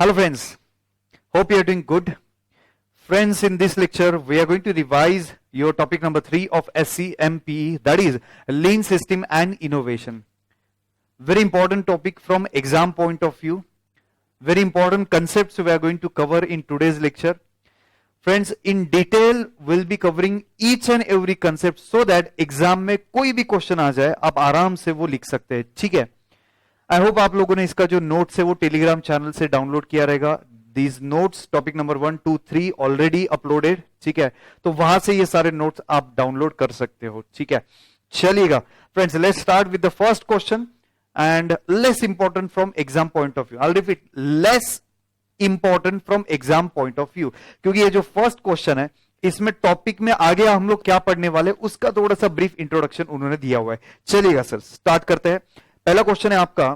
Hello friends, hope you are doing good. Friends, in this lecture we are going to revise your topic number 3 of SCMPE, that is Lean System and Innovation. Very important topic from exam point of view. Very important concepts we are going to cover in today's lecture. Friends, in detail we'll be covering each and every concept so that exam में कोई भी question आ जाए आप आराम से वो लिख सकते हैं. ठीक है, आई होप आप लोगों ने इसका जो नोट्स है वो टेलीग्राम चैनल से डाउनलोड किया रहेगा. These notes topic number 1, 2, 3 already uploaded. ठीक है, तो वहां से ये सारे नोट्स आप डाउनलोड कर सकते हो. ठीक है, चलिएगा friends, let's start with the first question and less important from exam point of view. I will repeat, less important from exam point of view, क्योंकि ये जो फर्स्ट क्वेश्चन है इसमें टॉपिक में आगे हम लोग क्या पढ़ने वाले उसका थोड़ा सा ब्रीफ इंट्रोडक्शन उन्होंने दिया हुआ है. चलिएगा सर, स्टार्ट करते हैं. पहला क्वेश्चन है आपका,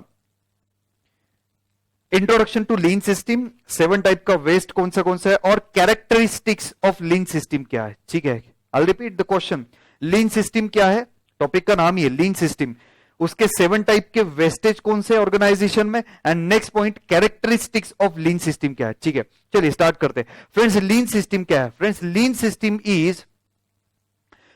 introduction to lean system. 7 type का वेस्ट कौन सा है और कैरेक्टरिस्टिक्स ऑफ लीन सिस्टम क्या है. ठीक है, I repeat the question. Lean system क्या है, टॉपिक का नाम ही है लीन सिस्टम. उसके 7 टाइप के वेस्टेज कौन से ऑर्गेनाइजेशन में, and next point characteristics of lean system क्या है. ठीक है, चलिए स्टार्ट करते हैं. फ्रेंड्स, लीन सिस्टम क्या है. Friends, lean system is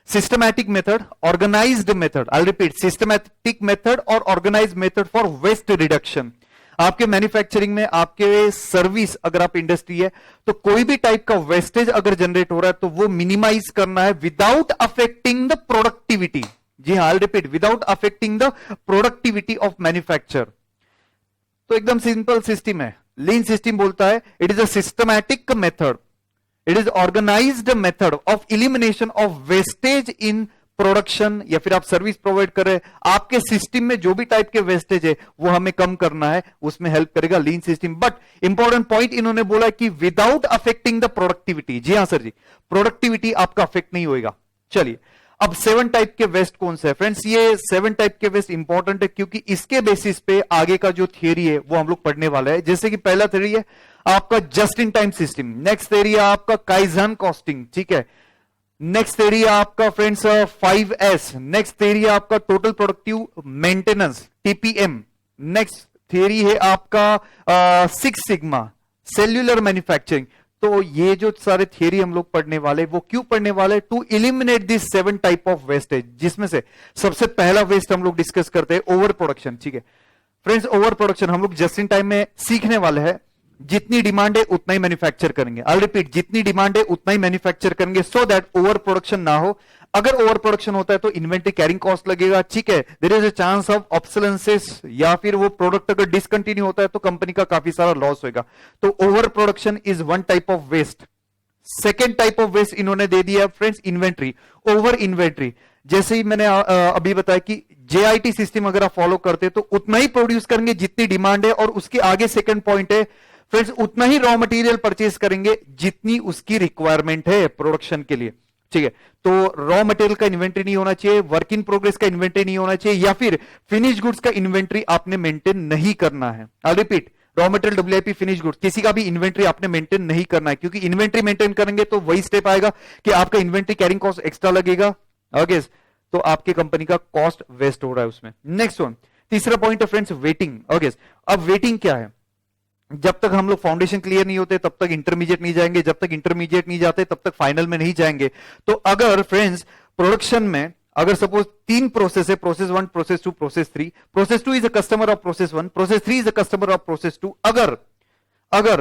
systematic method, organized method. I'll repeat, systematic method or organized method for waste reduction. आपके मैन्युफैक्चरिंग में, आपके सर्विस, अगर आप इंडस्ट्री है तो कोई भी टाइप का वेस्टेज अगर जनरेट हो रहा है तो वो मिनिमाइज करना है विदाउट अफेक्टिंग द प्रोडक्टिविटी. जी हाँ, I repeat, without affecting the productivity of manufacture. तो एकदम सिंपल सिस्टम है. लीन सिस्टम बोलता है it is a systematic method, it is organised method of elimination of wastage in production. या फिर आप सर्विस प्रोवाइड कर रहे हैं, आपके सिस्टम में जो भी टाइप के वेस्टेज है वो हमें कम करना है, उसमें हेल्प करेगा लीन सिस्टम. बट इंपॉर्टेंट पॉइंट इन्होंने बोला कि विदाउट अफेक्टिंग द प्रोडक्टिविटी. जी हाँ सर जी, प्रोडक्टिविटी आपका अफेक्ट नहीं होएगा. चलिए, अब 7 टाइप के वेस्ट कौन से है. फ्रेंड्स, ये 7 टाइप के वेस्ट इंपॉर्टेंट है क्योंकि इसके बेसिस पे आगे का जो थियरी है वो हम लोग पढ़ने वाला है. जैसे कि पहला थियरी है आपका just in time system, next theory है आपका काइजन कॉस्टिंग. ठीक है, नेक्स्ट थियरी है आपका फ्रेंड्स 5S, नेक्स्ट थियरी है आपका total productive maintenance, TPM. Next theory है आपका 6 सिग्मा, सेल्यूलर मैन्युफैक्चरिंग. तो ये जो सारे थियरी हम लोग पढ़ने वाले, वो क्यों पढ़ने वाले, to eliminate this 7 type of wastage, जिसमें से सबसे पहला वेस्ट हम लोग डिस्कस करते हैं ओवर प्रोडक्शन. ठीक है फ्रेंड्स, ओवर प्रोडक्शन हम लोग जस्ट इन टाइम में सीखने वाले हैं. जितनी डिमांड है उतना ही मैन्युफैक्चर करेंगे. आई रिपीट, जितनी डिमांड है उतना ही मैन्युफैक्चर करेंगे सो दैट ओवर प्रोडक्शन ना हो. अगर ओवर प्रोडक्शन होता है तो इन्वेंटरी कैरिंग कॉस्ट लगेगा. ठीक है, there is a chance of obsolescences, या फिर वो प्रोडक्ट अगर डिसकंटिन्यू होता है तो कंपनी का काफी सारा लॉस होगा. तो over production is 1 type of waste. Second type of waste इन्होंने दे दिया फ्रेंड्स, इन्वेंट्री, ओवर इन्वेंट्री. जैसे ही मैंने अभी बताया कि JIT सिस्टम अगर आप फॉलो करते तो उतना ही प्रोड्यूस करेंगे जितनी डिमांड है, और उसके आगे सेकंड पॉइंट है फ्रेंड्स, उतना ही रॉ मटेरियल परचेज करेंगे जितनी उसकी रिक्वायरमेंट है प्रोडक्शन के लिए. ठीक है, तो रॉ मटेरियल का इन्वेंटरी नहीं होना चाहिए, वर्क इन प्रोग्रेस का इन्वेंटरी नहीं होना चाहिए, या फिर फिनिश गुड्स का इन्वेंटरी आपने मेंटेन नहीं करना है. I repeat, raw material, WIP, finish goods, किसी का भी इन्वेंटरी आपने मेंटेन नहीं करना है, क्योंकि इन्वेंटरी मेंटेन करेंगे तो वही स्टेप आएगा कि आपका इन्वेंटरी कैरिंग कॉस्ट एक्स्ट्रा लगेगा. ओके, तो आपके कंपनी का कॉस्ट वेस्ट हो रहा है उसमें. नेक्स्ट वन, तीसरा पॉइंट है फ्रेंड्स वेटिंग. ओके, अब वेटिंग क्या है, जब तक हम लोग फाउंडेशन क्लियर नहीं होते तब तक इंटरमीडिएट नहीं जाएंगे, जब तक इंटरमीडिएट नहीं जाते तब तक फाइनल में नहीं जाएंगे. तो अगर फ्रेंड्स प्रोडक्शन में अगर सपोज 3 प्रोसेस है, process 1, process 2, process 3, process 2 is a customer of process 1, process 3 is a customer of process 2. अगर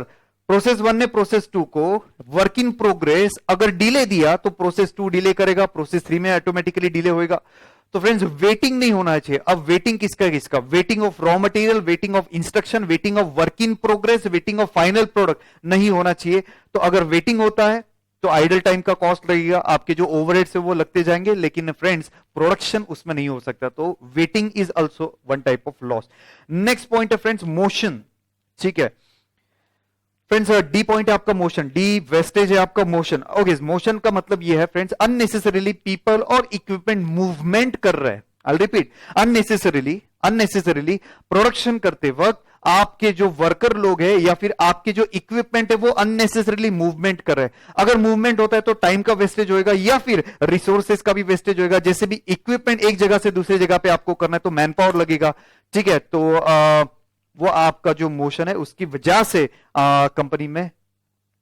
प्रोसेस 1 ने प्रोसेस 2 को वर्क इन प्रोग्रेस अगर डिले दिया तो प्रोसेस 2 डिले करेगा, प्रोसेस 3 में ऑटोमेटिकली डिले होएगा. तो फ्रेंड्स, वेटिंग नहीं होना चाहिए. अब वेटिंग किसका, waiting of raw material, waiting of instruction, waiting of work in progress, waiting of final product नहीं होना चाहिए. तो अगर वेटिंग होता है तो आइडल टाइम का कॉस्ट लगेगा, आपके जो ओवरहेड्स है वो लगते जाएंगे, लेकिन फ्रेंड्स प्रोडक्शन उसमें नहीं हो सकता. तो waiting is also 1 type of loss. Next point है फ्रेंड्स मोशन. ठीक है फ्रेंड्स, डी पॉइंट है आपका मोशन, डी वेस्टेज है आपका मोशन. ओके, मोशन का मतलब ये है फ्रेंड्स, अननेसेसरीली पीपल और इक्विपमेंट मूवमेंट कर रहे हैं. आई रिपीट, अननेसेसरीली प्रोडक्शन करते वक्त आपके जो वर्कर लोग हैं या फिर आपके जो इक्विपमेंट है वो अननेसेसरीली मूवमेंट कर रहे हैं. अगर मूवमेंट होता है तो टाइम का वेस्टेज होएगा या फिर रिसोर्सेज का भी वेस्टेज होएगा. जैसे भी इक्विपमेंट एक जगह से दूसरी जगह पे आपको करना है तो मैन पावर लगेगा. ठीक है, तो वो आपका जो मोशन है उसकी वजह से कंपनी में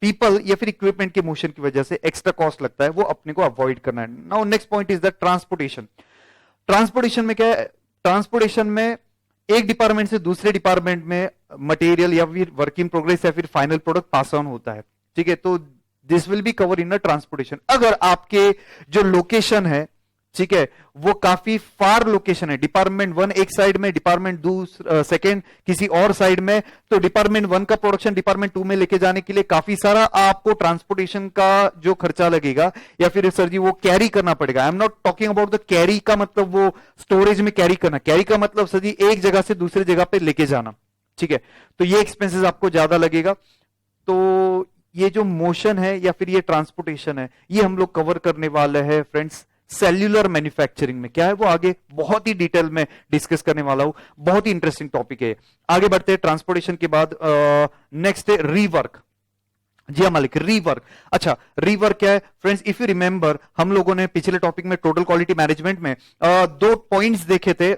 पीपल या फिर इक्विपमेंट के मोशन की वजह से एक्स्ट्रा कॉस्ट लगता है, वो अपने को अवॉइड करना है। Now next point is the transportation. Transportation में क्या है? ट्रांसपोर्टेशन में एक डिपार्टमेंट से दूसरे डिपार्टमेंट में मटेरियल या फिर वर्क इन प्रोग्रेस या फिर फाइनल प्रोडक्ट पास ऑन होता है, ठीक है। तो this will be cover in the transportation. अगर आपके जो लोकेशन है, ठीक है, वो काफी फार लोकेशन है, डिपार्टमेंट 1 एक साइड में, डिपार्टमेंट सेकेंड किसी और साइड में, तो डिपार्टमेंट 1 का प्रोडक्शन डिपार्टमेंट 2 में लेके जाने के लिए काफी सारा आपको ट्रांसपोर्टेशन का जो खर्चा लगेगा या फिर सर जी वो कैरी करना पड़ेगा। I am not talking about the carry का मतलब वो स्टोरेज में कैरी करना, कैरी का मतलब सर जी एक जगह से दूसरी जगह पे लेके जाना, ठीक है। तो ये एक्सपेंसेस आपको ज्यादा लगेगा। तो ये जो मोशन है या फिर ये ट्रांसपोर्टेशन है, ये हम लोग कवर करने वाले हैं फ्रेंड्स सेल्यूलर मैन्युफैक्चरिंग में। क्या है वो आगे बहुत ही डिटेल में डिस्कस करने वाला हूं, बहुत ही इंटरेस्टिंग टॉपिक है। आगे बढ़ते हैं ट्रांसपोर्टेशन के बाद। नेक्स्ट है रीवर्क। जी हाँ मालिक, रीवर्क। अच्छा, रीवर्क क्या है फ्रेंड्स? इफ यू रिमेंबर, हम लोगों ने पिछले टॉपिक में टोटल क्वालिटी मैनेजमेंट में दो पॉइंट्स देखे थे,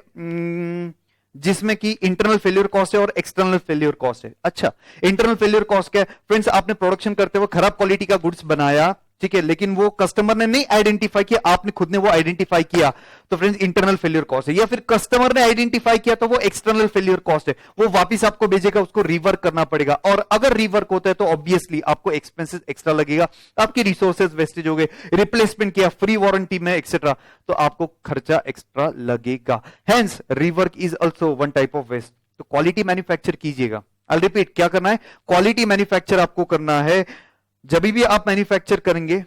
जिसमें कि इंटरनल फेल्यूर कॉस्ट है और एक्सटर्नल फेल्यूर कॉस्ट है। अच्छा, इंटरनल फेल्यूर कॉस्ट क्या है फ्रेंड्स? आपने प्रोडक्शन करते हुए खराब क्वालिटी का गुड्स बनाया, ठीक है, लेकिन वो कस्टमर ने नहीं आइडेंटिफाई किया, आपने खुद ने वो आइडेंटिफाई किया, तो फ्रेंड्स इंटरनल फेल्यूर कॉस्ट है। या फिर कस्टमर ने आइडेंटिफाई किया तो वो एक्सटर्नल फेल्यूर कॉस्ट है, वो वापस आपको भेजेगा, उसको रिवर्क करना पड़ेगा। और अगर रिवर्क होता है तो ऑब्वियसली आपको एक्सपेंसेस एक्स्ट्रा लगेगा, आपकी रिसोर्सेज वेस्टेज हो गए, रिप्लेसमेंट किया फ्री वारंटी में एक्सेट्रा, तो आपको खर्चा एक्स्ट्रा लगेगा। Hence rework is also one type of waste. तो क्वालिटी मैन्युफैक्चर कीजिएगा। आई रिपीट, क्या करना है? क्वालिटी मैन्युफैक्चर आपको करना है। जब भी आप मैन्युफैक्चर करेंगे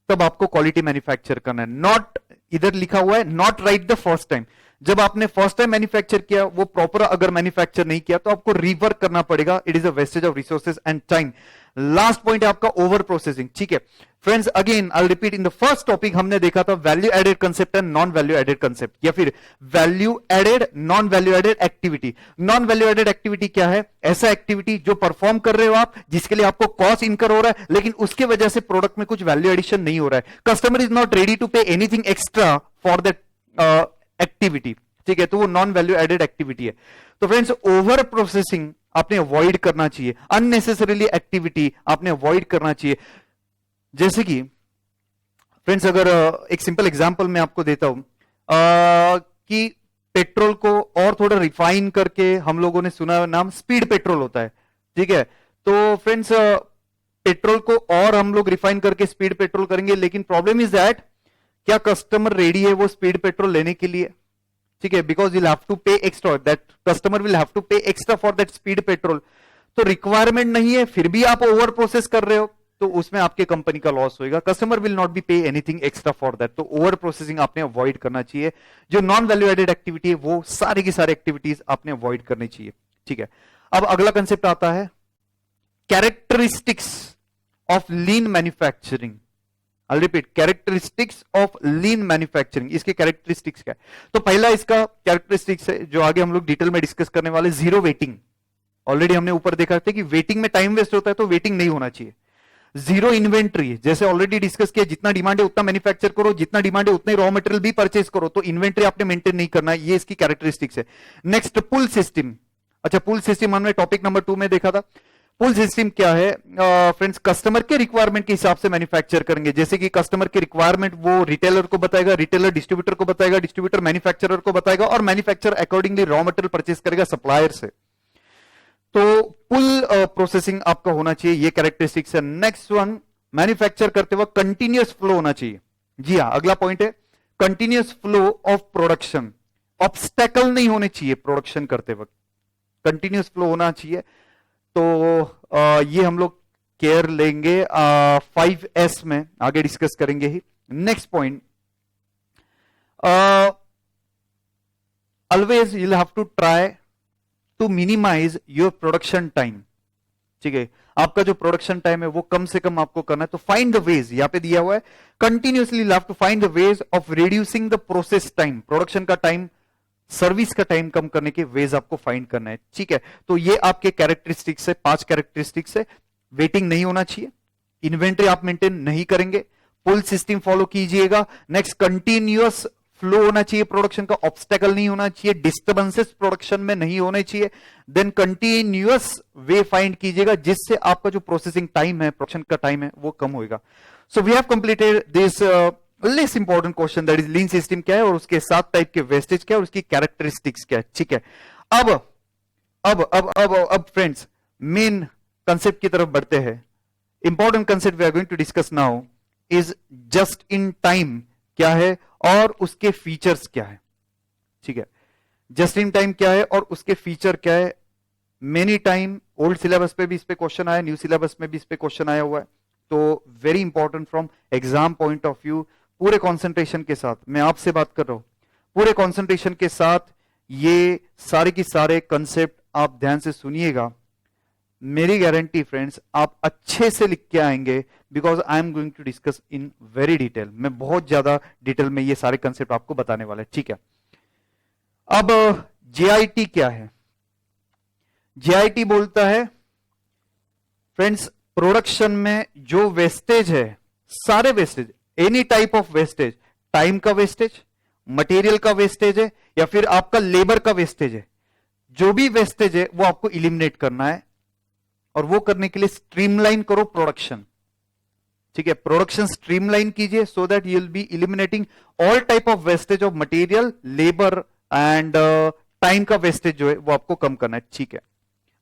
तब आपको क्वालिटी मैन्युफैक्चर करना है। नॉट, इधर लिखा हुआ है not right the first time. जब आपने फर्स्ट टाइम मैन्युफैक्चर किया, वो प्रॉपर अगर मैन्युफैक्चर नहीं किया तो आपको रिवर्क करना पड़ेगा। It is a wastage of resources and time. Last point है आपका ओवर प्रोसेसिंग, ठीक है friends. Again I repeat, in the first topic हमने देखा था value added concept and non value added concept, या फिर value added non value added activity. Non value added activity क्या है? ऐसा एक्टिविटी जो परफॉर्म कर रहे हो आप, जिसके लिए आपको कॉस्ट इनकर हो रहा है, लेकिन उसके वजह से प्रोडक्ट में कुछ वैल्यू एडिशन नहीं हो रहा है। Customer is not ready to pay anything extra for that activity, ठीक है, तो वो नॉन वैल्यू एडेड एक्टिविटी है। तो फ्रेंड्स ओवर प्रोसेसिंग आपने अवॉइड करना चाहिए, अननेसेसरीली एक्टिविटी आपने अवॉइड करना चाहिए। जैसे कि फ्रेंड्स अगर एक सिंपल एग्जांपल मैं आपको देता हूं कि पेट्रोल को और थोड़ा रिफाइन करके, हम लोगों ने सुना नाम स्पीड पेट्रोल होता है, ठीक है। तो फ्रेंड्स पेट्रोल को और हम लोग रिफाइन करके स्पीड पेट्रोल करेंगे, लेकिन प्रॉब्लम इज दैट क्या कस्टमर रेडी है वो स्पीड पेट्रोल लेने के लिए? ठीक है, because you'll have to pay extra, that customer will have to pay extra for that speed petrol। तो रिक्वायरमेंट नहीं है फिर भी आप ओवर प्रोसेस कर रहे हो, तो उसमें आपके कंपनी का लॉस होगा। कस्टमर विल नॉट बी पे एनीथिंग एक्स्ट्रा फॉर दैट। तो ओवर प्रोसेसिंग आपने अवॉइड करना चाहिए। जो नॉन वैल्यू एडेड एक्टिविटी है वो सारी की सारी एक्टिविटीज आपने अवॉइड करनी चाहिए, ठीक है। अब अगला कंसेप्ट आता है characteristics of lean manufacturing. I'll repeat, characteristics of lean manufacturing। इसके कैरेक्टरिस्टिक्स क्या है? तो पहला इसका कैरेक्टरिस्टिक्स है जो आगे हम लोग डिटेल में डिस्कस करने वाले, जीरो वेटिंग। ऑलरेडी हमने ऊपर देखा था कि वेटिंग में टाइम वेस्ट होता है, तो वेटिंग नहीं होना चाहिए। जीरो इन्वेंट्री, जैसे ऑलरेडी डिस्कस किया, जितना डिमांड है उतना मैन्युफैक्चर करो, जितना डिमांड है उतना ही रॉ मटेरियल भी परचेज करो, तो इन्वेंट्री आपने मेंटेन नहीं करना, ये इसकी कैरेक्टरिस्टिक्स है। Next pull system. अच्छा, पुल सिस्टम हमने टॉपिक नंबर 2 में देखा था। पुल सिस्टम क्या है फ्रेंड्स? कस्टमर के रिक्वायरमेंट के हिसाब से मैन्युफैक्चर करेंगे। जैसे कि कस्टमर के रिक्वायरमेंट वो रिटेलर को बताएगा, रिटेलर डिस्ट्रीब्यूटर को बताएगा, डिस्ट्रीब्यूटर मैन्युफैक्चरर को बताएगा, और manufacturer accordingly raw material purchase करेगा सप्लायर से। तो पुल प्रोसेसिंग आपका होना चाहिए, ये कैरेक्टरिस्टिक्स है। नेक्स्ट वन, मैन्युफैक्चर करते वक्त कंटिन्यूअस फ्लो होना चाहिए। जी हाँ, अगला पॉइंट है continuous flow of production. Obstacle नहीं होने चाहिए प्रोडक्शन करते वक्त, कंटिन्यूअस फ्लो होना चाहिए। तो ये हम लोग केयर लेंगे 5S में, आगे डिस्कस करेंगे ही। Next point, always you have to try to minimise your production time, ठीक है। आपका जो प्रोडक्शन टाइम है वो कम से कम आपको करना है। तो फाइंड द वेज, यहां पे दिया हुआ है continuously you have to find the ways of reducing the process time. Production का टाइम, सर्विस का टाइम कम करने के वेज आपको फाइंड करना है, ठीक है। तो ये आपके कैरेक्टरिस्टिक्स है, 5 कैरेक्टरिस्टिक्स है। वेटिंग नहीं होना चाहिए, इन्वेंट्री आप मेंटेन नहीं करेंगे, पुल सिस्टम फॉलो कीजिएगा। नेक्स्ट, कंटिन्यूअस फ्लो होना चाहिए प्रोडक्शन का, ऑब्स्टेकल नहीं होना चाहिए, डिस्टर्बेंसेस प्रोडक्शन में नहीं होने चाहिए, देन कंटिन्यूअस वे फाइंड कीजिएगा जिससे आपका जो प्रोसेसिंग टाइम है, प्रोडक्शन का टाइम है, वो कम होगा। So we have completed this less important question, that is lean system क्या है और उसके 7 टाइप के वेस्टेज क्या है और उसकी कैरेक्टरिस्टिक्स क्या है। ठीक है, अब फ्रेंड्स मेन कंसेप्ट की तरफ बढ़ते हैं। Important concept we are going to discuss now is just in time क्या है और उसके फीचर्स क्या है। ठीक है, जस्ट इन टाइम क्या है और उसके फीचर क्या है। मेनी टाइम ओल्ड सिलेबस पे भी इस पे क्वेश्चन आया, न्यू सिलेबस में भी इस पे क्वेश्चन आया हुआ है, तो very important from exam point of view. पूरे कॉन्सेंट्रेशन के साथ मैं आपसे बात कर रहा हूं, पूरे कॉन्सेंट्रेशन के साथ ये सारे की सारे कंसेप्ट आप ध्यान से सुनिएगा। मेरी गारंटी फ्रेंड्स आप अच्छे से लिख के आएंगे, because I am going to discuss in very detail. मैं बहुत ज्यादा डिटेल में ये सारे कंसेप्ट आपको बताने वाला है। ठीक है, अब जेआईटी क्या है। जेआईटी बोलता है फ्रेंड्स प्रोडक्शन में जो वेस्टेज है, सारे wastage, any type of wastage, time का वेस्टेज, मटेरियल का वेस्टेज है या फिर आपका लेबर का वेस्टेज है, जो भी वेस्टेज है वो आपको इलिमिनेट करना है और वो करने के लिए स्ट्रीमलाइन करो प्रोडक्शन। ठीक है, प्रोडक्शन स्ट्रीमलाइन कीजिए so that you will be eliminating all type of wastage of material, labour and time का वेस्टेज जो है वो आपको कम करना है। ठीक है,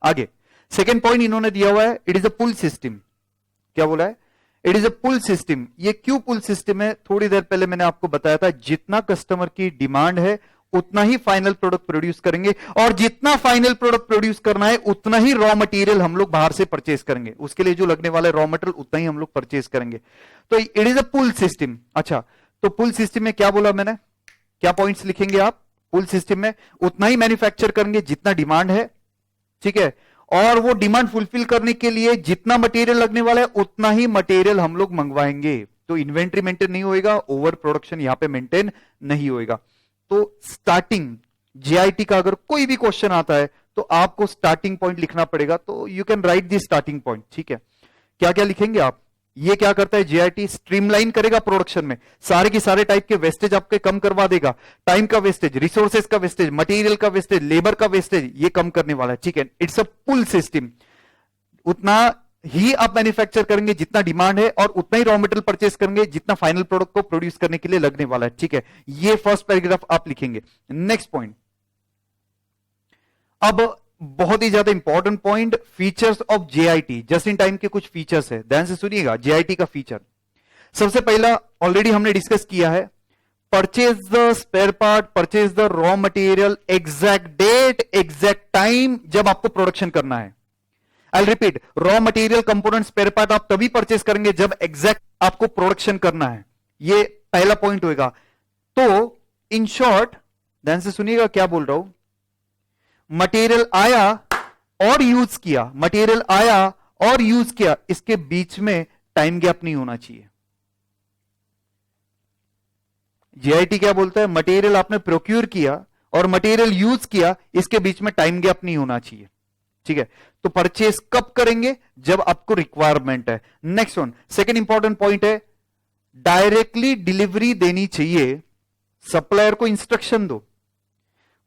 आगे सेकेंड पॉइंट इन्होंने दिया हुआ है, it is a pull system. क्या बोला है? It is a pull system. ये क्यों पुल सिस्टम है? थोड़ी देर पहले मैंने आपको बताया था, जितना कस्टमर की डिमांड है उतना ही फाइनल प्रोडक्ट प्रोड्यूस करेंगे और जितना फाइनल प्रोडक्ट प्रोड्यूस करना है उतना ही रॉ मटेरियल हम लोग बाहर से परचेज करेंगे, उसके लिए जो लगने वाला रॉ मटेरियल उतना ही हम लोग परचेज करेंगे। तो it is a pull system. अच्छा, तो पुल सिस्टम में क्या बोला मैंने, क्या पॉइंट्स लिखेंगे आप? पुल सिस्टम में उतना ही मैन्युफैक्चर करेंगे जितना डिमांड है। ठीक है, और वो डिमांड फुलफिल करने के लिए जितना मटेरियल लगने वाला है उतना ही मटेरियल हम लोग मंगवाएंगे। तो इन्वेंट्री मेंटेन नहीं होएगा, ओवर प्रोडक्शन यहां पे मेंटेन नहीं होएगा। तो स्टार्टिंग जेआईटी का अगर कोई भी क्वेश्चन आता है तो आपको स्टार्टिंग पॉइंट लिखना पड़ेगा, तो you can write the starting point. ठीक है, क्या क्या लिखेंगे आप? ये क्या करता है जेआईटी? स्ट्रीमलाइन करेगा प्रोडक्शन में, सारे के सारे टाइप के वेस्टेज आपके कम करवा देगा, टाइम का वेस्टेज, रिसोर्सेज का वेस्टेज, मटेरियल का वेस्टेज, लेबर का वेस्टेज, ये कम करने वाला है। ठीक है, इट्स अ पुल सिस्टम। उतना ही आप मैन्युफैक्चर करेंगे जितना डिमांड है और उतना ही रॉ मटेरियल परचेस करेंगे जितना फाइनल प्रोडक्ट को प्रोड्यूस करने के लिए लगने वाला है। ठीक है, ये फर्स्ट पैराग्राफ आप लिखेंगे। नेक्स्ट पॉइंट, अब बहुत ही ज्यादा important point, features of JIT. Just in time के कुछ फीचर्स है, ध्यान से सुनिएगा। जेआईटी का फीचर सबसे पहला ऑलरेडी हमने डिस्कस किया है, purchase the spare part, purchase the raw material, exact date, exact time जब आपको प्रोडक्शन करना है। I repeat, raw material, component, spare part आप तभी परचेज करेंगे जब एग्जैक्ट आपको प्रोडक्शन करना है। ये पहला पॉइंट होगा। तो इन शॉर्ट ध्यान से सुनिएगा क्या बोल रहा हूं, मटेरियल आया और यूज किया, मटेरियल आया और यूज किया, इसके बीच में टाइम गैप नहीं होना चाहिए। जेआईटी क्या बोलता है? मटेरियल आपने प्रोक्यूर किया और मटेरियल यूज किया, इसके बीच में टाइम गैप नहीं होना चाहिए। ठीक है, तो परचेस कब करेंगे? जब आपको रिक्वायरमेंट है। Next one, second important point है, डायरेक्टली डिलीवरी देनी चाहिए। सप्लायर को इंस्ट्रक्शन दो,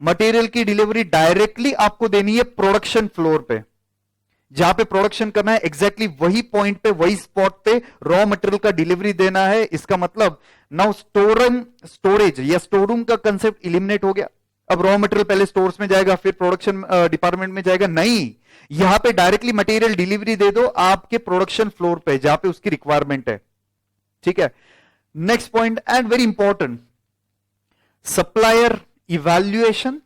मटेरियल की डिलीवरी डायरेक्टली आपको देनी है प्रोडक्शन फ्लोर पे, जहां पे प्रोडक्शन करना है, एग्जैक्टली वही पॉइंट पे, वही स्पॉट पे रॉ मटेरियल का डिलीवरी देना है। इसका मतलब नाउ स्टोरेज या स्टोर रूम का कंसेप्ट इलिमिनेट हो गया। अब रॉ मटेरियल पहले स्टोर्स में जाएगा फिर प्रोडक्शन डिपार्टमेंट में जाएगा, नहीं, यहां पे डायरेक्टली मटेरियल डिलीवरी दे दो आपके प्रोडक्शन फ्लोर पे जहां पे उसकी रिक्वायरमेंट है। ठीक है, next point and very important, supplier evaluation.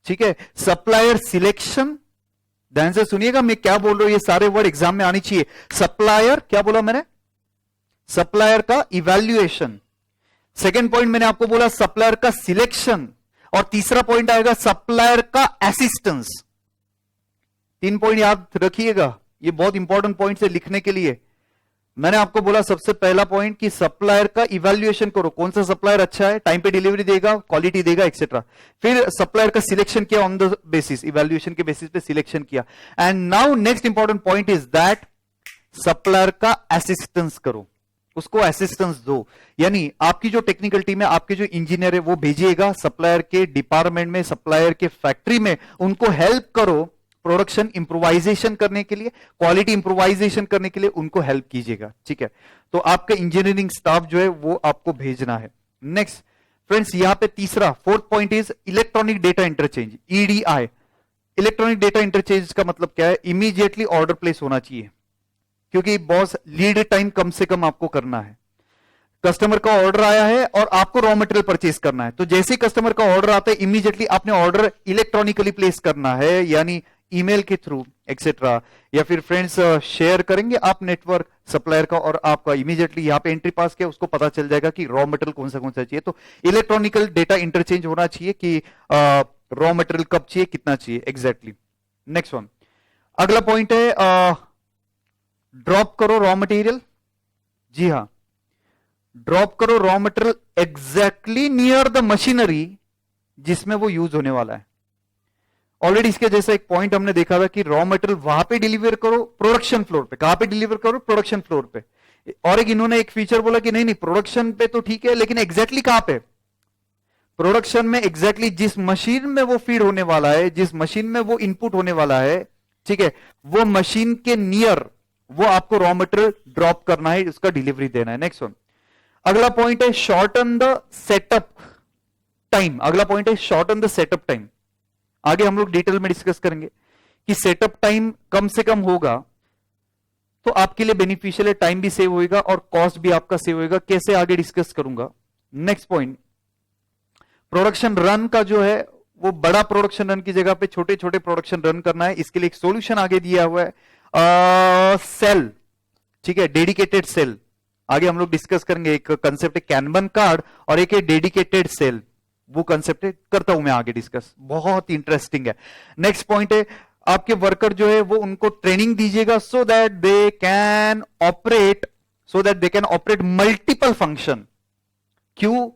ठीक है, सप्लायर सिलेक्शन। ध्यान से सुनिएगा मैं क्या बोल रहा हूं, ये सारे वर्ड एग्जाम में आनी चाहिए। सप्लायर, क्या बोला मैंने? सप्लायर का इवैल्यूएशन। सेकेंड पॉइंट मैंने आपको बोला सप्लायर का सिलेक्शन, और तीसरा पॉइंट आएगा सप्लायर का असिस्टेंस। 3 पॉइंट याद रखिएगा, ये बहुत इंपॉर्टेंट पॉइंट है लिखने के लिए। मैंने आपको बोला सबसे पहला पॉइंट कि सप्लायर का इवैल्यूएशन करो, कौन सा सप्लायर अच्छा है, टाइम पे डिलीवरी देगा, क्वालिटी देगा, एक्सेट्रा। फिर सप्लायर का सिलेक्शन किया ऑन द बेसिस, इवैल्यूएशन के बेसिस पे सिलेक्शन किया। And now next important point is that supplier का असिस्टेंस करो, उसको असिस्टेंस दो। यानी आपकी जो टेक्निकल टीम है, आपके जो इंजीनियर है, वो भेजिएगा सप्लायर के डिपार्टमेंट में, सप्लायर के फैक्ट्री में, उनको हेल्प करो प्रोडक्शन इंप्रोवाइजेशन करने के लिए, क्वालिटी इंप्रोवाइजेशन करने के लिए उनको हेल्प कीजिएगा, ठीक है। तो आपका इंजीनियरिंग स्टाफ जो है वो आपको भेजना है। नेक्स्ट फ्रेंड्स, यहां पे तीसरा, fourth point is electronic data interchange, EDI. Electronic data interchange का मतलब क्या है? इमीडिएटली ऑर्डर प्लेस होना चाहिए, क्योंकि बॉस लीड टाइम कम से कम आपको करना है। कस्टमर का ऑर्डर आया है और आपको रॉ मटेरियल परचेस करना है, तो जैसे ही कस्टमर का ऑर्डर आता है इमीडिएटली आपने ऑर्डर इलेक्ट्रॉनिकली प्लेस करना है, यानी ईमेल के थ्रू एक्सेट्रा, या फिर फ्रेंड्स शेयर करेंगे आप नेटवर्क सप्लायर का और आपका, इमीडिएटली यहां पे एंट्री पास किया, उसको पता चल जाएगा कि रॉ मटेरियल कौन सा चाहिए। तो इलेक्ट्रॉनिकल डेटा इंटरचेंज होना चाहिए कि रॉ मटेरियल कब चाहिए, कितना चाहिए एग्जैक्टली। नेक्स्ट वन, अगला पॉइंट है ड्रॉप करो रॉ मटेरियल। जी हां, ड्रॉप करो raw material exactly near the machinery जिसमें वो यूज होने वाला है। ऑलरेडी इसके जैसा एक पॉइंट हमने देखा था कि रॉ मटेरियल वहां पे डिलीवर करो प्रोडक्शन फ्लोर पे। कहां पे डिलीवर करो? प्रोडक्शन फ्लोर पे। और एक इन्होंने एक फीचर बोला कि नहीं नहीं, प्रोडक्शन पे तो ठीक है, लेकिन एग्जैक्टली कहां पे? प्रोडक्शन में एग्जैक्टली जिस मशीन में वो फीड होने वाला है, जिस मशीन में वो इनपुट होने वाला है, ठीक है, वो मशीन के नियर वो आपको रॉ मटेरियल ड्रॉप करना है, उसका डिलीवरी देना है। नेक्स्ट वन, अगला पॉइंट है शॉर्टन द सेटअप टाइम। अगला पॉइंट है शॉर्टन द सेटअप टाइम। आगे हम लोग डिटेल में डिस्कस करेंगे कि सेटअप टाइम कम से कम होगा तो आपके लिए बेनिफिशियल है, टाइम भी सेव होएगा और कॉस्ट भी आपका सेव होएगा। कैसे, आगे डिस्कस करूंगा। नेक्स्ट पॉइंट, प्रोडक्शन रन का जो है वो बड़ा प्रोडक्शन रन की जगह पे छोटे छोटे प्रोडक्शन रन करना है। इसके लिए एक सॉल्यूशन आगे दिया हुआ है, सेल, ठीक है, डेडिकेटेड सेल। आगे हम लोग डिस्कस करेंगे। एक कंसेप्ट है कैनबन कार्ड और एक है डेडिकेटेड सेल, वो कंसेप्ट करता हूं मैं आगे डिस्कस, बहुत इंटरेस्टिंग है। नेक्स्ट पॉइंट है आपके वर्कर जो है वो उनको ट्रेनिंग दीजिएगा so that they can operate multiple function. क्यों,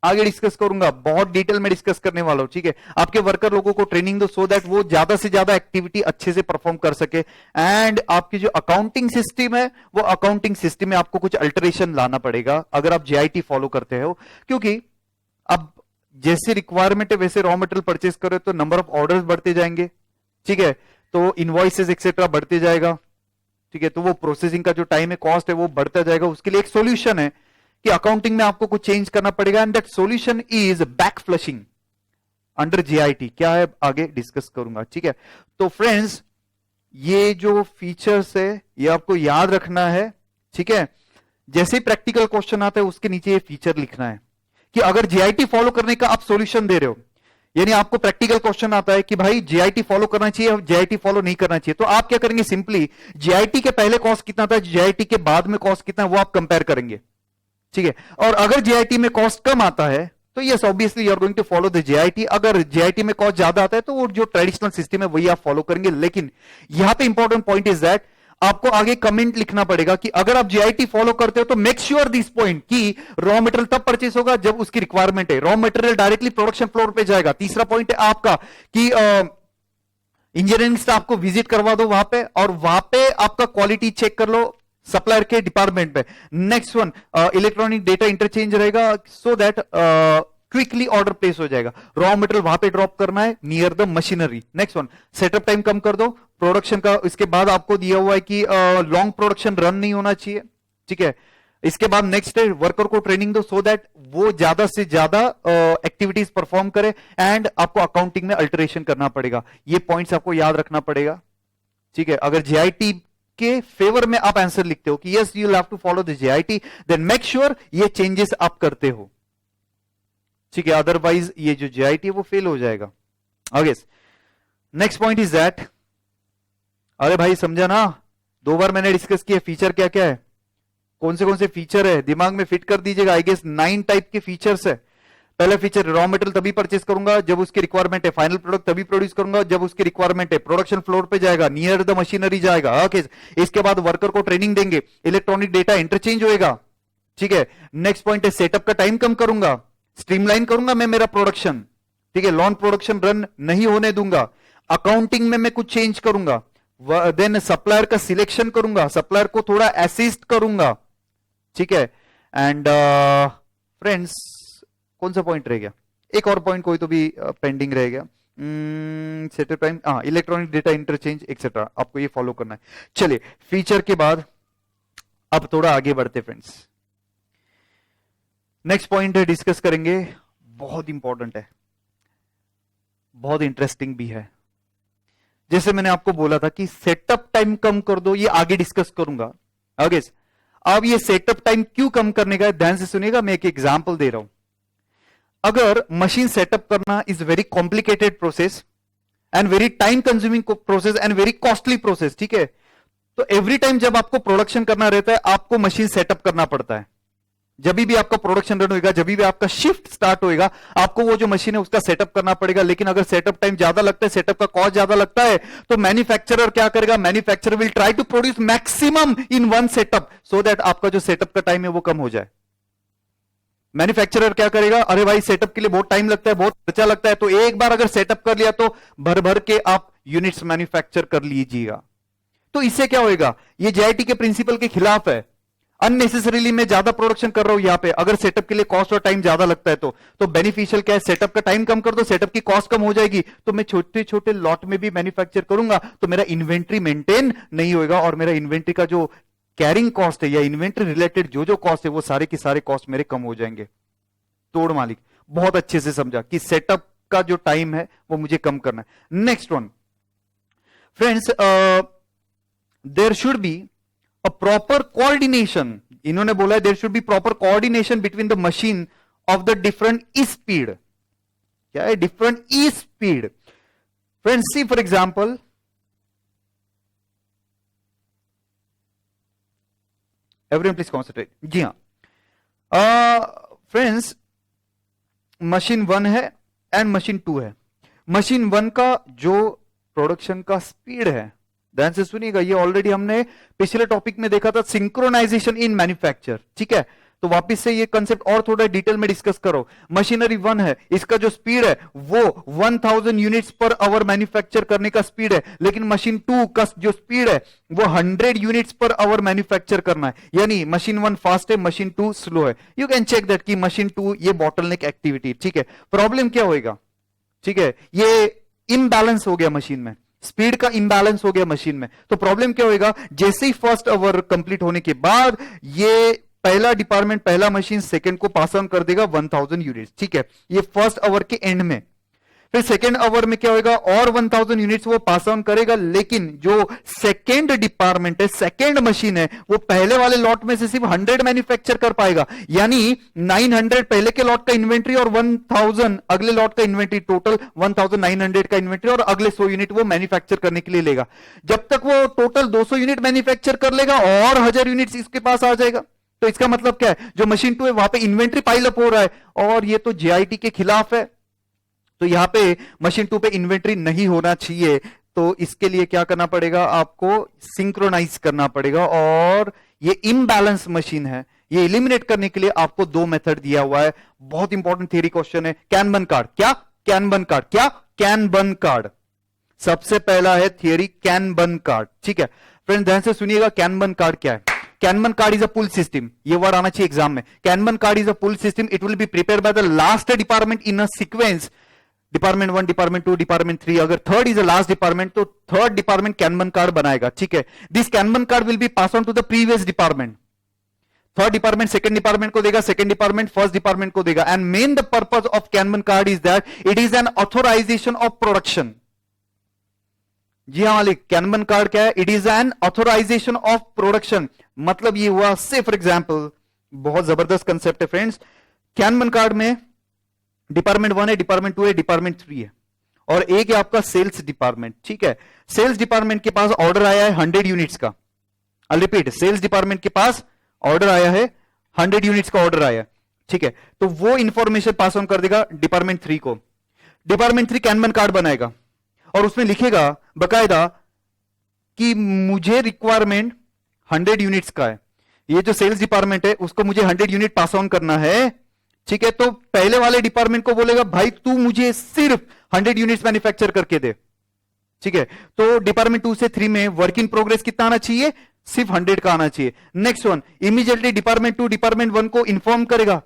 आगे डिस्कस करूंगा, बहुत डिटेल में डिस्कस करने वाला हूं, ठीक है। आपके वर्कर लोगों को ट्रेनिंग दो सो दैट वो ज्यादा से ज्यादा एक्टिविटी अच्छे से परफॉर्म कर सके। एंड आपकी जो अकाउंटिंग सिस्टम है वो अकाउंटिंग सिस्टम में आपको कुछ अल्टरेशन लाना पड़ेगा अगर आप जेआईटी फॉलो करते हो, क्योंकि अब जैसे रिक्वायरमेंट है वैसे रॉ मटेरियल परचेस करो तो नंबर ऑफ ऑर्डर्स बढ़ते जाएंगे, ठीक है, तो इनवॉइसेस एक्सेट्रा बढ़ते जाएगा, ठीक है, तो वो प्रोसेसिंग का जो टाइम है, कॉस्ट है, वो बढ़ता जाएगा। उसके लिए एक सॉल्यूशन है कि अकाउंटिंग में आपको कुछ चेंज करना पड़ेगा, and that solution is back flushing under JIT. क्या है, आगे डिस्कस करूंगा, ठीक है। तो फ्रेंड्स, ये जो फीचर्स है ये आपको याद रखना है, ठीक है। जैसे ही प्रैक्टिकल क्वेश्चन आता है उसके नीचे ये फीचर लिखना है कि अगर जेआईटी फॉलो करने का आप सॉल्यूशन दे रहे हो, यानी आपको प्रैक्टिकल क्वेश्चन आता है कि भाई जेआईटी फॉलो करना चाहिए और जेआईटी फॉलो नहीं करना चाहिए, तो आप क्या करेंगे? सिंपली जेआईटी के पहले कॉस्ट कितना था, जेआईटी के बाद में कॉस्ट कितना है, वो आप कंपेयर करेंगे, ठीक है। और अगर जेआईटी में कॉस्ट कम आता है तो yes obviously you are going to follow the JIT. अगर जेआईटी में कॉस्ट ज्यादा आता है तो वो जो ट्रेडिशनल सिस्टम है वही आप फॉलो करेंगे। लेकिन यहां पे इंपॉर्टेंट पॉइंट इज दैट आपको आगे कमेंट लिखना पड़ेगा कि अगर आप जेआईटी फॉलो करते हो तो मेक श्योर दिस पॉइंट कि रॉ मटेरियल तब परचेस होगा जब उसकी रिक्वायरमेंट है, raw material directly production floor पे जाएगा। तीसरा पॉइंट है आपका कि इंजीनियरिंग स्टाफ को विजिट करवा दो वहां पे और वहां पे आपका क्वालिटी चेक कर लो सप्लायर के डिपार्टमेंट पे। Next one, electronic data interchange रहेगा so that quickly order place हो जाएगा। रॉ मटेरियल वहां पे ड्रॉप करना है near the machinery. Next one, setup time कम कर दो प्रोडक्शन का। इसके बाद आपको दिया हुआ है कि लॉन्ग प्रोडक्शन रन नहीं होना चाहिए, ठीक है। इसके बाद नेक्स्ट है वर्कर को ट्रेनिंग दो सो दैट वो ज्यादा से ज्यादा एक्टिविटीज परफॉर्म करे, एंड आपको अकाउंटिंग में अल्टरेशन करना पड़ेगा। ये पॉइंट्स आपको याद रखना पड़ेगा, ठीक है। अगर जेआईटी के फेवर में आप आंसर लिखते हो कि yes you have to follow the JIT, then make sure ये चेंजेस आप करते हो, ठीक है, अदरवाइज ये जो जेआईटी है वो फेल हो जाएगा। आगे नेक्स्ट पॉइंट इज दैट, अरे भाई समझा ना, 2 बार मैंने डिस्कस किया फीचर क्या क्या है, कौन से फीचर है, दिमाग में फिट कर दीजिएगा। आई गेस 9 टाइप के फीचर्स है। पहला फीचर, रॉ मटेरियल तभी परचेस करूंगा जब उसकी रिक्वायरमेंट है, फाइनल प्रोडक्ट तभी प्रोड्यूस करूंगा जब उसकी रिक्वायरमेंट है, प्रोडक्शन फ्लोर पे जाएगा, नियर द मशीनरी जाएगा। ओके, इसके बाद वर्कर को ट्रेनिंग देंगे, इलेक्ट्रॉनिक डेटा इंटरचेंज होएगा, ठीक है। नेक्स्ट पॉइंट है सेटअप का टाइम कम करूंगा, स्ट्रीमलाइन करूंगा मैं मेरा प्रोडक्शन, ठीक है, लॉन्ग प्रोडक्शन रन नहीं होने दूंगा। अकाउंटिंग में मैं कुछ चेंज करूंगा, देन सप्लायर का सिलेक्शन करूंगा, सप्लायर को थोड़ा असिस्ट करूंगा, ठीक है। एंड फ्रेंड्स कौन सा पॉइंट रह गया, एक और पॉइंट कोई तो भी पेंडिंग रह गया, सेट टाइम, हाँ इलेक्ट्रॉनिक डेटा इंटरचेंज एक्सेट्रा, आपको ये फॉलो करना है। चलिए फीचर के बाद अब थोड़ा आगे बढ़ते फ्रेंड्स, नेक्स्ट पॉइंट डिस्कस करेंगे, बहुत इंपॉर्टेंट है, बहुत इंटरेस्टिंग भी है। जैसे मैंने आपको बोला था कि सेटअप टाइम कम कर दो, ये आगे डिस्कस करूंगा आगे। अब ये सेटअप टाइम क्यों कम करने का है, ध्यान से सुनिएगा, मैं एक एग्जांपल दे रहा हूं। अगर मशीन सेटअप करना is very complicated process and very time consuming process and very costly process, ठीक है, तो एवरी टाइम जब आपको प्रोडक्शन करना रहता है आपको मशीन सेटअप करना पड़ता है। जब भी आपका प्रोडक्शन रन होगा, जब भी आपका शिफ्ट स्टार्ट होएगा, आपको वो जो मशीन है उसका सेटअप करना पड़ेगा। लेकिन अगर सेटअप टाइम ज्यादा लगता है, सेटअप का कॉस्ट ज्यादा लगता है, तो मैन्युफैक्चरर क्या करेगा, manufacturer will try to produce maximum in one setup so that आपका जो सेटअप का टाइम है वो कम हो जाए। मैन्युफैक्चरर क्या करेगा, अरे भाई सेटअप के लिए बहुत टाइम लगता है, बहुत खर्चा लगता है, तो एक बार अगर सेटअप कर लिया तो भर भर के आप यूनिट्स मैन्युफैक्चर कर लीजिएगा। तो इससे क्या होएगा, ये जेआईटी के प्रिंसिपल के खिलाफ है। अननेसेसरीली मैं ज्यादा प्रोडक्शन कर रहा हूं यहां पे, अगर सेटअप के लिए कॉस्ट और टाइम ज्यादा लगता है तो बेनिफिशियल क्या है, सेटअप का टाइम कम कर दो, सेटअप की कॉस्ट कम हो जाएगी, तो मैं छोटे छोटे लॉट में भी मैन्युफैक्चर करूंगा, तो मेरा इन्वेंट्री मेंटेन नहीं होगा और मेरा इन्वेंट्री का जो कैरिंग कॉस्ट है या इन्वेंट्री रिलेटेड जो जो कॉस्ट है वो सारे के सारे कॉस्ट मेरे कम हो जाएंगे। तोड़ मालिक बहुत अच्छे से समझा कि सेटअप का जो टाइम है वो मुझे कम करना है। Next one friends, there should be a proper coordination, इन्होंने बोला है there should be proper coordination between the machine of the different E speed. क्या है, different E speed. Friends see for example, everyone please concentrate, जी हां friends, machine 1 है and machine 2 है। Machine 1 का जो प्रोडक्शन का स्पीड है, ध्यान से सुनिएगा, ये ऑलरेडी हमने पिछले टॉपिक में देखा था, सिंक्रोनाइजेशन इन मैन्युफैक्चर, ठीक है, तो वापस से ये कंसेप्ट और थोड़ा डिटेल में डिस्कस करो। मशीनरी 1 है, इसका जो स्पीड है वो 1000 यूनिट्स पर आवर मैन्युफैक्चर करने का स्पीड है, लेकिन मशीन 2 का जो स्पीड है वो 100 यूनिट्स पर आवर मैन्युफैक्चर करना है, यानी मशीन 1 फास्ट है, मशीन 2 स्लो है। यू कैन चेक दैट कि मशीन 2 ये बॉटलनेक एक्टिविटी, ठीक है। प्रॉब्लम क्या होएगा, ठीक है, ये इम्बैलेंस हो गया मशीन में, स्पीड का इंबैलेंस हो गया मशीन में, तो प्रॉब्लम क्या होएगा, जैसे ही फर्स्ट आवर कंप्लीट होने के बाद ये पहला डिपार्टमेंट, पहला मशीन सेकंड को पास ऑन कर देगा 1000 यूनिट्स, ठीक है, ये फर्स्ट आवर के एंड में। फिर सेकेंड आवर में क्या होगा, और 1000 यूनिट्स वो पास ऑन करेगा, लेकिन जो सेकेंड डिपार्टमेंट है, सेकेंड मशीन है, वो पहले वाले लॉट में से सिर्फ 100 मैन्युफैक्चर कर पाएगा, यानी 900 पहले के लॉट का इन्वेंट्री और 1000 अगले लॉट का इन्वेंट्री, टोटल 1900 का इन्वेंट्री, और अगले 100 यूनिट वो मैन्युफैक्चर करने के लिए लेगा। जब तक वो टोटल 200 यूनिट मैन्युफैक्चर कर लेगा और 1000 यूनिट इसके पास आ जाएगा। तो इसका मतलब क्या है, जो मशीन 2 है वहां पे इन्वेंट्री पाइल अप हो रहा है, और ये तो जेआईटी के खिलाफ है, तो यहां पे मशीन 2 पे इन्वेंट्री नहीं होना चाहिए। तो इसके लिए क्या करना पड़ेगा, आपको सिंक्रोनाइज करना पड़ेगा, और ये इम्बैलेंस मशीन है, ये एलिमिनेट करने के लिए आपको 2 मेथड दिया हुआ है। बहुत इंपॉर्टेंट थियरी क्वेश्चन है, कैनबन कार्ड। क्या कैनबन कार्ड, क्या कैनबन कार्ड, सबसे पहला है थियरी कैनबन कार्ड, ठीक है। फ्रेंड ध्यान से सुनिएगा, कैनबन कार्ड क्या है। Kanban card is a pull system, ये वर्ड आना चाहिए एग्जाम में। Kanban card is a pull system, it will be prepare by the last department in a sequence, department 1, department 2, department 3, अगर third is the last department तो third department kanban card बनाएगा, ठीक है। This kanban card will be pass on to the previous department, third department second department को देगा, second department first department को देगा। And main the purpose of kanban card is that it is an authorisation of production. जी हाँ मालिक, kanban card क्या है, it is an authorisation of production. मतलब ये हुआ, से फॉर एग्जाम्पल, बहुत जबरदस्त कंसेप्ट है फ्रेंड्स, कैनबन कार्ड में डिपार्टमेंट 1 है, डिपार्टमेंट 2 है, डिपार्टमेंट 3 है, और एक है आपका सेल्स डिपार्टमेंट, ठीक है। सेल्स डिपार्टमेंट के पास ऑर्डर आया है 100 यूनिट्स का, आई रिपीट, सेल्स डिपार्टमेंट के पास ऑर्डर आया है 100 यूनिट्स का ऑर्डर आया, ठीक है। तो वो इंफॉर्मेशन पास ऑन कर देगा डिपार्टमेंट 3 को। डिपार्टमेंट 3 कैनबन कार्ड बनाएगा और उसमें लिखेगा बकायदा कि मुझे रिक्वायरमेंट 100 यूनिट्स का है, ये जो सेल्स डिपार्टमेंट है उसको मुझे 100 यूनिट पास ऑन करना है, ठीक है। तो पहले वाले डिपार्टमेंट को बोलेगा भाई तू मुझे सिर्फ 100 यूनिट्स मैन्युफैक्चर करके दे, ठीक है। तो डिपार्टमेंट 2 से 3 में वर्क इन प्रोग्रेस कितना आना चाहिए, सिर्फ 100 का आना चाहिए। Next one, immediately department 2 department 1 को इन्फॉर्म करेगा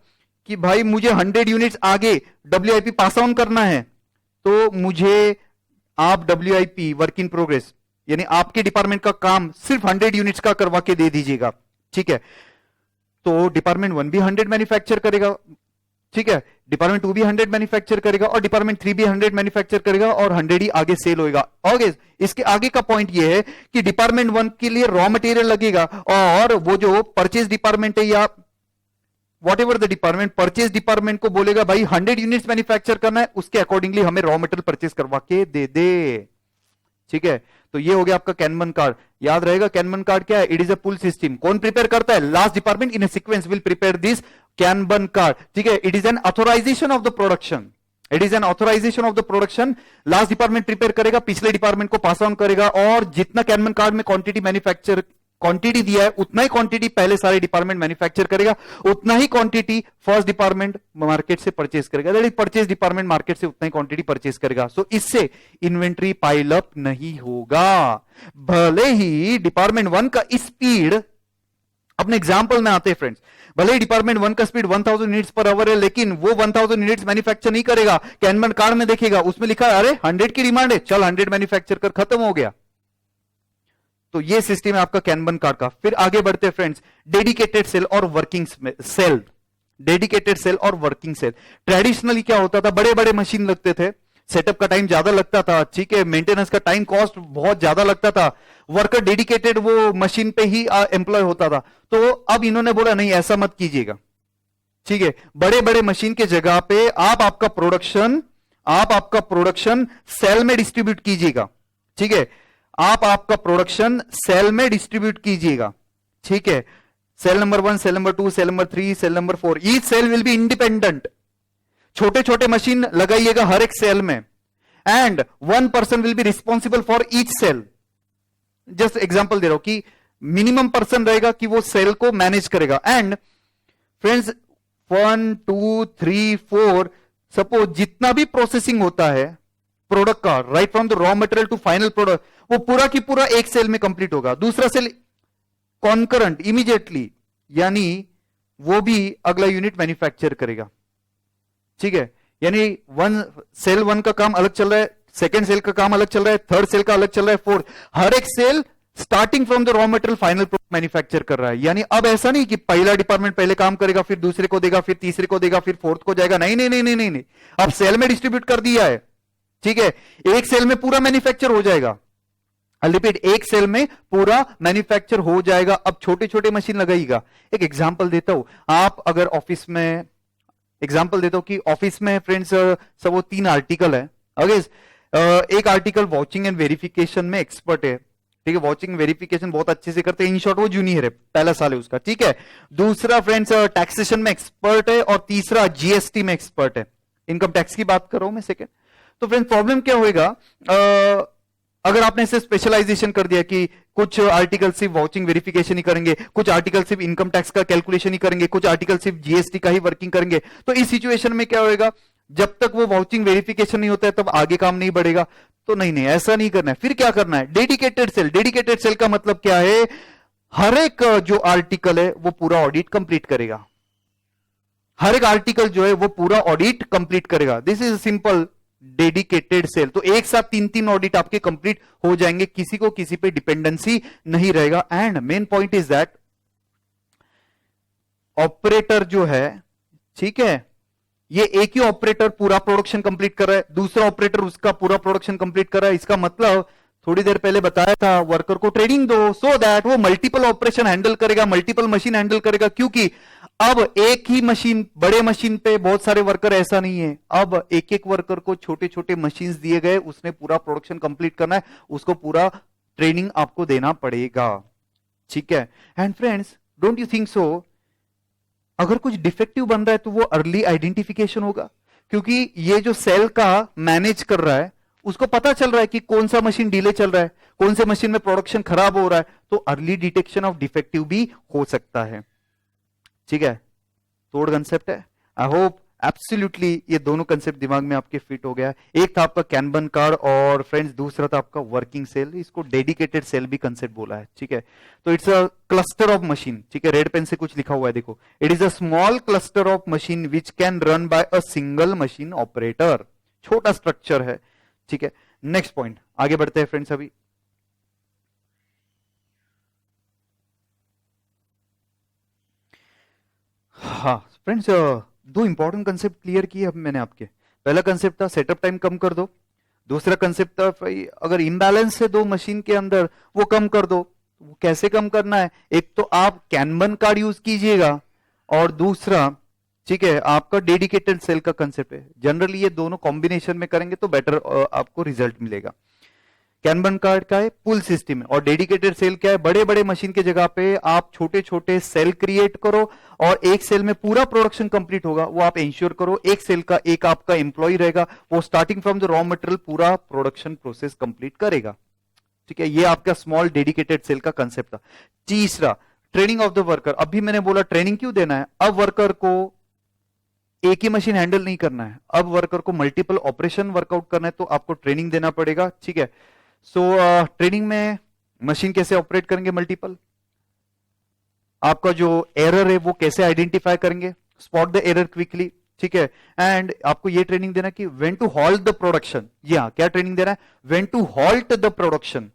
कि भाई मुझे 100 यूनिट्स आगे WIP पास ऑन करना है, तो मुझे आप WIP वर्क इन प्रोग्रेस यानी आपके डिपार्टमेंट का काम सिर्फ 100 यूनिट्स का करवा के दे दीजिएगा। ठीक है, तो डिपार्टमेंट 1 भी 100 मैन्युफैक्चर करेगा, ठीक है, डिपार्टमेंट 2 भी 100 मैन्युफैक्चर करेगा और डिपार्टमेंट 3 भी 100 मैन्युफैक्चर करेगा और 100 ही आगे सेल होगा। ओके, इसके आगे का पॉइंट ये है कि डिपार्टमेंट 1 के लिए रॉ मटेरियल लगेगा और वो जो परचेज डिपार्टमेंट है या what ever the department, purchase department को बोलेगा भाई 100 यूनिट्स मैन्युफैक्चर करना है, उसके अकॉर्डिंगली हमें रॉ मटेरियल परचेज करवा के दे दे। ठीक है, तो ये हो गया आपका कैनबन कार्ड। याद रहेगा कैनबन कार्ड क्या है? It is a pull system. कौन प्रिपेयर करता है? Last department in a sequence will prepare this kanban card. ठीक है, it is an authorisation of the production, it is an authorisation of the production. Last department prepare करेगा, पिछले department को pass on करेगा और जितना कैनबन कार्ड में quantity manufacture quantity दिया है उतना ही क्वांटिटी पहले सारे डिपार्टमेंट मैन्युफैक्चर करेगा, उतना ही क्वांटिटी फर्स्ट डिपार्टमेंट मार्केट से परचेज करेगा, that is purchase department market से उतना ही क्वांटिटी परचेज करेगा। सो इससे इन्वेंट्री पाइल अप नहीं होगा। भले ही डिपार्टमेंट 1 का स्पीड, अपने एग्जांपल में आते हैं फ्रेंड्स, भले ही डिपार्टमेंट 1 का स्पीड 1000 यूनिट्स पर आवर है, लेकिन वो 1000 यूनिट्स मैन्युफैक्चर नहीं करेगा। कैनबन कार्ड में देखेगा, उसमें लिखा है अरे 100 की डिमांड है, चल 100 मैन्युफैक्चर कर, खत्म हो गया। तो ये सिस्टम है आपका कैनबन कार्ड का। फिर आगे बढ़ते हैं फ्रेंड्स, डेडिकेटेड सेल और वर्किंग सेल। डेडिकेटेड सेल और वर्किंग सेल, ट्रेडिशनली क्या होता था, बड़े बड़े मशीन लगते थे, सेटअप का टाइम ज्यादा लगता था, ठीक है, मेंटेनेंस का टाइम कॉस्ट बहुत ज्यादा लगता था, वर्कर डेडिकेटेड वो मशीन पे ही एम्प्लॉय होता था। तो अब इन्होंने बोला नहीं, ऐसा मत कीजिएगा। ठीक है, बड़े बड़े मशीन के जगह पे आप आपका प्रोडक्शन सेल में डिस्ट्रीब्यूट कीजिएगा। ठीक है, आप आपका प्रोडक्शन सेल में डिस्ट्रीब्यूट कीजिएगा। ठीक है, cell number 1, cell number 2, cell number 3, cell number 4, each cell will be independent. छोटे छोटे मशीन लगाइएगा हर एक सेल में and 1 person will be responsible for each cell. Just example दे रहा हूं कि मिनिमम पर्सन रहेगा कि वो सेल को मैनेज करेगा। एंड फ्रेंड्स 1, 2, 3, 4 सपोज जितना भी प्रोसेसिंग होता है प्रोडक्ट का, right from the raw material to final product, वो पूरा की पूरा एक सेल में कंप्लीट होगा। दूसरा सेल कॉन्करेंट इमीडिएटली, यानी वो भी अगला यूनिट मैन्युफैक्चर करेगा। ठीक है, यानी सेल 1 का काम अलग चल रहा है, सेकेंड सेल का काम अलग चल रहा है, थर्ड सेल का अलग चल रहा है, फोर्थ, हर एक cell starting from the raw material final product manufacture कर रहा है। यानी अब ऐसा नहीं कि पहला डिपार्टमेंट पहले काम करेगा, फिर दूसरे को देगा, फिर तीसरे को देगा, फिर फोर्थ को जाएगा। नहीं नहीं नहीं नहीं नहीं, नहीं। अब सेल में डिस्ट्रीब्यूट कर दिया है। ठीक है, एक सेल में पूरा मैन्युफैक्चर हो जाएगा। आई रिपीट, एक सेल में पूरा मैन्युफैक्चर हो जाएगा। अब छोटे छोटे मशीन लगाइएगा। एक एग्जांपल देता हूं, आप अगर ऑफिस में, एग्जांपल देता हूं कि ऑफिस में फ्रेंड्स सब वो 3 आर्टिकल है। ओके, एक आर्टिकल वॉचिंग एंड वेरिफिकेशन में एक्सपर्ट है। ठीक है, वॉचिंग वेरिफिकेशन बहुत अच्छे से करते हैं, इन शॉर्ट वो जूनियर है, पहला साल है उसका। ठीक है, दूसरा फ्रेंड्स टैक्सेशन में एक्सपर्ट है और तीसरा GST में एक्सपर्ट है। इनकम टैक्स की बात कर रहा हूं मैं सेकेंड। तो फ्रेंड्स प्रॉब्लम क्या होगा, अगर आपने इसे स्पेशलाइजेशन कर दिया कि कुछ आर्टिकल सिर्फ वॉचिंग वेरिफिकेशन ही करेंगे, कुछ आर्टिकल सिर्फ इनकम टैक्स का कैलकुलेशन ही करेंगे, कुछ आर्टिकल सिर्फ GST का ही वर्किंग करेंगे, तो इस सिचुएशन में क्या होगा, जब तक वो वॉचिंग वेरिफिकेशन नहीं होता है तब आगे काम नहीं बढ़ेगा। तो नहीं नहीं, ऐसा नहीं करना है। फिर क्या करना है, डेडिकेटेड सेल। डेडिकेटेड सेल का मतलब क्या है, हर एक जो आर्टिकल है वो पूरा ऑडिट कंप्लीट करेगा। हर एक आर्टिकल जो है वो पूरा ऑडिट कंप्लीट करेगा। This is simple dedicated cell. तो एक साथ 3-3 ऑडिट आपके कंप्लीट हो जाएंगे, किसी को किसी पे डिपेंडेंसी नहीं रहेगा। And main point is that operator जो है, ठीक है, ये एक ही ऑपरेटर पूरा प्रोडक्शन कंप्लीट कर रहा है, दूसरा ऑपरेटर उसका पूरा प्रोडक्शन कंप्लीट कर रहा है। इसका मतलब थोड़ी देर पहले बताया था, वर्कर को ट्रेनिंग दो सो दैट वो मल्टीपल ऑपरेशन हैंडल करेगा, मल्टीपल मशीन हैंडल करेगा। क्योंकि अब एक ही मशीन, बड़े मशीन पे बहुत सारे वर्कर ऐसा नहीं है, अब एक एक वर्कर को छोटे छोटे मशीन दिए गए, उसने पूरा प्रोडक्शन कंप्लीट करना है, उसको पूरा ट्रेनिंग आपको देना पड़ेगा। ठीक है, and friends don't you think so, अगर कुछ डिफेक्टिव बन रहा है तो वो अर्ली आइडेंटिफिकेशन होगा, क्योंकि ये जो सेल का मैनेज कर रहा है उसको पता चल रहा है कि कौन सा मशीन डिले चल रहा है, कौन से मशीन में प्रोडक्शन खराब हो रहा है, तो अर्ली डिटेक्शन ऑफ डिफेक्टिव भी हो सकता है। ठीक है, तोड़ कंसेप्ट है। आई होप एब्सोल्युटली ये दोनों कंसेप्ट दिमाग में आपके फिट हो गया है। एक था आपका कैनबन कार्ड और फ्रेंड्स दूसरा था आपका वर्किंग सेल, इसको डेडिकेटेड सेल भी कंसेप्ट बोला है, ठीक है। तो it's a cluster of machine, ठीक है, रेड पेन से कुछ लिखा हुआ है देखो, it is a small cluster of machine which can run by a single machine operator, छोटा स्ट्रक्चर है, ठीक है। नेक्स्ट पॉइंट, आगे बढ़ते हैं फ्रेंड्स। अभी हाँ फ्रेंड्स, दो इंपॉर्टेंट कंसेप्ट क्लियर किए अब मैंने आपके। पहला कंसेप्ट था सेटअप टाइम कम कर दो, दूसरा कंसेप्ट था भाई अगर इम्बैलेंस है दो मशीन के अंदर वो कम कर दो। वो कैसे कम करना है, एक तो आप कैनबन कार्ड यूज कीजिएगा और दूसरा, ठीक है, आपका डेडिकेटेड सेल का कंसेप्ट है। जनरली ये दोनों कॉम्बिनेशन में करेंगे तो बेटर आपको रिजल्ट मिलेगा। कैनबन कार्ड का है पुल सिस्टम और डेडिकेटेड सेल क्या है, बड़े बड़े मशीन के जगह पे आप छोटे छोटे सेल क्रिएट करो और एक सेल में पूरा प्रोडक्शन कंप्लीट होगा, वो आप इंश्योर करो। एक सेल का एक आपका एम्प्लॉय रहेगा, वो starting from the raw material पूरा प्रोडक्शन प्रोसेस कंप्लीट करेगा, ठीक है। ये आपका स्मॉल डेडिकेटेड सेल का कंसेप्ट था। तीसरा, ट्रेनिंग ऑफ द वर्कर। अभी मैंने बोला ट्रेनिंग क्यों देना है, अब वर्कर को एक ही मशीन हैंडल नहीं करना है, अब वर्कर को मल्टीपल ऑपरेशन वर्कआउट करना है, तो आपको ट्रेनिंग देना पड़ेगा, ठीक है। सो ट्रेनिंग में मशीन कैसे ऑपरेट करेंगे मल्टीपल, आपका जो एरर है वो कैसे आइडेंटिफाई करेंगे, स्पॉट द एरर क्विकली, ठीक है। एंड आपको ये ट्रेनिंग देना कि when to halt the production. या क्या ट्रेनिंग देना है, when to halt the production,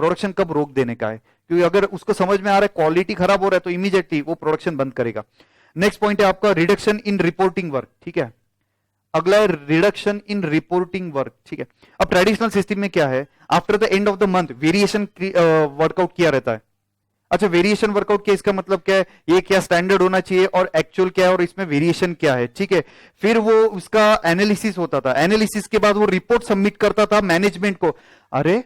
production कब रोक देने का है, क्योंकि अगर उसको समझ में आ रहा है क्वालिटी खराब हो रहा है तो इमीडिएटली वो प्रोडक्शन बंद करेगा। नेक्स्ट पॉइंट है आपका रिडक्शन इन रिपोर्टिंग वर्क, ठीक है। अगला है रिडक्शन इन रिपोर्टिंग वर्क, ठीक है। अब ट्रेडिशनल सिस्टम में क्या है, after the end of the month variation workout किया रहता है। अच्छा, वेरिएशन वर्कआउट किया इसका मतलब क्या है, ये क्या स्टैंडर्ड होना चाहिए और एक्चुअल क्या है और इसमें वेरिएशन क्या है, ठीक है। फिर वो उसका एनालिसिस होता था, एनालिसिस के बाद वो रिपोर्ट सबमिट करता था मैनेजमेंट को। अरे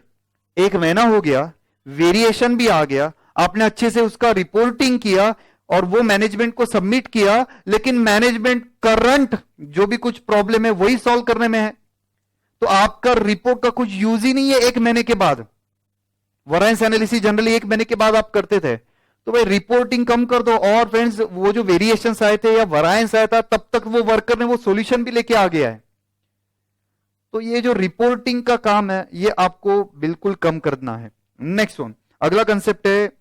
एक महीना हो गया, वेरिएशन भी आ गया, आपने अच्छे से उसका रिपोर्टिंग किया और वो मैनेजमेंट को सबमिट किया, लेकिन मैनेजमेंट करंट जो भी कुछ प्रॉब्लम है वही सॉल्व करने में है, तो आपका रिपोर्ट का कुछ यूज ही नहीं है एक महीने के बाद। वरायंस एनालिसिस जनरली एक महीने के बाद आप करते थे, तो भाई रिपोर्टिंग कम कर दो। और फ्रेंड्स वो जो वेरिएशंस आए थे या वरायंस आया था तब तक वो वर्कर ने वो सॉल्यूशन भी लेके आ गया है, तो ये जो रिपोर्टिंग का काम है ये आपको बिल्कुल कम करना है। नेक्स्ट वन, अगला कंसेप्ट है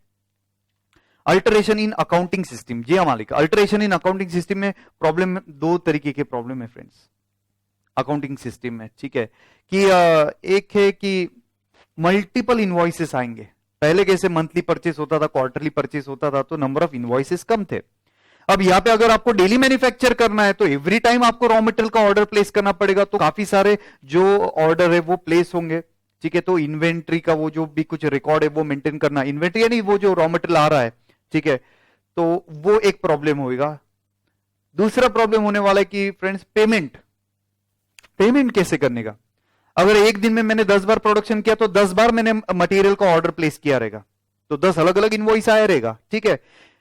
अल्टरेशन इन अकाउंटिंग सिस्टम। जी हाँ मालिक, अल्टरेशन इन अकाउंटिंग सिस्टम में प्रॉब्लम, दो तरीके के प्रॉब्लम है फ्रेंड्स अकाउंटिंग सिस्टम में, ठीक है। कि एक है कि मल्टीपल इनवॉइसेस आएंगे। पहले कैसे मंथली परचेस होता था, क्वार्टरली परचेस होता था, तो नंबर ऑफ इनवॉइसेस कम थे। अब यहां पे अगर आपको डेली मैन्युफैक्चर करना है तो एवरी टाइम आपको रॉ मटेरियल का ऑर्डर प्लेस करना पड़ेगा, तो काफी सारे जो ऑर्डर है वो प्लेस होंगे, ठीक है। तो इन्वेंट्री का वो जो भी कुछ रिकॉर्ड है वो मेंटेन करना, इन्वेंट्री यानी वो जो रॉ मटेरियल आ रहा है, ठीक है, तो वो एक प्रॉब्लम होगा। दूसरा प्रॉब्लम होने वाला है कि फ्रेंड्स पेमेंट, पेमेंट कैसे करने का। अगर एक दिन में मैंने 10 बार प्रोडक्शन किया तो 10 बार मैंने मटेरियल का ऑर्डर प्लेस किया रहेगा, तो 10 अलग अलग इनवॉइस आया रहेगा, ठीक है।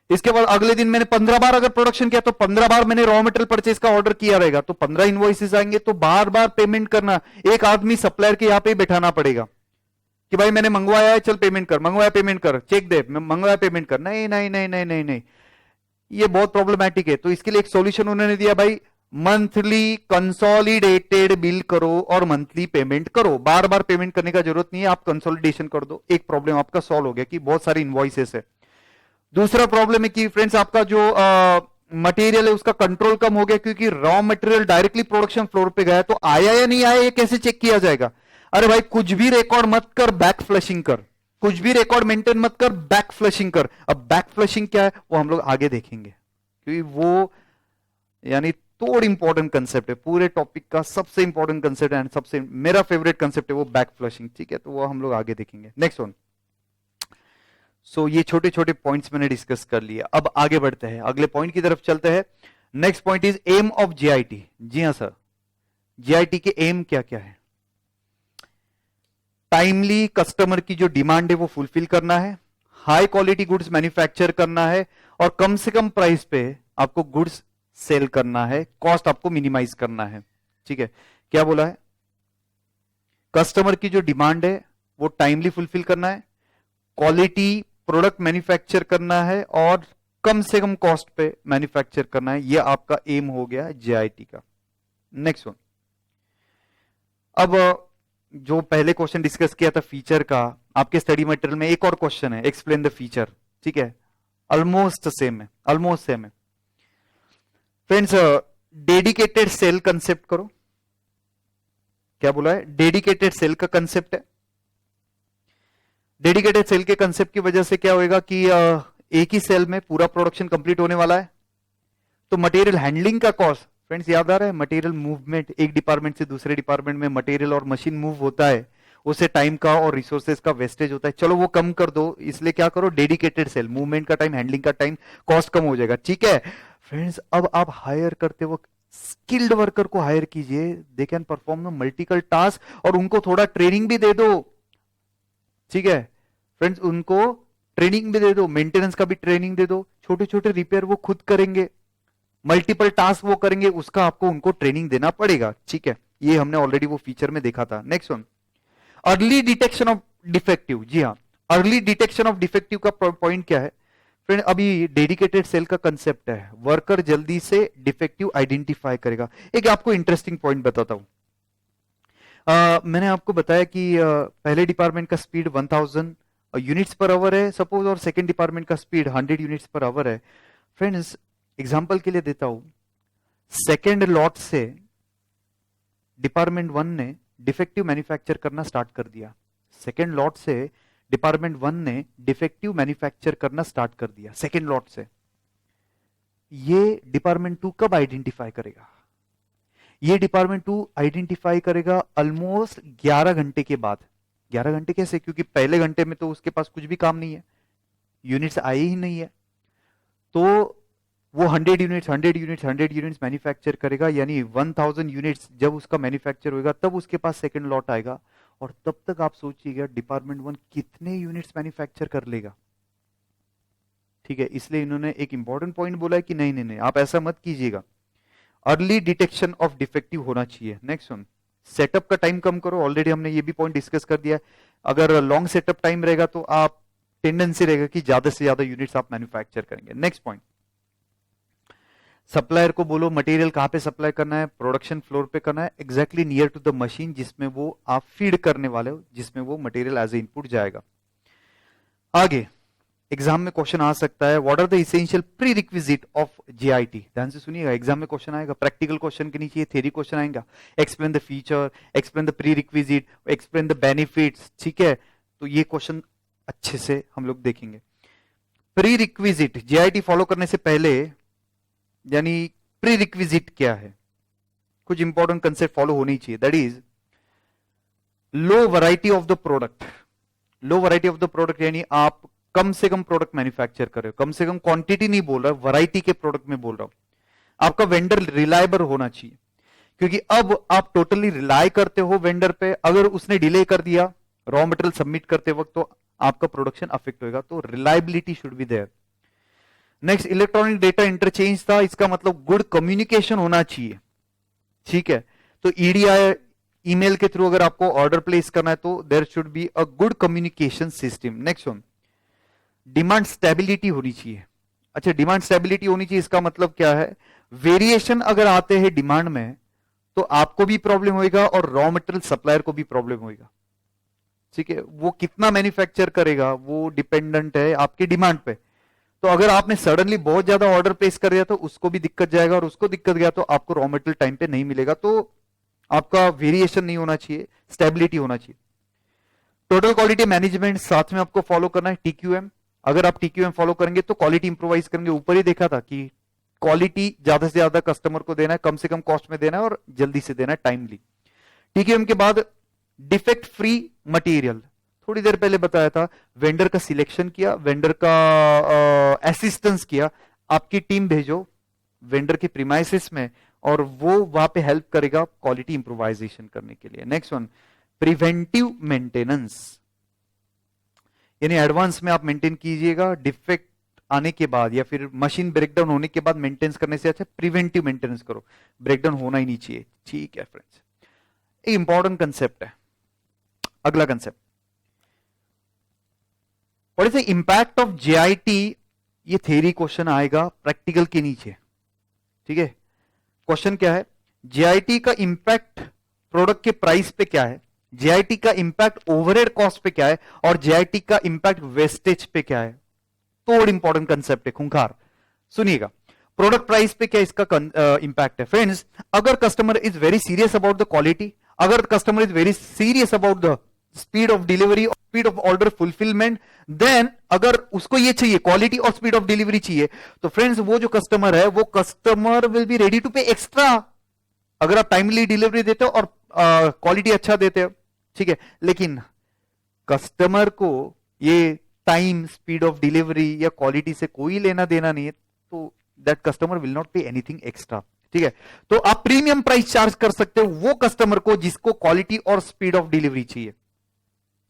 इसके बाद अगले दिन मैंने 15 बार अगर प्रोडक्शन किया तो 15 बार मैंने रॉ मटेरियल परचेज का ऑर्डर किया रहेगा, तो 15 इनवॉइसेस आएंगे, तो बार बार पेमेंट करना। एक आदमी सप्लायर के यहां पे बैठाना पड़ेगा कि भाई मैंने मंगवाया है, चल पेमेंट कर, मंगवाया पेमेंट कर, चेक दे, मंगवाया पेमेंट कर। नहीं नहीं नहीं नहीं नहीं नहीं, ये बहुत प्रॉब्लमैटिक है। तो इसके लिए एक सॉल्यूशन उन्होंने दिया, भाई मंथली कंसोलिडेटेड बिल करो और मंथली पेमेंट करो, बार बार पेमेंट करने का जरूरत नहीं है, आप कंसोलिडेशन कर दो। एक प्रॉब्लम आपका सॉल्व हो गया कि बहुत सारी इनवॉइसेस है। दूसरा प्रॉब्लम है कि फ्रेंड्स आपका जो मटेरियल है उसका कंट्रोल कम हो गया, क्योंकि raw material directly production floor पे गया, तो आया या नहीं आया ये कैसे चेक किया जाएगा। अरे भाई कुछ भी रिकॉर्ड मत कर, बैक फ्लशिंग कर, कुछ भी रिकॉर्ड मेंटेन मत कर, बैक फ्लशिंग कर। अब बैक फ्लशिंग क्या है वो हम लोग आगे देखेंगे, क्योंकि वो यानी थोड़ा इंपॉर्टेंट कंसेप्ट है, पूरे टॉपिक का सबसे इंपॉर्टेंट कंसेप्ट है, सबसे मेरा फेवरेट कंसेप्ट है वो बैक फ्लशिंग, ठीक है। तो वो हम लोग आगे देखेंगे। नेक्स्ट वन, सो ये छोटे छोटे पॉइंट्स मैंने डिस्कस कर लिया, अब आगे बढ़ते हैं, अगले पॉइंट की तरफ चलते हैं। Next point is aim of JIT. जी हाँ सर, जीआईटी के एम क्या क्या है। टाइमली कस्टमर की जो डिमांड है वो फुलफिल करना है, हाई क्वालिटी गुड्स मैन्युफैक्चर करना है और कम से कम प्राइस पे आपको गुड्स सेल करना है, कॉस्ट आपको मिनिमाइज करना है, ठीक है। क्या बोला है, कस्टमर की जो डिमांड है वो टाइमली फुलफिल करना है, क्वालिटी प्रोडक्ट मैन्युफैक्चर करना है और कम से कम कॉस्ट पे मैन्युफैक्चर करना है, ये आपका एम हो गया जेआईटी का। नेक्स्ट वन, अब जो पहले क्वेश्चन डिस्कस किया था फीचर का, आपके स्टडी मटेरियल में एक और क्वेश्चन है, एक्सप्लेन द फीचर। ठीक है, ऑलमोस्ट सेम है, ऑलमोस्ट सेम है फ्रेंड्स। डेडिकेटेड सेल कंसेप्ट करो। क्या बोला है? डेडिकेटेड सेल का कंसेप्ट है। डेडिकेटेड सेल के कंसेप्ट की वजह से क्या होएगा कि एक ही सेल में पूरा प्रोडक्शन कंप्लीट होने वाला है, तो मटेरियल हैंडलिंग का कॉस्ट, फ्रेंड्स याद आ रहा है, मटेरियल मूवमेंट, एक डिपार्टमेंट से दूसरे डिपार्टमेंट में मटेरियल और मशीन मूव होता है, उससे टाइम का और रिसोर्सेज का वेस्टेज होता है, चलो वो कम कर दो, इसलिए क्या करो, डेडिकेटेड सेल, मूवमेंट का टाइम, हैंडलिंग का टाइम, कॉस्ट कम हो जाएगा। ठीक है फ्रेंड्स, अब आप हायर करते वक्त स्किल्ड वर्कर को हायर कीजिए, they can perform multiple task, और उनको थोड़ा ट्रेनिंग भी दे दो। ठीक है फ्रेंड्स, उनको ट्रेनिंग भी दे दो, मेंटेनेंस का भी ट्रेनिंग दे दो, छोटे छोटे रिपेयर वो खुद करेंगे, मल्टीपल टास्क वो करेंगे, उसका आपको उनको ट्रेनिंग देना पड़ेगा। ठीक है, ये हमने ऑलरेडी वो फीचर में देखा था। Next one, early detection of defective. जी हाँ, अर्ली डिटेक्शन ऑफ डिफेक्टिव का पॉइंट क्या है फ्रेंड? अभी डेडिकेटेड सेल का कंसेप्ट है, वर्कर जल्दी से डिफेक्टिव आइडेंटिफाई करेगा। एक आपको इंटरेस्टिंग पॉइंट बताता हूं। मैंने आपको बताया कि पहले डिपार्टमेंट का स्पीड 1000 यूनिट्स पर आवर है सपोज, और सेकेंड डिपार्टमेंट का स्पीड 100 यूनिट्स पर आवर है। फ्रेंड्स एग्जाम्पल के लिए देता हूं, सेकेंड लॉट से डिपार्टमेंट 1 ने डिफेक्टिव मैन्युफैक्चर करना स्टार्ट कर दिया। सेकेंड लॉट से डिपार्टमेंट 1 ने डिफेक्टिव मैन्युफैक्चर करना स्टार्ट कर दिया सेकेंड लॉट से। ये डिपार्टमेंट 2 कब आइडेंटिफाई करेगा? ये डिपार्टमेंट 2 आइडेंटिफाई करेगा ऑलमोस्ट 11 घंटे के बाद। 11 घंटे कैसे? क्योंकि पहले घंटे में तो उसके पास कुछ भी काम नहीं है, यूनिट्स आए ही नहीं है, तो वो 100 यूनिट्स मैन्युफैक्चर करेगा, यानी 1000 यूनिट्स जब उसका मैन्युफैक्चर होगा तब उसके पास सेकंड लॉट आएगा, और तब तक आप सोचिएगा डिपार्टमेंट 1 कितने यूनिट्स मैन्युफैक्चर कर लेगा। ठीक है, इसलिए इन्होंने एक इंपॉर्टेंट पॉइंट बोला है कि नहीं नहीं नहीं, आप ऐसा मत कीजिएगा, अर्ली डिटेक्शन ऑफ डिफेक्टिव होना चाहिए। नेक्स्ट वन, सेटअप का टाइम कम करो। ऑलरेडी हमने ये भी पॉइंट डिस्कस कर दिया है, अगर लॉन्ग सेटअप टाइम रहेगा तो आप टेंडेंसी रहेगा कि ज्यादा से ज्यादा यूनिट्स आप मैन्युफैक्चर करेंगे। नेक्स्ट पॉइंट, सप्लायर को बोलो मटेरियल कहां पे सप्लाई करना है, प्रोडक्शन फ्लोर पे करना है, exactly near to the machine जिसमें वो आप फीड करने वाले हो, जिसमें वो मटेरियल एज ए इनपुट जाएगा। आगे एग्जाम में क्वेश्चन आ सकता है, what are the essential prerequisite of JIT. ध्यान से सुनिएगा, एग्जाम में क्वेश्चन आएगा, प्रैक्टिकल क्वेश्चन के नीचे थ्योरी क्वेश्चन आएगा, explain the feature, explain the pre requisite, explain the benefits. ठीक है, तो ये क्वेश्चन अच्छे से हम लोग देखेंगे। प्री रिक्विजिट, जेआईटी फॉलो करने से पहले, यानी प्री रिक्विजिट क्या है, कुछ इंपॉर्टेंट कंसेप्ट फॉलो होनी चाहिए, that is low variety of the product. Low variety of the product यानी आप कम से कम प्रोडक्ट मैन्युफैक्चर कर रहे हो, कम से कम क्वांटिटी नहीं बोल रहा, वैरायटी के प्रोडक्ट में बोल रहा हूं। आपका वेंडर रिलायबल होना चाहिए, क्योंकि अब आप टोटली रिलाय करते हो वेंडर पे, अगर उसने डिले कर दिया रॉ मटेरियल सबमिट करते वक्त तो आपका प्रोडक्शन अफेक्ट होगा, तो reliability should be there. Next, electronic data interchange था, इसका मतलब गुड कम्युनिकेशन होना चाहिए। ठीक है, तो ईडीआई ईमेल के थ्रू अगर आपको ऑर्डर प्लेस करना है तो there should be a good communication system. Next one, demand stability होनी चाहिए। अच्छा, डिमांड स्टेबिलिटी होनी चाहिए, इसका मतलब क्या है, वेरिएशन अगर आते हैं डिमांड में तो आपको भी प्रॉब्लम होएगा और रॉ मटेरियल सप्लायर को भी प्रॉब्लम होएगा। ठीक है, वो कितना मैन्युफैक्चर करेगा वो डिपेंडेंट है आपकी डिमांड पे, तो अगर आपने सडनली बहुत ज्यादा ऑर्डर प्लेस कर दिया तो उसको भी दिक्कत जाएगा, और उसको दिक्कत गया तो आपको रॉ मटेरियल टाइम पे नहीं मिलेगा, तो आपका वेरिएशन नहीं होना चाहिए, स्टेबिलिटी होना चाहिए। टोटल क्वालिटी मैनेजमेंट साथ में आपको फॉलो करना है, टीक्यूएम। अगर आप टीक्यूएम फॉलो करेंगे तो क्वालिटी इंप्रोवाइज करेंगे। ऊपर ही देखा था कि क्वालिटी ज्यादा से ज्यादा कस्टमर को देना है, कम से कम कॉस्ट में देना है और जल्दी से देना है, टाइमली। टीक्यूएम के बाद डिफेक्ट फ्री मटेरियल, थोड़ी देर पहले बताया था, वेंडर का सिलेक्शन किया, वेंडर का असिस्टेंस किया, आपकी टीम भेजो वेंडर के प्रीमाइसिस में और वो वहां पे हेल्प करेगा क्वालिटी इंप्रोवाइजेशन करने के लिए। नेक्स्ट वन, प्रिवेंटिव मेंटेनेंस, यानी एडवांस में आप मेंटेन कीजिएगा, डिफेक्ट आने के बाद या फिर मशीन ब्रेकडाउन होने के बाद मेंटेनेंस करने से अच्छा प्रिवेंटिव मेंटेनेंस करो, ब्रेकडाउन होना ही नहीं चाहिए। ठीक है फ्रेंड्स, एक इंपॉर्टेंट कंसेप्ट है। अगला concept, what is the impact of JIT ये थ्योरी क्वेश्चन आएगा प्रैक्टिकल के नीचे, ठीक है। क्वेश्चन क्या है, जेआईटी का इंपैक्ट प्रोडक्ट के प्राइस पे क्या है, जेआईटी का इंपैक्ट ओवरहेड कॉस्ट पे क्या है, और जेआईटी का इंपैक्ट वेस्टेज पे क्या है। तो इंपॉर्टेंट कंसेप्ट है, खूंखार सुनिएगा। प्रोडक्ट प्राइस पे क्या इसका इंपैक्ट है फ्रेंड्स। अगर customer is very serious about the quality, अगर customer is very serious about the speed of delivery और speed of order fulfilment, then अगर उसको ये चाहिए क्वालिटी और स्पीड ऑफ डिलीवरी चाहिए, तो फ्रेंड्स वो जो कस्टमर है वो customer will be ready to pay extra, अगर आप टाइमली डिलीवरी देते हो और क्वालिटी अच्छा देते हो, ठीक है। लेकिन कस्टमर को ये टाइम, स्पीड ऑफ डिलीवरी या क्वालिटी से कोई लेना देना नहीं है, तो दैट कस्टमर विल नॉट पे एनीथिंग एक्स्ट्रा, ठीक है। तो आप प्रीमियम प्राइस चार्ज कर सकते हो वो कस्टमर को जिसको क्वालिटी और स्पीड ऑफ डिलीवरी चाहिए।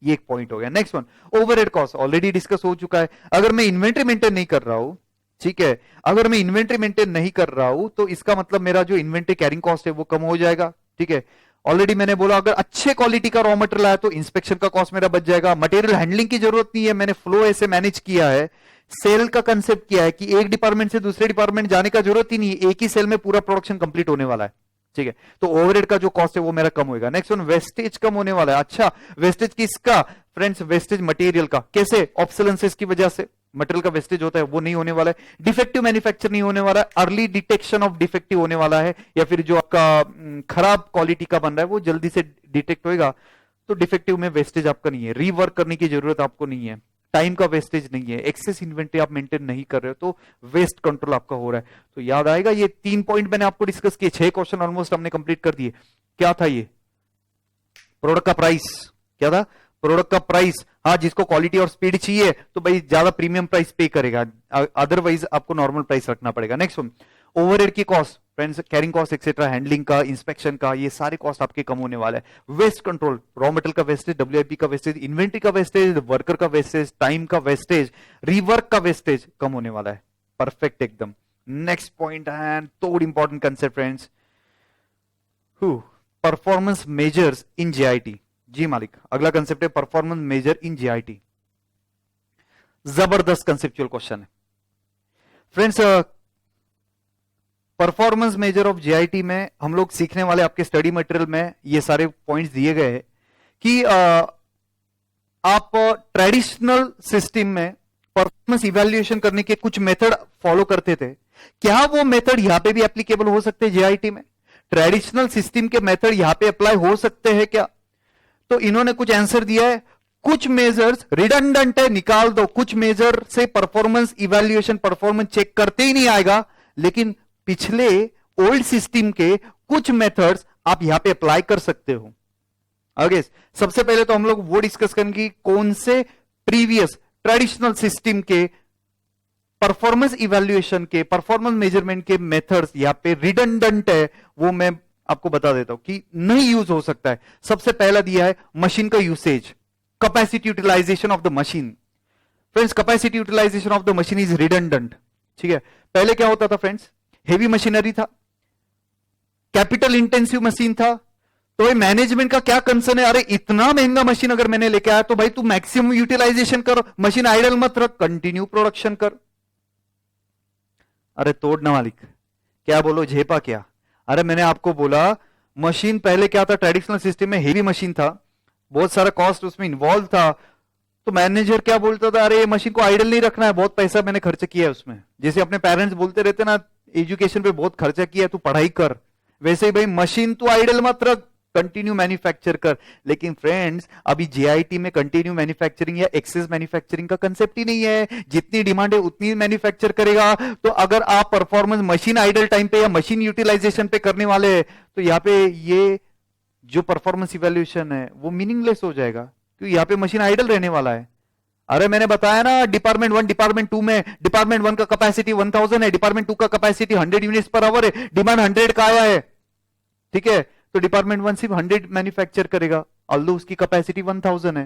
ये एक पॉइंट हो गया। Next one, overhead cost already discuss हो चुका है। अगर मैं इन्वेंट्री मेंटेन नहीं कर रहा हूं, ठीक है, अगर मैं इन्वेंट्री मेंटेन नहीं कर रहा हूं तो इसका मतलब मेरा जो इन्वेंट्री कैरिंग कॉस्ट है वो कम हो जाएगा, ठीक है। ऑलरेडी मैंने बोला अगर अच्छे क्वालिटी का रॉ मटेरियल आया तो इंस्पेक्शन का कॉस्ट मेरा बच जाएगा, मटेरियल हैंडलिंग की जरूरत नहीं है, मैंने फ्लो ऐसे मैनेज किया है। सेल का कंसेप्ट किया है कि एक डिपार्टमेंट से दूसरे डिपार्टमेंट जाने का जरूरत ही नहीं है, एक ही सेल में पूरा प्रोडक्शन कंप्लीट होने वाला है, ठीक है। तो ओवरहेड का जो कॉस्ट है वो मेरा कम होगा। नेक्स्ट वन, वेस्टेज कम होने वाला है। अच्छा, वेस्टेज किसका फ्रेंड्स, वेस्टेज मटेरियल का। कैसे? ऑब्सोलेंसेस की वजह से मटेरियल का वेस्टेज होता है, वो नहीं होने वाला है। डिफेक्टिव मैन्युफैक्चर नहीं होने वाला है, अर्ली डिटेक्शन ऑफ डिफेक्टिव होने वाला है, या फिर जो आपका खराब क्वालिटी का बन रहा है वो जल्दी से डिटेक्ट होएगा। तो डिफेक्टिव में वेस्टेज आपका नहीं है, रीवर्क करने की जरूरत आपको नहीं है, टाइम का वेस्टेज नहीं है, एक्सेस इन्वेंट्री आप मेंटेन नहीं कर रहे हो, तो वेस्ट कंट्रोल आपका हो रहा है। तो याद आएगा, ये 3 पॉइंट मैंने आपको डिस्कस किए, 6 क्वेश्चन ऑलमोस्ट हमने कंप्लीट कर दिए। क्या था ये? प्रोडक्ट का प्राइस। क्या था? प्रोडक्ट का प्राइस। हाँ, जिसको क्वालिटी और स्पीड चाहिए तो भाई ज्यादा प्रीमियम प्राइस पे करेगा, अदरवाइज आपको नॉर्मल प्राइस रखना पड़ेगा। नेक्स्ट वन, ओवरहेड की cost friends, carrying cost etcetera, handling का, इंस्पेक्शन का, ये सारे कॉस्ट आपके कम होने वाले हैं। वेस्ट कंट्रोल, रॉ मटेरियल का वेस्टेज, डब्ल्यूआईपी का वेस्टेज, इन्वेंट्री का वेस्टेज, वर्कर का वेस्टेज, टाइम का वेस्टेज, रीवर्क का वेस्टेज कम होने वाला है। परफेक्ट एकदम। नेक्स्ट पॉइंट एंड थोड़ा important concept friends, performance measures in JIT. जी मालिक, अगला कंसेप्ट है परफॉर्मेंस मेजर इन जेआईटी। जबरदस्त कंसेप्चुअल क्वेश्चन है friends. Performance measure of JIT में हम लोग सीखने वाले, आपके स्टडी मटेरियल में ये सारे पॉइंट्स दिए गए हैं कि आप ट्रेडिशनल सिस्टम में परफॉर्मेंस इवैल्यूएशन करने के कुछ मेथड फॉलो करते थे, क्या वो मेथड यहां पे भी एप्लीकेबल हो सकते हैं जेआईटी में? ट्रेडिशनल सिस्टम के मेथड यहां पे अप्लाई हो सकते हैं क्या? तो इन्होंने कुछ आंसर दिया है, कुछ मेजर्स रिडंडेंट है, निकाल दो। कुछ मेजर से परफॉर्मेंस इवैल्यूएशन, परफॉर्मेंस चेक करते ही नहीं आएगा, लेकिन पिछले ओल्ड सिस्टम के कुछ मेथड्स आप यहां पे अप्लाई कर सकते हो। आगे सबसे पहले तो हम लोग वो डिस्कस करेंगे कौन से प्रीवियस ट्रेडिशनल सिस्टम के परफॉर्मेंस इवैल्यूएशन के, परफॉर्मेंस मेजरमेंट के मेथड्स यहां पे रिडंडेंट है, वो मैं आपको बता देता हूं कि नहीं यूज हो सकता है। सबसे पहला दिया है मशीन का usage, capacity utilisation of the machine. Friends, capacity utilisation of the machine is redundant, ठीक है। पहले क्या होता था फ्रेंड्स, हेवी मशीनरी था, कैपिटल इंटेंसिव मशीन था, तो मैनेजमेंट का क्या कंसर्न है, अरे इतना महंगा मशीन अगर मैंने लेके आया तो भाई तू मैक्सिमम यूटिलाइजेशन कर, मशीन आइडल मत रख, कंटिन्यू प्रोडक्शन कर। अरे तोड़ना मालिक, क्या बोलो झेपा क्या? अरे मैंने आपको बोला मशीन पहले क्या था, ट्रेडिशनल सिस्टम में हेवी मशीन था, बहुत सारा कॉस्ट उसमें इन्वॉल्व था, तो मैनेजर क्या बोलता था, अरे ये मशीन को आइडल नहीं रखना है, बहुत पैसा मैंने खर्च किया है उसमें। जैसे अपने पेरेंट्स बोलते रहते ना, एजुकेशन पे बहुत खर्चा किया है, तू पढ़ाई कर, वैसे ही भाई मशीन तू आइडल मत रख, कंटिन्यू मैन्युफैक्चर कर। लेकिन फ्रेंड्स, अभी जेआईटी में कंटिन्यू मैन्युफैक्चरिंग या एक्सेस मैन्युफैक्चरिंग का कंसेप्ट ही नहीं है। जितनी डिमांड है उतनी मैन्युफैक्चर करेगा। तो अगर आप परफॉर्मेंस मशीन आइडल टाइम पे या मशीन यूटिलाइजेशन पे करने वाले हैं, तो यहाँ पे ये जो परफॉर्मेंस इवैल्यूएशन है वो मीनिंगलेस हो जाएगा, क्योंकि यहाँ पे मशीन आइडल रहने वाला है। अरे मैंने बताया ना, डिपार्टमेंट 1 डिपार्टमेंट 2 में, डिपार्टमेंट 1 का कैपेसिटी 1000 है, डिपार्टमेंट 2 का कैपेसिटी 100 यूनिट्स पर आवर है, डिमांड 100 का आया है, ठीक है। तो डिपार्टमेंट 1 सिर्फ 100 मैन्युफैक्चर करेगा, ऑल्दो उसकी कैपेसिटी 1000 है,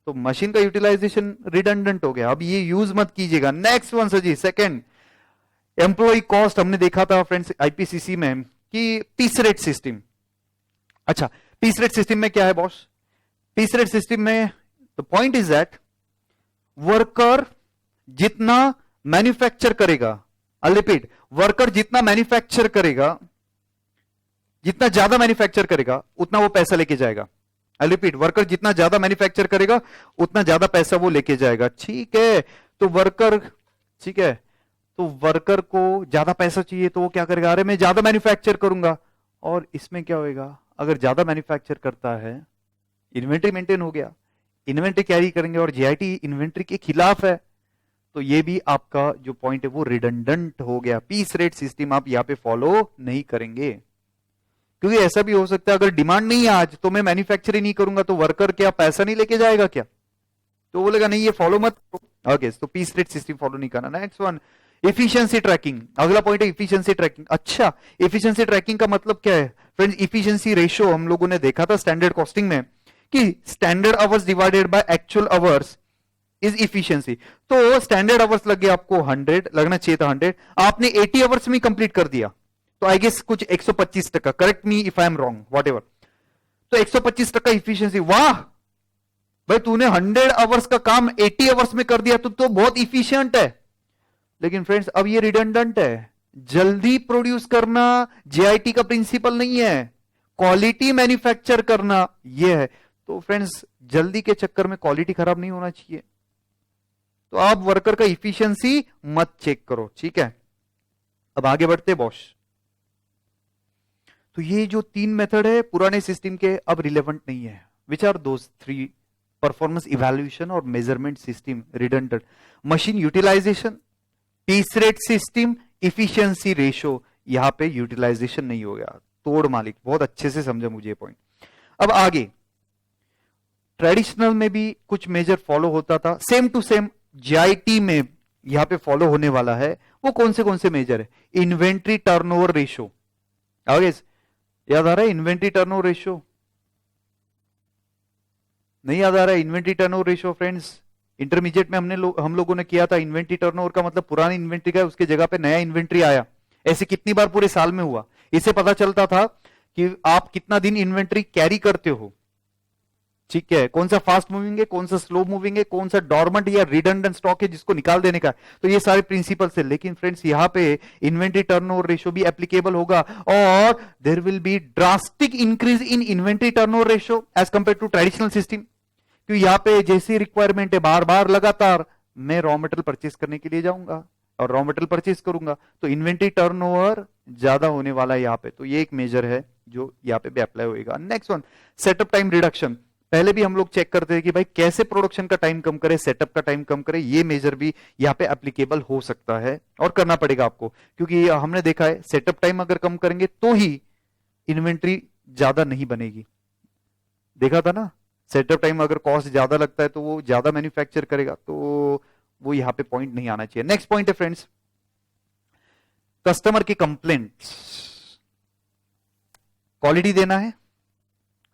तो मशीन का यूटिलाइजेशन रिडंडेंट हो गया। अब ये यूज मत कीजिएगा। नेक्स्ट वन सर जी, सेकंड एम्प्लॉय कॉस्ट। हमने देखा था फ्रेंड्स आईपीसीसी में कि पीस रेट सिस्टम। अच्छा, पीस रेट सिस्टम में क्या है बॉस? पीस रेट सिस्टम में the point is that worker जितना मैन्युफैक्चर करेगा, आई रिपीट, वर्कर जितना मैन्युफैक्चर करेगा, जितना ज्यादा मैन्युफैक्चर करेगा उतना वो पैसा लेके जाएगा। आई रिपीट, वर्कर जितना ज्यादा मैन्युफैक्चर करेगा उतना ज्यादा पैसा वो लेके जाएगा। ठीक है, तो वर्कर, ठीक है, तो वर्कर को ज्यादा पैसा चाहिए तो वो क्या करेगा, अरे मैं ज्यादा मैन्युफैक्चर करूंगा। और इसमें क्या होएगा, अगर ज्यादा मैन्युफैक्चर करता है, इन्वेंट्री मेंटेन हो गया, इन्वेंट्री कैरी करेंगे और जीआईटी इन्वेंट्री के खिलाफ है, तो ये भी आपका जो पॉइंट है वो रिडंडेंट हो गया। पीस रेट सिस्टम आप यहां पे फॉलो नहीं करेंगे, क्योंकि ऐसा भी हो सकता है अगर डिमांड नहीं है आज तो मैं मैन्युफैक्चरिंग नहीं करूंगा, तो वर्कर क्या पैसा नहीं लेके जाएगा क्या, तो बोलेगा नहीं ये फॉलो मत। ओके, तो पीस रेट सिस्टम फॉलो नहीं करना। Next one, efficiency tracking. अगला पॉइंट है इफिशियंसी ट्रैकिंग। अच्छा, इफिशियंसी ट्रैकिंग का मतलब क्या है फ्रेंड्स, इफिशियंसी रेशियो हम लोगों ने देखा था स्टैंडर्ड कॉस्टिंग में कि standard hours divided by actual hours is efficiency. तो स्टैंडर्ड आवर्स लग गया आपको 100, लगना चाहिए था 100, आपने 80 आवर्स में कंप्लीट कर दिया, तो आई गेस कुछ 125%, correct me if I am wrong, what ever, तो 125% इफिशियंसी। वाह भाई, तूने 100 आवर्स का काम 80 आवर्स में कर दिया, तो बहुत इफिशियंट है। लेकिन फ्रेंड्स अब ये रिडंडेंट है, जल्दी प्रोड्यूस करना जेआईटी का प्रिंसिपल नहीं है, क्वालिटी मैन्युफैक्चर करना ये है। तो फ्रेंड्स जल्दी के चक्कर में क्वालिटी खराब नहीं होना चाहिए, तो आप वर्कर का इफिशियंसी मत चेक करो। ठीक है, अब आगे बढ़ते बॉस। तो ये जो 3 मेथड है पुराने सिस्टम के अब रिलेवेंट नहीं है। Which are those 3? Performance evaluation और measurement system redundant, machine utilisation, piece rate system, efficiency ratio, यहां पे यूटिलाइजेशन नहीं हो गया। तोड़ मालिक, बहुत अच्छे से समझा मुझे पॉइंट। अब आगे ट्रेडिशनल में भी कुछ मेजर फॉलो होता था, सेम टू सेम जीआईटी में यहां पे फॉलो होने वाला है। वो कौन से मेजर है? Inventory turnover ratio. आगे याद आ रहा है इन्वेंट्री टर्नओवर रेशो? नहीं याद आ रहा है inventory turnover ratio friends? Intermediate में हम लोगों ने किया था। इन्वेंट्री टर्नओवर का मतलब पुरानी इन्वेंट्री का उसके जगह पे नया इन्वेंट्री आया। ऐसे कितनी बार पूरे साल में हुआ? इससे पता चलता था कि आप कितना दिन इन्वेंट्री कैरी करते हो। ठीक है, कौन सा फास्ट मूविंग है, कौन सा स्लो मूविंग है, कौन सा डॉर्मेंट या रिडंडेंट स्टॉक है जिसको निकाल देने का। तो ये सारे प्रिंसिपल है। लेकिन फ्रेंड्स यहां पे इन्वेंट्री टर्नओवर रेशियो भी एप्लीकेबल होगा और there will be drastic increase in inventory turnover ratio as compare to traditional system. क्योंकि यहाँ पे जैसी रिक्वायरमेंट है, बार बार लगातार मैं रॉ मटेरियल परचेस करने के लिए जाऊंगा और रॉ मटेरियल परचेस करूंगा, तो इन्वेंट्री टर्नओवर ज्यादा होने वाला है यहाँ पे। तो ये एक मेजर है जो यहाँ पे भी अप्लाई होगा। Next one, setup time reduction. पहले भी हम लोग चेक करते हैं कि भाई कैसे प्रोडक्शन का टाइम कम करे, सेटअप का टाइम कम करे। ये मेजर भी यहाँ पे एप्लीकेबल हो सकता है और करना पड़ेगा आपको, क्योंकि हमने देखा है सेटअप टाइम अगर कम करेंगे तो ही इन्वेंट्री ज्यादा नहीं बनेगी। देखा था ना, सेटअप टाइम अगर कॉस्ट ज्यादा लगता है तो वो ज्यादा मैन्युफैक्चर करेगा, तो वो यहां पे पॉइंट नहीं आना चाहिए। नेक्स्ट पॉइंट है फ्रेंड्स, कस्टमर की कंप्लेंट्स। क्वालिटी देना है,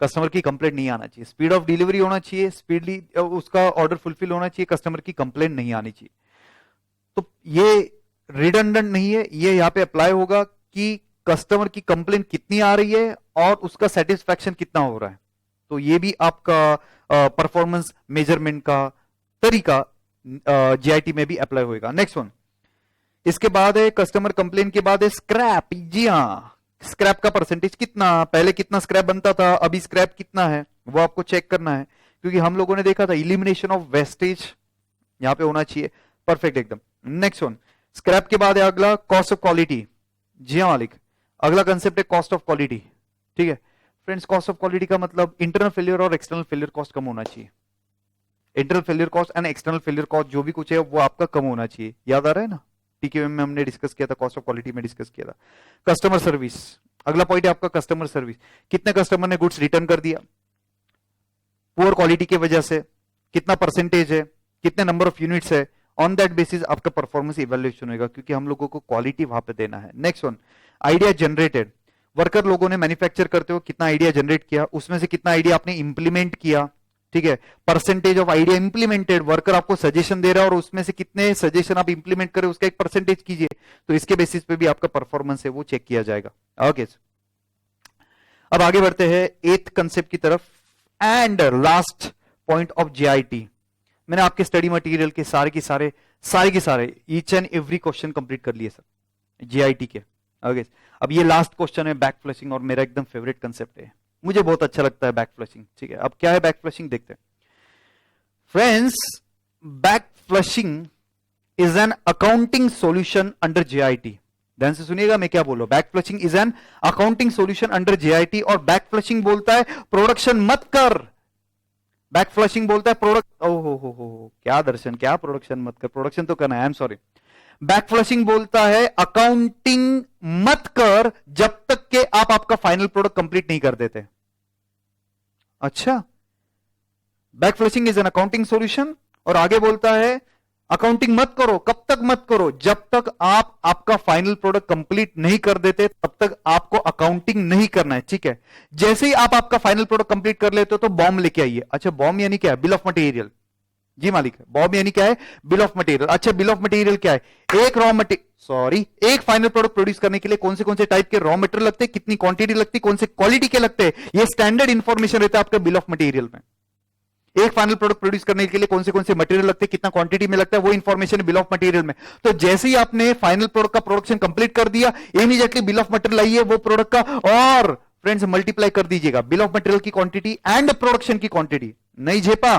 कस्टमर की कंप्लेंट नहीं आना चाहिए, स्पीड ऑफ डिलीवरी होना चाहिए, स्पीडली उसका ऑर्डर फुलफिल होना चाहिए, कस्टमर की कंप्लेंट नहीं आनी चाहिए। तो ये रिडंडेंट नहीं है, ये यहां पे अप्लाई होगा कि कस्टमर की कंप्लेंट कितनी आ रही है और उसका सेटिस्फैक्शन कितना हो रहा है। तो ये भी आपका परफॉर्मेंस मेजरमेंट का तरीका जीआईटी में भी अप्लाई होगा। नेक्स्ट वन, इसके बाद है कस्टमर कंप्लेन के बाद है स्क्रैप। जी हाँ, स्क्रैप का परसेंटेज कितना, पहले कितना स्क्रैप बनता था, अभी स्क्रैप कितना है, वो आपको चेक करना है। क्योंकि हम लोगों ने देखा था इलिमिनेशन ऑफ वेस्टेज यहां पे होना चाहिए, परफेक्ट एकदम। नेक्स्ट वन, स्क्रैप के बाद है अगला कॉस्ट ऑफ क्वालिटी। जी हाँ मालिक, अगला कंसेप्ट है कॉस्ट ऑफ क्वालिटी। ठीक है फ्रेंड्स, कॉस्ट ऑफ क्वालिटी का मतलब इंटरनल फेलियर और एक्सटर्नल फेलियर कॉस्ट कम होना चाहिए। Internal failure cost and external failure cost जो भी कुछ है वो आपका कम होना चाहिए। याद आ रहा है ना, टीकेएम में हमने डिस्कस किया था, कॉस्ट ऑफ क्वालिटी में डिस्कस किया था। कस्टमर सर्विस, अगला पॉइंट है आपका कस्टमर सर्विस। कितने कस्टमर ने गुड्स रिटर्न कर दिया पुअर क्वालिटी की वजह से, कितना परसेंटेज है, कितने नंबर ऑफ यूनिट्स है, ऑन दैट बेसिस आपका परफॉर्मेंस इवैल्यूएशन होगा, क्योंकि हम लोगों को क्वालिटी वहां पे देना है। Next one, idea generated. Worker लोगों ने मैन्युफैक्चर करते हो कितना आइडिया जनरेट किया, उसमें से कितना आइडिया आपने इंप्लीमेंट किया। ठीक है, percentage of idea implemented, worker आपको सजेशन दे रहा है और उसमें से कितने सजेशन आप इंप्लीमेंट करें उसका एक परसेंटेज कीजिए, तो इसके बेसिस पे भी आपका परफॉर्मेंस है वो चेक किया जाएगा। ओके, अब आगे बढ़ते हैं 8th कंसेप्ट की तरफ and last point of JIT, मैंने आपके स्टडी मटेरियल के सारे के सारे each and every question complete कर लिए सर जीआईटी के। ओके, अब ये लास्ट क्वेश्चन है बैक फ्लशिंग, और मेरा एकदम फेवरेट कंसेप्ट है, मुझे बहुत अच्छा लगता है बैक फ्लशिंग। ठीक है, अब क्या है बैक फ्लशिंग देखते हैं friends. Back flushing is an accounting solution under JIT. ध्यान से सुनिएगा मैं क्या बोल रहा हूं। Back flushing is an accounting solution under JIT, और बैक फ्लशिंग बोलता है प्रोडक्शन मत कर। बैक फ्लशिंग बोलता है प्रोडक्ट, हो क्या दर्शन, क्या प्रोडक्शन मत कर, प्रोडक्शन तो करना है, I am sorry. Back flushing बोलता है अकाउंटिंग मत कर जब तक के आप आपका फाइनल प्रोडक्ट कंप्लीट नहीं कर देते। अच्छा, back flushing is an accounting solution, और आगे बोलता है अकाउंटिंग मत करो। कब तक मत करो? जब तक आप आपका फाइनल प्रोडक्ट कंप्लीट नहीं कर देते तब तक आपको अकाउंटिंग नहीं करना है। ठीक है, जैसे ही आप आपका फाइनल प्रोडक्ट कंप्लीट कर लेते हो तो बॉम्ब लेके आइए। अच्छा, बॉम्ब यानी क्या है? Bill of material. जी मालिक, बॉम्ब यानी क्या है? Bill of material. अच्छा, बिल ऑफ मटेरियल क्या है? एक फाइनल प्रोडक्ट प्रोड्यूस करने के लिए कौन से टाइप के रॉ मटेरियल लगते हैं, कितनी क्वांटिटी लगती है, कौन से क्वालिटी के लगते हैं, ये स्टैंडर्ड इंफॉर्मेशन रहता है आपका बिल ऑफ मटेरियल में। एक फाइनल प्रोडक्ट प्रोड्यूस करने के लिए कौन से मटेरियल लगते हैं, कितना क्वांटिटी में लगता है, वो इंफॉर्मेशन बिल ऑफ मटेरियल में। तो जैसे ही आपने फाइनल प्रोडक्ट का प्रोडक्शन कंप्लीट कर दिया, इमीडिएटली बिल ऑफ मटेरियल आइए वो प्रोडक्ट का, और फ्रेंड्स मल्टीप्लाई कर दीजिएगा बिल ऑफ मटेरियल की क्वांटिटी एंड प्रोडक्शन की क्वांटिटी। नहीं झेपा?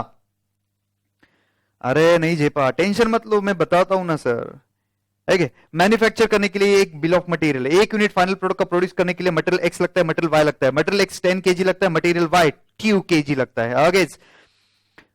अरे नहीं झेपा, टेंशन मत लो, मैं बताता हूं ना सर। ठीक है, मैन्युफैक्चर करने के लिए एक बिल ऑफ मटेरियल, एक यूनिट फाइनल प्रोडक्ट का प्रोड्यूस करने के लिए मटेरियल एक्स लगता है, मटेरियल वाई लगता है, मटेरियल एक्स 10 केजी लगता है, मटेरियल वाई 2 केजी लगता है। आगे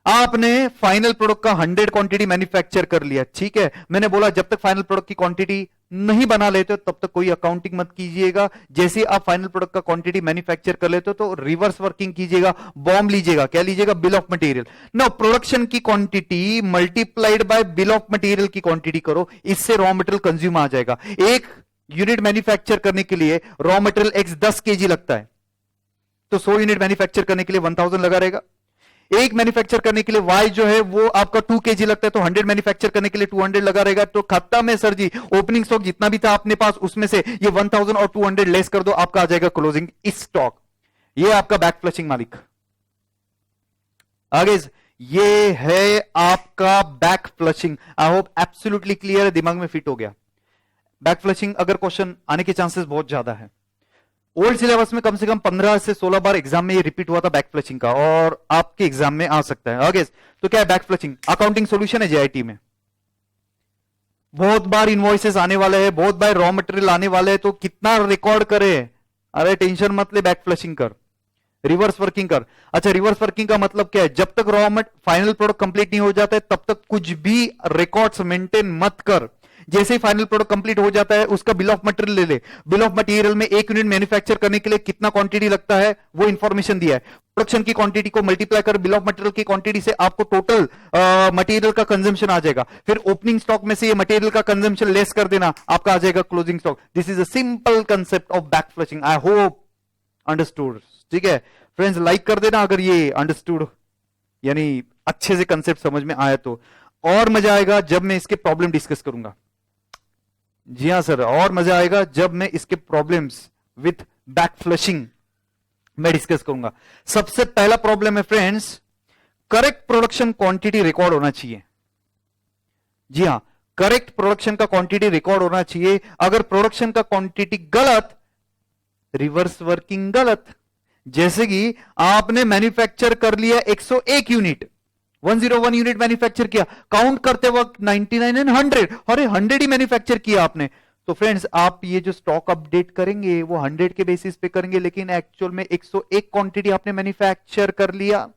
आपने फाइनल प्रोडक्ट का 100 क्वांटिटी मैन्युफैक्चर कर लिया। ठीक है, मैंने बोला जब तक फाइनल प्रोडक्ट की क्वांटिटी नहीं बना लेते हो तब तक कोई अकाउंटिंग मत कीजिएगा। जैसे आप फाइनल प्रोडक्ट का क्वांटिटी मैन्युफैक्चर कर लेते हो तो रिवर्स वर्किंग कीजिएगा, बॉम्ब लीजिएगा। क्या लीजिएगा? Bill of material. No, production की quantity multiplied by bill of material की क्वांटिटी करो, इससे रॉ मटेरियल कंज्यूम आ जाएगा। एक यूनिट मैन्युफैक्चर करने के लिए रॉ मटेरियल एक्स 10 केजी लगता है, तो 100 यूनिट मैन्युफैक्चर करने के लिए 1000 लगा रहेगा। एक मैन्युफैक्चर करने के लिए वाई जो है वो आपका 2 केजी लगता है, तो 100 मैन्युफैक्चर करने के लिए 200 लगा रहेगा। तो खत्म है सर जी, ओपनिंग स्टॉक जितना भी था अपने पास उसमें से ये 1000 और 200 लेस कर दो, आपका आ जाएगा क्लोजिंग स्टॉक। ये आपका बैक फ्लशिंग मालिक। आगे ये है आपका back flushing. I hope absolutely clear है, दिमाग में फिट हो गया। बैक फ्लशिंग अगर क्वेश्चन आने के चांसेस बहुत ज्यादा है। ओल्ड सिलेबस में कम से कम 15 से 16 बार एग्जाम में ये रिपीट हुआ था बैक फ्लशिंग का, और आपके एग्जाम में आ सकता है। आगे तो क्या है बैक फ्लशिंग? अकाउंटिंग सॉल्यूशन है जेआईटी में। बहुत बार इनवॉइसेस आने वाले हैं, बहुत बार रॉ मटेरियल आने वाले हैं, तो कितना रिकॉर्ड करे? अरे टेंशन मत ले, बैक फ्लशिंग कर, रिवर्स वर्किंग कर। अच्छा, रिवर्स वर्किंग का मतलब क्या है? जब तक रॉ फाइनल प्रोडक्ट कंप्लीट नहीं हो जाता है तब तक कुछ भी रिकॉर्ड्स मेंटेन मत कर। जैसे ही फाइनल प्रोडक्ट कंप्लीट हो जाता है उसका बिल ऑफ मटेरियल ले ले। बिल ऑफ मटेरियल में एक यूनिट मैन्युफैक्चर करने के लिए कितना क्वांटिटी लगता है वो इंफॉर्मेशन दिया है। प्रोडक्शन की क्वांटिटी को मल्टीप्लाई कर बिल ऑफ मटेरियल की क्वांटिटी से आपको टोटल मटेरियल का कंजम्पशन आ जाएगा। फिर ओपनिंग स्टॉक में से ये मटेरियल का कंजम्पशन लेस कर देना, आपका आ जाएगा closing stock. This is a simple concept of back flushing. I hope understood. ठीक है फ्रेंड्स, लाइक कर देना अगर ये अंडरस्टूड यानी अच्छे से कंसेप्ट समझ में आया तो। और मजा आएगा जब मैं इसके प्रॉब्लम डिस्कस करूंगा। जी हां सर, और मजा आएगा जब मैं इसके प्रॉब्लम्स विथ बैक फ्लशिंग मैं डिस्कस करूंगा। सबसे पहला प्रॉब्लम है friends, correct production quantity record होना चाहिए। जी हां, करेक्ट प्रोडक्शन का क्वांटिटी रिकॉर्ड होना चाहिए। अगर प्रोडक्शन का क्वांटिटी गलत, रिवर्स वर्किंग गलत। जैसे कि आपने मैन्युफैक्चर कर लिया 101 यूनिट, 101 यूनिट मैन्युफैक्चर किया, काउंट करते वक्त 99 एंड 100, अरे 100 ही मैन्युफैक्चर किया आपने, तो फ्रेंड्स आप ये जो स्टॉक अपडेट करेंगे वो 100 के बेसिस पे करेंगे, लेकिन एक्चुअल में 101 क्वांटिटी आपने मैन्युफैक्चर कर लिया,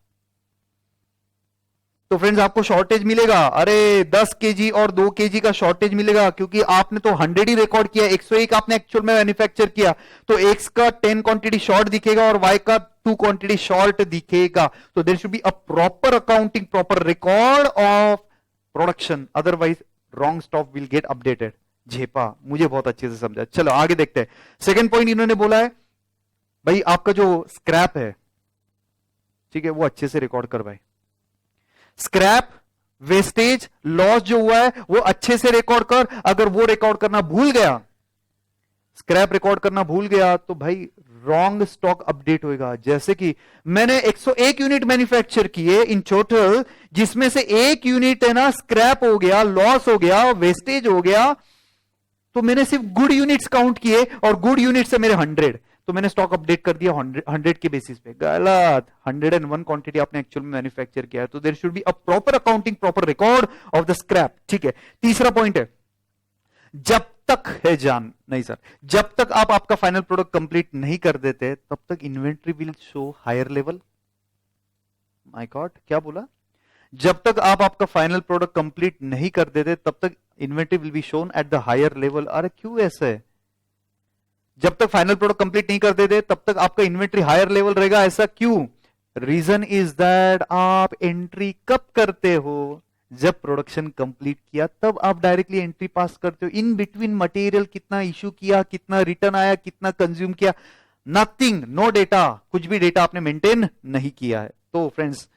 तो फ्रेंड्स आपको शॉर्टेज मिलेगा। अरे 10 केजी और 2 केजी का शॉर्टेज मिलेगा, क्योंकि आपने तो 100 ही रिकॉर्ड किया, 101 आपने एक्चुअल में मैन्युफैक्चर किया, तो एक्स का 10 क्वांटिटी शॉर्ट दिखेगा और वाई का 2 क्वांटिटी शॉर्ट दिखेगा। तो there should be a proper accounting, proper record of production, otherwise wrong stock will get updated. झेपा, मुझे बहुत अच्छे से समझा। चलो आगे देखते हैं। सेकेंड पॉइंट इन्होंने बोला है भाई आपका जो स्क्रैप है, ठीक है, वो अच्छे से रिकॉर्ड कर भाई। स्क्रैप, वेस्टेज, लॉस जो हुआ है वो अच्छे से रिकॉर्ड कर। अगर वो रिकॉर्ड करना भूल गया, स्क्रैप रिकॉर्ड करना भूल गया, तो भाई रॉन्ग स्टॉक अपडेट होएगा। जैसे कि मैंने 101 यूनिट मैन्युफैक्चर किए इन टोटल, जिसमें से एक यूनिट है ना स्क्रैप हो गया, लॉस हो गया, वेस्टेज हो गया, तो मैंने सिर्फ गुड यूनिट्स काउंट किए और गुड यूनिट से मेरे 100, तो मैंने स्टॉक अपडेट कर दिया 100 के बेसिस पे। गलत। 101 क्वांटिटी आपने एक्चुअल में मैन्युफैक्चर किया है, तो there should be a proper accounting, proper record of the scrap. ठीक है। तीसरा पॉइंट है, जब तक है जान नहीं सर, जब तक आप आपका फाइनल प्रोडक्ट कंप्लीट नहीं कर देते तब तक inventory will show higher level. My God, क्या बोला? जब तक आप आपका फाइनल प्रोडक्ट कंप्लीट नहीं कर देते तब तक inventory will be shown at the higher level. अरे क्यों ऐसा है? जब तक फाइनल प्रोडक्ट कंप्लीट नहीं कर देते तब तक आपका इन्वेंट्री हायर लेवल रहेगा, ऐसा क्यों? रीजन इज दैट आप एंट्री कब करते हो? जब प्रोडक्शन कंप्लीट किया तब आप डायरेक्टली एंट्री पास करते हो। इन बिटवीन मटेरियल कितना इश्यू किया, कितना रिटर्न आया, कितना कंज्यूम किया, नथिंग, नो डेटा, कुछ भी डेटा आपने मेंटेन नहीं किया है। तो फ्रेंड्स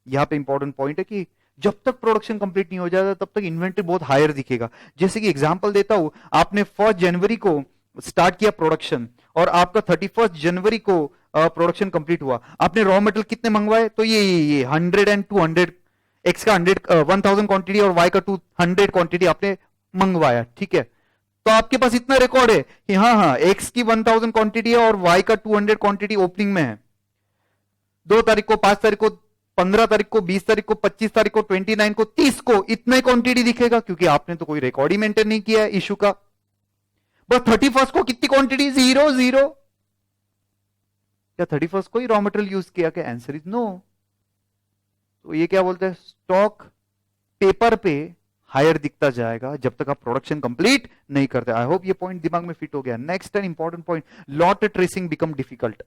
यहां पे इंपॉर्टेंट पॉइंट है कि जब तक प्रोडक्शन कंप्लीट नहीं हो जाता तब तक इन्वेंट्री बहुत हायर दिखेगा। जैसे कि एग्जांपल देता हूं, आपने 1 जनवरी को स्टार्ट किया प्रोडक्शन और आपका 31 जनवरी को प्रोडक्शन कंप्लीट हुआ, आपने रॉ मटेरियल कितने मंगवाए? तो ये 100 एंड 200, एक्स का 1000 क्वांटिटी और वाई का 200 क्वांटिटी आपने मंगवाया। ठीक है, तो आपके पास इतना रिकॉर्ड है कि हाँ, एक्स की 1000 क्वांटिटी है और वाई का 200 क्वांटिटी ओपनिंग में है। 2 तारीख को, 5 तारीख को, 15 तारीख को, 20 तारीख को, 25 तारीख को, 29 को, 30 को इतना ही क्वांटिटी दिखेगा, क्योंकि आपने तो कोई रिकॉर्ड ही मेंटेन नहीं किया है इशू का। बस 31 को कितनी क्वांटिटी? 0। क्या 31 को ही रॉ मटेरियल यूज किया? क्या? Answer is no. तो ये क्या बोलते हैं, स्टॉक पेपर पे हायर दिखता जाएगा जब तक आप प्रोडक्शन कंप्लीट नहीं करते। आई होप ये पॉइंट दिमाग में फिट हो गया। Next and important point, lot tracing become difficult.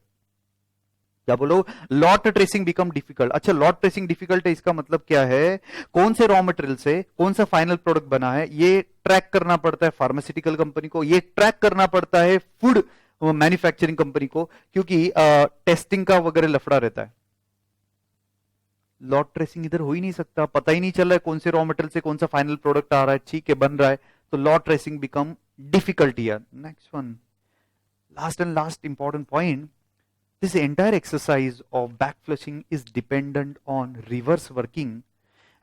क्या बोलो? Lot tracing become difficult. अच्छा, लॉट ट्रेसिंग डिफिकल्ट है, इसका मतलब क्या है? कौन से रॉ मटेरियल से कौन सा फाइनल प्रोडक्ट बना है, ये ट्रैक करना पड़ता है फार्मास्यूटिकल कंपनी को, ये ट्रैक करना पड़ता है फूड मैन्युफैक्चरिंग कंपनी को, क्योंकि टेस्टिंग का वगैरह लफड़ा रहता है। लॉट ट्रेसिंग इधर हो ही नहीं सकता, पता ही नहीं चल रहा है कौन से रॉ मटेरियल से कौन सा फाइनल प्रोडक्ट आ रहा है, ठीक है, बन रहा है, तो lot tracing become difficult here. Next one, last important point, this entire exercise of backflushing is dependent on reverse working,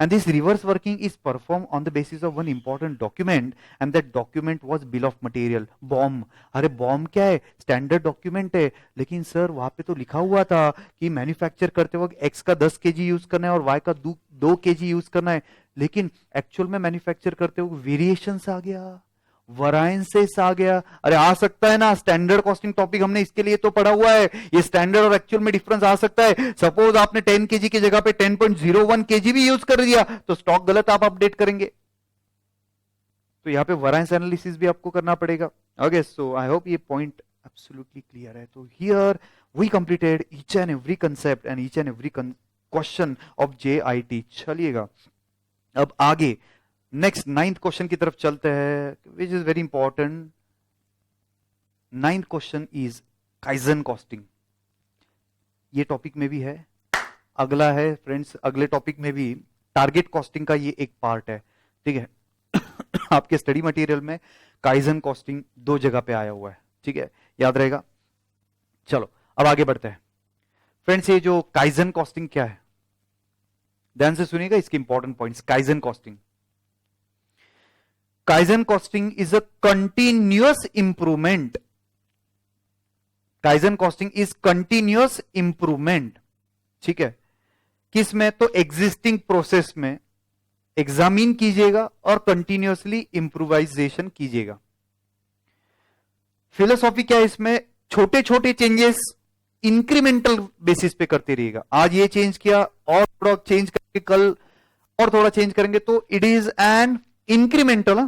and this reverse working is performed on the basis of one important document, and that document was bill of material, BOM। अरे BOM क्या है? Standard document है, लेकिन sir वहां पे तो लिखा हुआ था कि मैन्युफैक्चर करते वक्त एक्स का 10 kg यूज करना है और वाई का 2 kg यूज करना है, लेकिन एक्चुअल में मैन्युफैक्चर करते वक्त वेरिएशंस आ गया, वरायंसेस आ गया। अरे आ सकता है ना, स्टैंडर्ड कॉस्टिंग टॉपिक हमने इसके लिए तो पढ़ा हुआ है, ये स्टैंडर्ड और एक्चुअल में डिफरेंस आ सकता है। सपोज आपने 10 kg की जगह पे 10.01 kg भी यूज कर दिया तो स्टॉक गलत आप अपडेट करेंगे, तो यहां पे वरायंस एनालिसिस भी आपको करना पड़ेगा। ओके, सो आई होप ये पॉइंट एब्सोल्युटली क्लियर है। तो here we completed each and every concept and each and every question of JIT। चलिएगा अब आगे नेक्स्ट 9th क्वेश्चन की तरफ चलते हैं, which is very important. 9th question is kaizen costing. ये टॉपिक में भी है, अगला है फ्रेंड्स, अगले टॉपिक में भी टारगेट कॉस्टिंग का ये एक पार्ट है। ठीक है आपके स्टडी मटेरियल में काइजन कॉस्टिंग 2 जगह पे आया हुआ है, ठीक है, याद रहेगा। चलो अब आगे बढ़ते हैं फ्रेंड्स। ये जो काइजन कॉस्टिंग क्या है, ध्यान से सुनिएगा इसके important points. Kaizen costing, kaizen costing is a continuous improvement. Kaizen costing is continuous improvement, ठीक है, किस में? तो एग्जिस्टिंग प्रोसेस में एग्जामिन कीजिएगा और कंटिन्यूअसली इंप्रूवाइजेशन कीजिएगा। फिलोसॉफी क्या है इसमें? छोटे छोटे चेंजेस इंक्रीमेंटल बेसिस पे करते रहिएगा। आज ये चेंज किया और थोड़ा चेंज करके कल और थोड़ा चेंज करेंगे, तो इट इज एन इंक्रीमेंटल।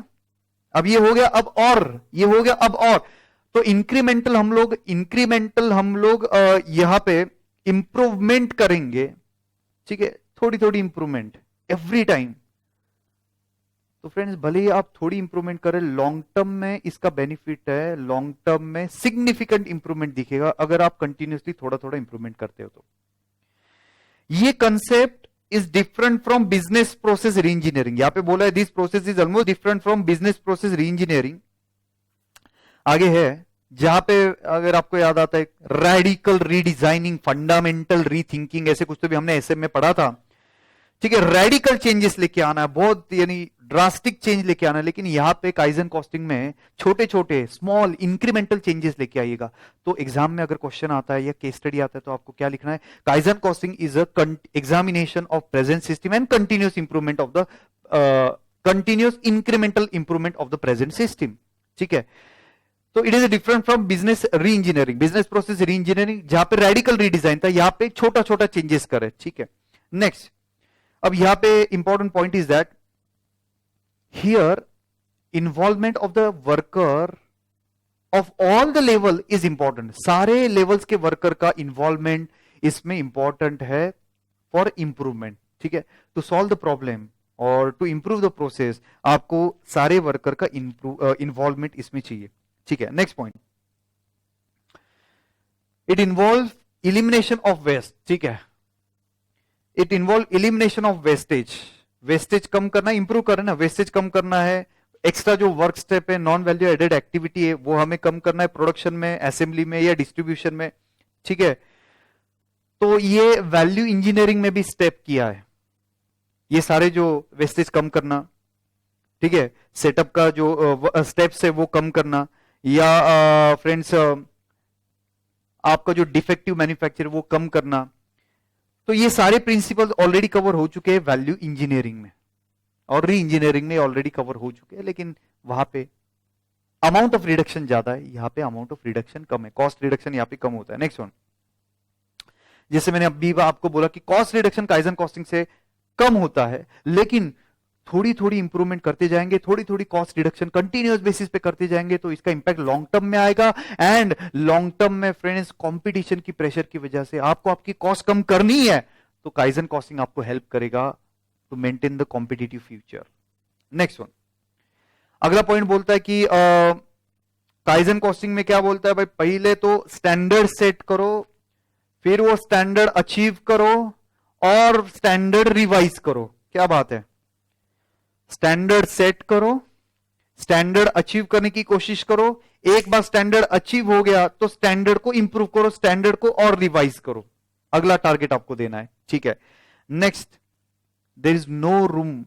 अब ये हो गया, अब और ये हो गया, अब और, तो इंक्रीमेंटल हम लोग यहां पे इंप्रूवमेंट करेंगे, ठीक है, थोड़ी थोड़ी इंप्रूवमेंट एवरी टाइम। तो फ्रेंड्स भले ही आप थोड़ी इंप्रूवमेंट करें, लॉन्ग टर्म में इसका बेनिफिट है, लॉन्ग टर्म में सिग्निफिकेंट इंप्रूवमेंट दिखेगा अगर आप कंटिन्यूसली थोड़ा थोड़ा इंप्रूवमेंट करते हो। तो ये concept is different from business process reengineering. यहां पे बोला है this process is almost different from business process reengineering. आगे है जहां पे अगर आपको याद आता है रेडिकल रीडिजाइनिंग, फंडामेंटल रीथिंकिंग, ऐसे कुछ तो भी हमने ऐसे में पढ़ा था, ठीक है, रेडिकल चेंजेस लेके आना है, बहुत यानी ड्रास्टिक चेंज लेके आना है, लेकिन यहां पे काइजन कॉस्टिंग में छोटे छोटे स्मॉल इंक्रीमेंटल चेंजेस लेके आइएगा। तो एग्जाम में अगर क्वेश्चन आता है या केस स्टडी आता है तो आपको क्या लिखना है, kaizen costing is a examination of present system and continuous improvement of the continuous incremental improvement of the present system. ठीक है, तो it is different from business री इंजीनियरिंग, बिजनेस प्रोसेस री इंजीनियरिंग जहां पे रेडिकल रीडिजाइन था, यहां पे छोटा छोटा चेंजेस करे। ठीक है, नेक्स्ट, अब यहां पे important point is that here involvement of the worker of all the level is important. सारे लेवल्स के वर्कर का इन्वॉल्वमेंट इसमें इंपॉर्टेंट है फॉर इंप्रूवमेंट। ठीक है, टू सॉल्व द प्रॉब्लम और टू इंप्रूव द प्रोसेस आपको सारे वर्कर का इन्वॉल्वमेंट इसमें चाहिए। ठीक है, next point, it involve elimination of waste. ठीक है, it involve elimination of wastage, wastage कम करना, इंप्रूव करना, वेस्टेज कम करना है, एक्स्ट्रा जो वर्क स्टेप है, नॉन वैल्यू एडेड एक्टिविटी है, वो हमें कम करना है प्रोडक्शन में, असेंबली में या डिस्ट्रीब्यूशन में। ठीक है, तो ये वैल्यू इंजीनियरिंग में भी स्टेप किया है, ये सारे जो वेस्टेज कम करना। ठीक है, सेटअप का जो स्टेप्स है वो कम करना, या फ्रेंड्स आपका जो डिफेक्टिव मैन्युफैक्चर वो कम करना। तो ये सारे प्रिंसिपल्स ऑलरेडी कवर हो चुके हैं वैल्यू इंजीनियरिंग में, और री इंजीनियरिंग में ऑलरेडी कवर हो चुके हैं, लेकिन वहां पे अमाउंट ऑफ रिडक्शन ज्यादा है, यहां पे अमाउंट ऑफ रिडक्शन कम है, कॉस्ट रिडक्शन यहां पे कम होता है। नेक्स्ट वन, जैसे मैंने अभी आपको बोला कि कॉस्ट रिडक्शन काइजन कॉस्टिंग से कम होता है, लेकिन थोड़ी थोड़ी इंप्रूवमेंट करते जाएंगे, थोड़ी थोड़ी कॉस्ट रिडक्शन कंटिन्यूअस बेसिस पे करते जाएंगे, तो इसका इंपैक्ट लॉन्ग टर्म में आएगा। एंड लॉन्ग टर्म में फ्रेंड्स कंपटीशन की प्रेशर की वजह से आपको आपकी कॉस्ट कम करनी है, तो काइजन कॉस्टिंग आपको हेल्प करेगा to maintain the competitive future. Next one, अगला पॉइंट बोलता है कि काइजन कॉस्टिंग में क्या बोलता है भाई, पहले तो स्टैंडर्ड सेट करो, फिर वो स्टैंडर्ड अचीव करो और स्टैंडर्ड रिवाइज करो। क्या बात है, स्टैंडर्ड सेट करो, स्टैंडर्ड अचीव करने की कोशिश करो, एक बार स्टैंडर्ड अचीव हो गया तो स्टैंडर्ड को इंप्रूव करो, स्टैंडर्ड को और रिवाइज करो, अगला टारगेट आपको देना है। ठीक है, next, there is no room,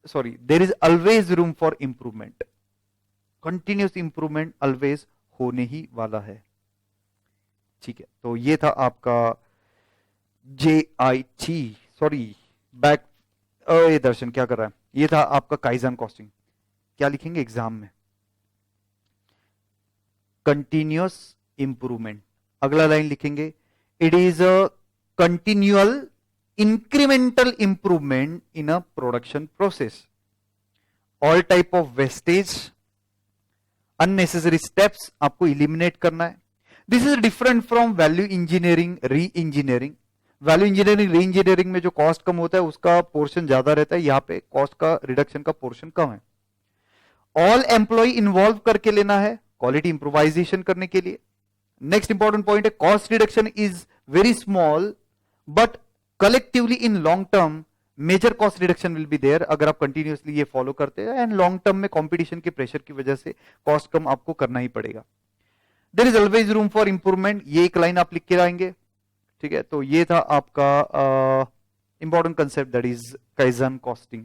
sorry, there is always room for improvement, continuous improvement always होने ही वाला है। ठीक है, तो ये था आपका JIT, सॉरी बैक, ये दर्शन क्या कर रहा है, ये था आपका काइजन कॉस्टिंग। क्या लिखेंगे एग्जाम में, कंटिन्यूअस इंप्रूवमेंट। अगला लाइन लिखेंगे, it is a continual incremental improvement in a production process, all type of wastage, unnecessary steps आपको इलिमिनेट करना है। This is different from value engineering, री इंजीनियरिंग। वैल्यू इंजीनियरिंग, री इंजीनियरिंग में जो कॉस्ट कम होता है उसका पोर्शन ज्यादा रहता है, यहां पे कॉस्ट का रिडक्शन का पोर्शन कम है। ऑल एम्प्लॉय इन्वॉल्व करके लेना है क्वालिटी इंप्रोवाइजेशन करने के लिए। नेक्स्ट इंपॉर्टेंट पॉइंट है, cost reduction is very small but collectively in long term major cost reduction will be there, अगर आप कंटिन्यूअसली ये फॉलो करते हैं। एंड लॉन्ग टर्म में कंपटीशन के प्रेशर की वजह से कॉस्ट कम आपको करना ही पड़ेगा। There is always room for improvement, ये एक लाइन आप लिख के आएंगे। ठीक है, तो ये था आपका important concept, that is kaizen costing.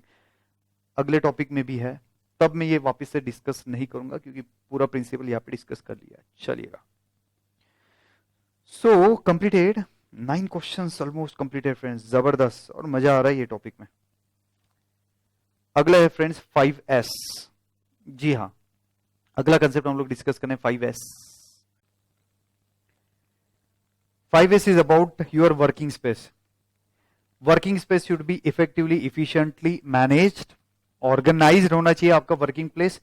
अगले टॉपिक में भी है, तब मैं ये वापस से डिस्कस नहीं करूंगा क्योंकि पूरा प्रिंसिपल यहां पे डिस्कस कर लिया है। चलिएगा, so completed 9 questions almost completed friends, जबरदस्त और मजा आ रहा है ये टॉपिक में। अगला है फ्रेंड्स 5S। जी हाँ, अगला कंसेप्ट हम लोग डिस्कस करें 5S। 5S is about your working space. Working space should be effectively, efficiently managed, organized होना चाहिए आपका working place,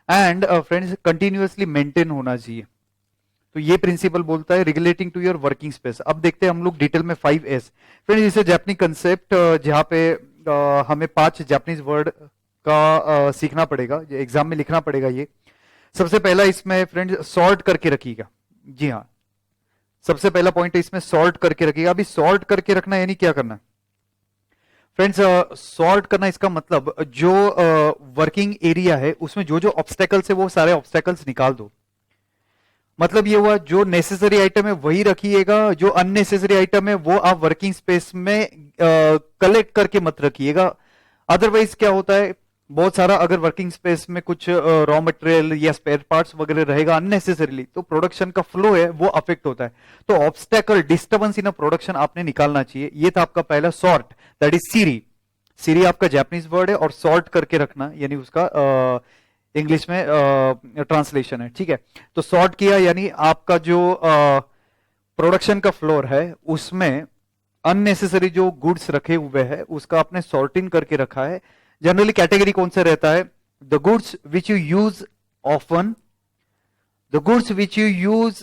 and friends continuously maintain होना चाहिए। तो ये प्रिंसिपल बोलता है relating to your working space. अब देखते हैं हम लोग डिटेल में 5S। फ्रेंड्स इसे जापानी कंसेप्ट जहां पे हमें 5 जापानीज वर्ड का सीखना पड़ेगा, एग्जाम में लिखना पड़ेगा। ये सबसे पहला इसमें फ्रेंड्स सॉर्ट करके रखिएगा। जी हाँ, सबसे पहला पॉइंट है इसमें सॉर्ट करके रखिएगा। अभी सॉर्ट करके रखना यानी क्या करना फ्रेंड्स, सॉर्ट करना इसका मतलब जो वर्किंग एरिया है उसमें जो जो ऑब्स्टेकल्स है वो सारे ऑब्स्टेकल्स निकाल दो। मतलब ये हुआ जो नेसेसरी आइटम है वही रखिएगा, जो अननेसेसरी आइटम है वो आप वर्किंग स्पेस में कलेक्ट करके मत रखिएगा। अदरवाइज क्या होता है, बहुत सारा अगर वर्किंग स्पेस में कुछ रॉ मटेरियल या स्पेयर पार्ट्स वगैरह रहेगा अननेसेसरीली, तो प्रोडक्शन का फ्लो है वो अफेक्ट होता है। तो obstacle disturbance in a production आपने निकालना चाहिए। ये था आपका पहला सॉर्ट, दैट इज सीरी। सीरी आपका जापानीज वर्ड है और सॉर्ट करके रखना यानी उसका इंग्लिश में ट्रांसलेशन है, ठीक है। तो सॉर्ट किया यानी आपका जो प्रोडक्शन का फ्लोर है उसमें अननेसेसरी जो गुड्स रखे हुए हैं उसका आपने सॉर्टिंग करके रखा है। जनरली कैटेगरी कौन सा रहता है, the goods which you use often, the goods which you use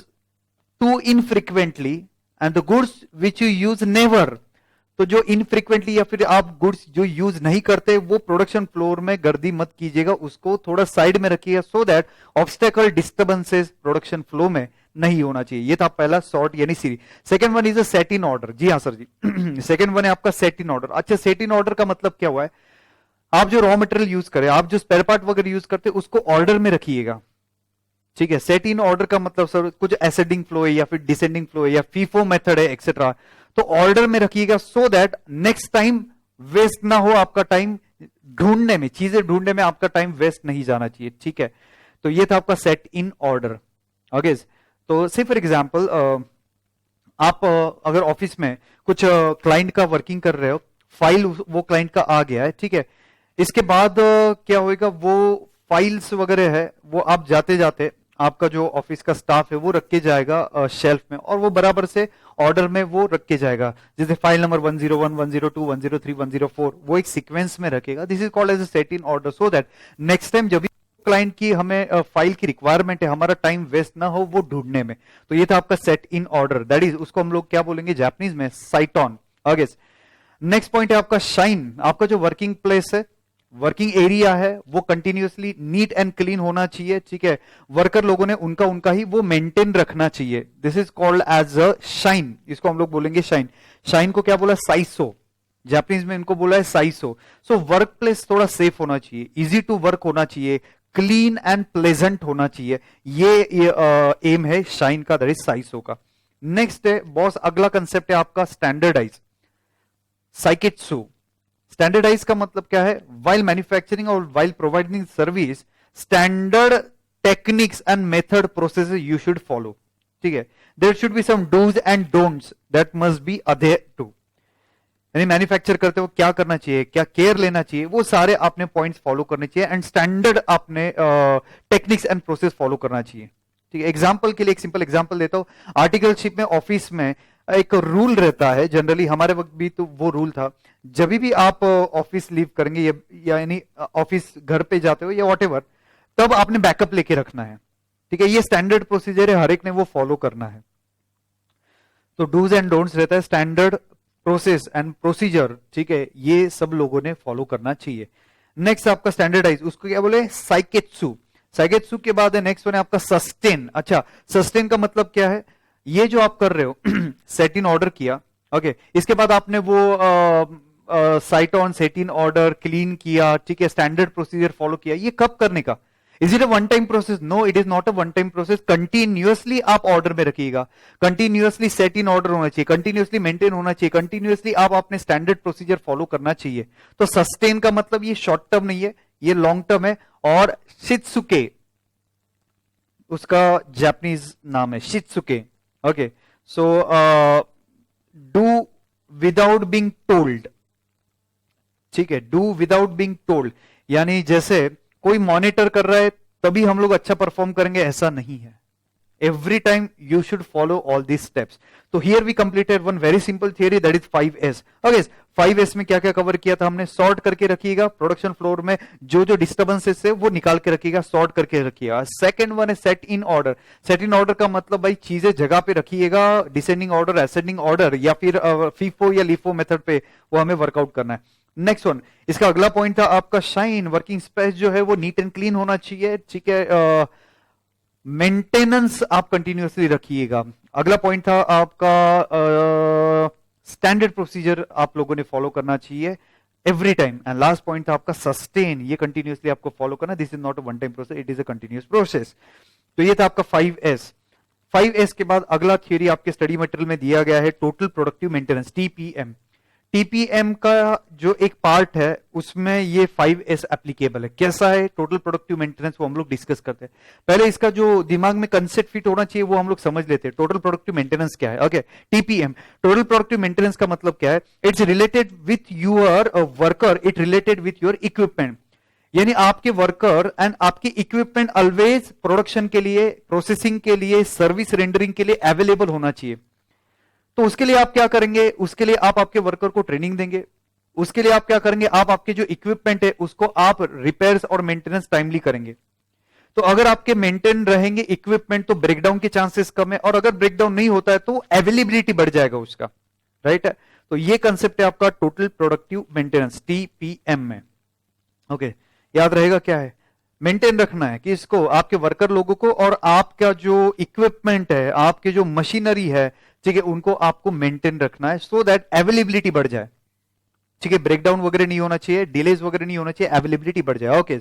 too infrequently and the goods which you use never. तो जो इनफ्रीक्वेंटली या फिर आप गुड्स जो यूज नहीं करते वो प्रोडक्शन फ्लोर में गर्दी मत कीजिएगा, उसको थोड़ा साइड में रखिएगा so that obstacle disturbances production flow में नहीं होना चाहिए। ये था पहला सॉर्ट यानी सीरी। Second one is a set in order. जी हाँ सर जी सेकंड वन है आपका सेट इन ऑर्डर। अच्छा, सेट इन ऑर्डर का मतलब क्या हुआ है, आप जो रॉ मटेरियल यूज करें, आप जो स्पेयर पार्ट वगैरह यूज करते हैं उसको ऑर्डर में रखिएगा, ठीक है। सेट इन ऑर्डर का मतलब सर कुछ एसेंडिंग फ्लो है या फिर डिसेंडिंग फ्लो है या फीफो मेथड है एक्सेट्रा, तो ऑर्डर में रखिएगा so that next time waste ना हो, आपका टाइम ढूंढने में, चीजें ढूंढने में आपका टाइम वेस्ट नहीं जाना चाहिए, ठीक है। तो ये था आपका सेट इन ऑर्डर। ओके, तो से फॉर एग्जांपल आप अगर ऑफिस में कुछ क्लाइंट का वर्किंग कर रहे हो, फाइल वो क्लाइंट का आ गया है, ठीक है। इसके बाद क्या होएगा, वो फाइल्स वगैरह है वो आप जाते जाते आपका जो ऑफिस का स्टाफ है वो रख के जाएगा शेल्फ में, और वो बराबर से ऑर्डर में वो रख के जाएगा। जैसे फाइल नंबर 101, 102, 103, 104 वो एक सीक्वेंस में रखेगा। This is called as a set in order, so that next time जब भी क्लाइंट की हमें फाइल की रिक्वायरमेंट है, हमारा टाइम वेस्ट ना हो वो ढूंढने में। तो ये था आपका set in order, that is उसको हम लोग क्या बोलेंगे जापानीज में, साइट ऑन। आगे नेक्स्ट पॉइंट है आपका शाइन। आपका जो वर्किंग प्लेस है, वर्किंग एरिया है, वो कंटिन्यूअसली नीट एंड क्लीन होना चाहिए, ठीक है। वर्कर लोगों ने उनका उनका ही वो मेंटेन रखना चाहिए। This is called as a shine, इसको हम लोग बोलेंगे शाइन। शाइन को क्या बोला, साइसो, जापानीज में इनको बोला है साइसो। सो वर्क प्लेस थोड़ा सेफ होना चाहिए, इजी टू वर्क होना चाहिए, क्लीन एंड प्लेजेंट होना चाहिए। ये एम है शाइन का, दैट इज साइसो का। नेक्स्ट है बॉस, अगला कंसेप्ट है आपका स्टैंडर्डाइज, साइकित्सु। स्टैंडर्डाइज का मतलब क्या है, वाइल मैन्युफैक्चरिंग और while providing service standard techniques and method process you should follow, ठीक है। There should be some dos and don'ts that must be adhere to. यानी मैन्युफैक्चर करते हो क्या करना चाहिए, क्या केयर लेना चाहिए, वो सारे आपने पॉइंट्स फॉलो करने चाहिए एंड स्टैंडर्ड आपने टेक्निक्स एंड प्रोसेस फॉलो करना चाहिए, ठीक है। एग्जाम्पल के लिए एक सिंपल एग्जाम्पल देता हूं। आर्टिकलशिप में ऑफिस में एक रूल रहता है, जनरली हमारे वक्त भी तो वो रूल था, जब भी आप ऑफिस लीव करेंगे यानी ऑफिस घर पे जाते हो या वॉटेवर, तब आपने बैकअप लेके रखना है, ठीक है। ये स्टैंडर्ड प्रोसीजर है, हर एक ने वो फॉलो करना है। तो डूज एंड डोंट्स रहता है, स्टैंडर्ड प्रोसेस एंड प्रोसीजर, ठीक है, ये सब लोगों ने फॉलो करना चाहिए। नेक्स्ट आपका स्टैंडर्डाइज, उसको क्या बोले, साइकेत्सु। साइकेत्सु के बाद है नेक्स्ट वन है आपका सस्टेन। अच्छा, सस्टेन का मतलब क्या है, ये जो आप कर रहे हो सेट इन ऑर्डर किया, ओके, इसके बाद आपने वो site on set in order clean किया, ठीक है, स्टैंडर्ड प्रोसीजर फॉलो किया, ये कब करने का, is it a one time process? No, it is not a one time process. Continuously आप ऑर्डर में रखिएगा, कंटिन्यूअसली सेट इन ऑर्डर होना चाहिए, कंटिन्यूअसली मेंटेन होना चाहिए, कंटिन्यूअसली आप अपने स्टैंडर्ड प्रोसीजर फॉलो करना चाहिए। तो सस्टेन का मतलब ये शॉर्ट टर्म नहीं है, ये लॉन्ग टर्म है। और शित्सुके उसका जापानीज नाम है, शित्सुके। Okay, so do without being told, ठीक है, डू विदाउट बीइंग टोल्ड, यानी जैसे कोई मॉनिटर कर रहा है तभी हम लोग अच्छा परफॉर्म करेंगे, ऐसा नहीं है। Every time you should follow all these steps. तो here we completed one very simple theory, that is 5S। Okay, 5S में क्या क्या कवर किया था हमने, सॉर्ट करके रखिएगा, प्रोडक्शन फ्लोर में जो जो डिस्टर्बेंसेस है वो निकाल के रखिएगा, सॉर्ट करके रखिएगा। सेकंड वन है set in order. Set in order का मतलब भाई चीजें जगह पे रखिएगा, डिसेंडिंग ऑर्डर, असेंडिंग ऑर्डर या फिर फीफो या लीफो मेथड पे वो हमें वर्कआउट करना है। नेक्स्ट वन, इसका अगला पॉइंट था आपका शाइन। वर्किंग स्पेस जो है वो नीट एंड क्लीन होना चाहिए, ठीक है। मेंटेनेंस आप कंटिन्यूअसली रखिएगा। अगला पॉइंट था आपका स्टैंडर्ड प्रोसीजर आप लोगों ने फॉलो करना चाहिए every time. And last point था आपका सस्टेन, ये कंटिन्यूअसली आपको फॉलो करना, this is not a one time process, it is a continuous process. तो ये था आपका 5S। 5S के बाद अगला थियरी आपके स्टडी मटेरियल में दिया गया है total productive maintenance, TPM. TPM का जो एक पार्ट है उसमें ये 5S एप्लीकेबल है। कैसा है टोटल प्रोडक्टिव मेंटेनेंस, वो हम लोग डिस्कस करते हैं। पहले इसका जो दिमाग में कंसेप्ट फिट होना चाहिए वो हम लोग समझ लेते हैं। टोटल प्रोडक्टिव मेंटेनेंस क्या है? Okay, TPM total productive maintenance का मतलब क्या है? It's related with your worker, it related with your equipment. यानी आपके वर्कर एंड आपकी इक्विपमेंट ऑलवेज प्रोडक्शन के लिए, प्रोसेसिंग के लिए, सर्विस रेंडरिंग के लिए अवेलेबल होना चाहिए। तो उसके लिए आप क्या करेंगे? उसके लिए आप आपके वर्कर को ट्रेनिंग देंगे। उसके लिए आप क्या करेंगे? आप आपके जो इक्विपमेंट है उसको आप रिपेयर्स और मेंटेनेंस टाइमली करेंगे। तो अगर आपके मेंटेन रहेंगे इक्विपमेंट तो ब्रेकडाउन के चांसेस कम है, और अगर ब्रेकडाउन नहीं होता है तो अवेलेबिलिटी बढ़ जाएगा उसका, राइट है। तो ये कंसेप्ट है आपका टोटल प्रोडक्टिव मेंटेनेंस, टीपीएम में। ओके, याद रहेगा क्या है? मेंटेन रखना है कि इसको, आपके वर्कर लोगों को, और आपका जो इक्विपमेंट है, आपके जो मशीनरी है, ठीक है, उनको आपको मेंटेन रखना है सो दैट अवेलेबिलिटी बढ़ जाए। ठीक है, ब्रेकडाउन वगैरह नहीं होना चाहिए, डिलेज वगैरह नहीं होना चाहिए, अवेलेबिलिटी बढ़ जाए। Okay,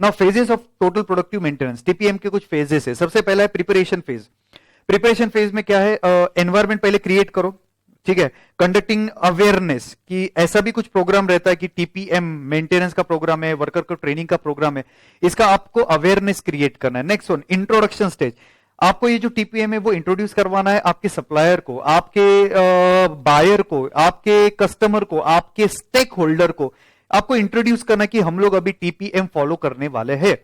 now phases of total productive maintenance, TPM के कुछ फेजेस है। सबसे पहला है प्रिपरेशन फेज। प्रिपरेशन फेज में क्या है? एनवायरमेंट पहले क्रिएट करो, ठीक है, कंडक्टिंग अवेयरनेस कि ऐसा भी कुछ प्रोग्राम रहता है कि टीपीएम मेंटेनेंस का प्रोग्राम है, वर्कर को ट्रेनिंग का प्रोग्राम है, इसका आपको अवेयरनेस क्रिएट करना है। Next one, introduction stage. आपको ये जो टीपीएम है वो इंट्रोड्यूस करवाना है आपके सप्लायर को, आपके बायर को, आपके कस्टमर को, आपके स्टेक होल्डर को। आपको इंट्रोड्यूस करना कि हम लोग अभी टीपीएम फॉलो करने वाले हैं।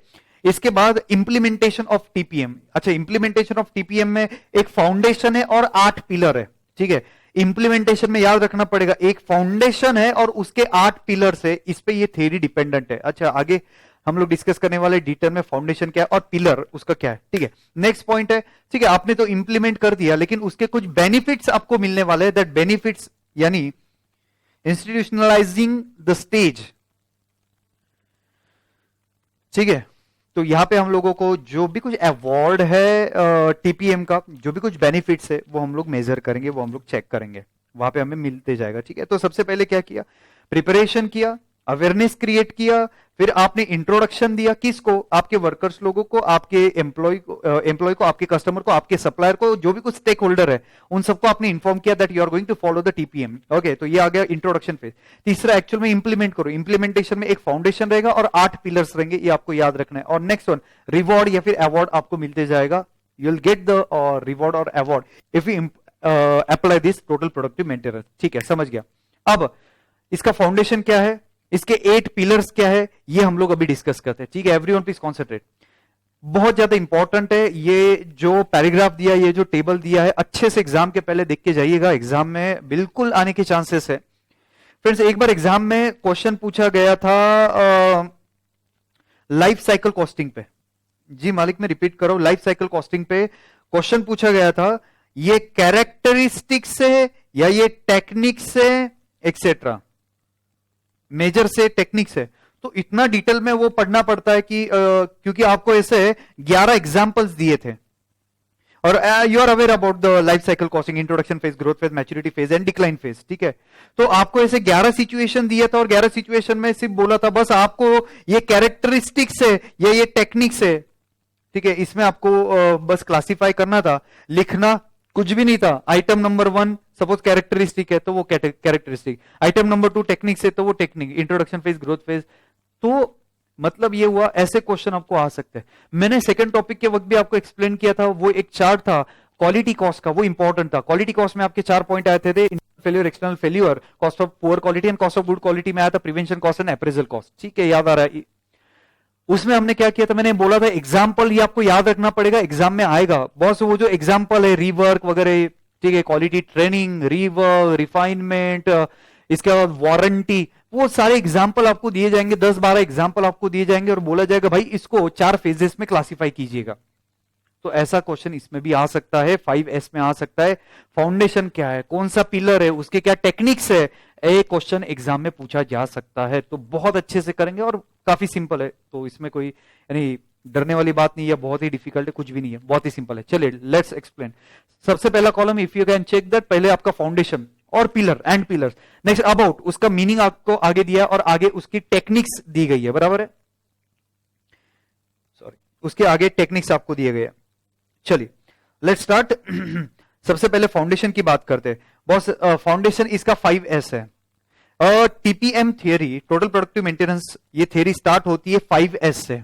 इसके बाद इंप्लीमेंटेशन ऑफ टीपीएम। अच्छा, इंप्लीमेंटेशन ऑफ टीपीएम में एक फाउंडेशन है और 8 पिलर है, ठीक है। इंप्लीमेंटेशन में याद रखना पड़ेगा, एक फाउंडेशन है और उसके 8 पिलर्स है, इस पे ये थ्योरी डिपेंडेंट है। अच्छा, आगे हम लोग डिस्कस करने वाले डिटेल में फाउंडेशन क्या है और पिलर उसका क्या है, ठीक है। नेक्स्ट पॉइंट है, ठीक है, आपने तो इंप्लीमेंट कर दिया लेकिन उसके कुछ बेनिफिट्स आपको मिलने वाले हैं। दैट बेनिफिट्स यानी इंस्टीट्यूशनलाइजिंग द स्टेज, ठीक है। तो यहां पे हम लोगों को जो भी कुछ अवार्ड है टीपीएम का, जो भी कुछ बेनिफिट्स है वो हम लोग मेजर करेंगे, वो हम लोग चेक करेंगे, वहां पे हमें मिलते जाएगा, ठीक है। तो सबसे पहले क्या किया? प्रिपरेशन किया, अवेयरनेस क्रिएट किया, फिर आपने इंट्रोडक्शन दिया किसको? आपके वर्कर्स लोगों को, आपके एम्प्लॉय को, आपके कस्टमर को, आपके सप्लायर को, जो भी कुछ स्टेक होल्डर है उन सबको आपने इन्फॉर्म किया that you are going to follow the TPM. Okay, तो ये आ गया इंट्रोडक्शन फेज। तीसरा, एक्चुअल में इंप्लीमेंट करो। इंप्लीमेंटेशन में एक फाउंडेशन रहेगा और 8 पिलर्स रहेंगे, ये आपको याद रखना है। और नेक्स्ट वन, रिवॉर्ड या फिर अवार्ड आपको मिलते जाएगा। You will get the reward और award if you apply this total productive maintenance, ठीक है, समझ गया। अब इसका फाउंडेशन क्या है, इसके 8 पिलर्स क्या है, ये हम लोग अभी डिस्कस करते हैं, ठीक है। एवरीवन प्लीज कॉन्सेंट्रेट, बहुत ज्यादा इंपॉर्टेंट है। ये जो पैराग्राफ दिया, ये जो टेबल दिया है, अच्छे से एग्जाम के पहले देख के जाइएगा, एग्जाम में बिल्कुल आने के चांसेस है। फ्रेंड्स, एक बार एग्जाम में क्वेश्चन पूछा गया था लाइफ साइकिल कॉस्टिंग पे। जी मालिक, मैं रिपीट कर रहा हूं, लाइफ साइकिल कॉस्टिंग पे क्वेश्चन पूछा गया था। ये कैरेक्टरिस्टिक्स से या ये टेक्निक से एक्सेट्रा, मेजर से, टेक्निक से, तो इतना डिटेल में वो पढ़ना पड़ता है कि क्योंकि आपको ऐसे 11 एग्जांपल्स दिए थे और you are aware about the life cycle costing, introduction phase, growth phase, maturity phase and decline phase, ठीक है। तो आपको ऐसे 11 सिचुएशन दिया था और 11 सिचुएशन में सिर्फ बोला था बस आपको ये कैरेक्टरिस्टिक्स है या ये टेक्निक्स है, ठीक है। इसमें आपको बस क्लासिफाई करना था, लिखना कुछ भी नहीं था। आइटम नंबर 1 सपोज कैरेक्टरिस्टिक है तो वो कैरेक्टरिस्टिक, आइटम नंबर 2 टेक्निक है तो वो technique, introduction phase, growth phase. तो मतलब ये हुआ, ऐसे क्वेश्चन आपको आ सकते हैं। मैंने सेकंड टॉपिक के वक्त भी आपको एक्सप्लेन किया था, वो एक चार्ट था क्वालिटी कॉस्ट का, वो इंपॉर्टेंट था। क्वालिटी कॉस्ट में आपके 4 पॉइंट आए थे, failure, external failure, cost of poor quality and cost of good quality में आया था prevention cost and appraisal cost, ठीक है, याद आ रहा है। उसमें हमने क्या किया था, मैंने बोला था एग्जाम्पल ये आपको याद रखना पड़ेगा, एग्जाम में आएगा बहुत। वो जो एग्जाम्पल है रीवर्क वगैरह, ठीक है, क्वालिटी ट्रेनिंग, रीवर्क, रिफाइनमेंट, इसके बाद वारंटी, वो सारे एग्जाम्पल आपको दिए जाएंगे, 10-12 एग्जाम्पल आपको दिए जाएंगे और बोला जाएगा भाई इसको 4 फेजेस में क्लासिफाई कीजिएगा। तो ऐसा क्वेश्चन इसमें भी आ सकता है, 5S में आ सकता है। फाउंडेशन क्या है, कौन सा पिलर है, उसके क्या टेक्निक्स है, एक क्वेश्चन एग्जाम में पूछा जा सकता है। तो बहुत अच्छे से करेंगे और काफी सिंपल है, तो इसमें कोई यानी डरने वाली बात नहीं है, बहुत ही डिफिकल्ट है, कुछ भी नहीं है, बहुत ही सिंपल है। चलिए लेट्स एक्सप्लेन। सबसे पहला column, if you can check that, पहले आपका फाउंडेशन और pillar and pillars. Next about, उसका मीनिंग आपको आगे दिया है और आगे उसकी टेक्निक्स दी गई है, बराबर है, सॉरी, उसके आगे टेक्निक्स आपको दिए गए हैं। चलिए लेट्स स्टार्ट। सबसे पहले फाउंडेशन की बात करते हैं बॉस। फाउंडेशन इसका 5S है। TPM theory, total productive maintenance, ये थियरी स्टार्ट होती है 5S से,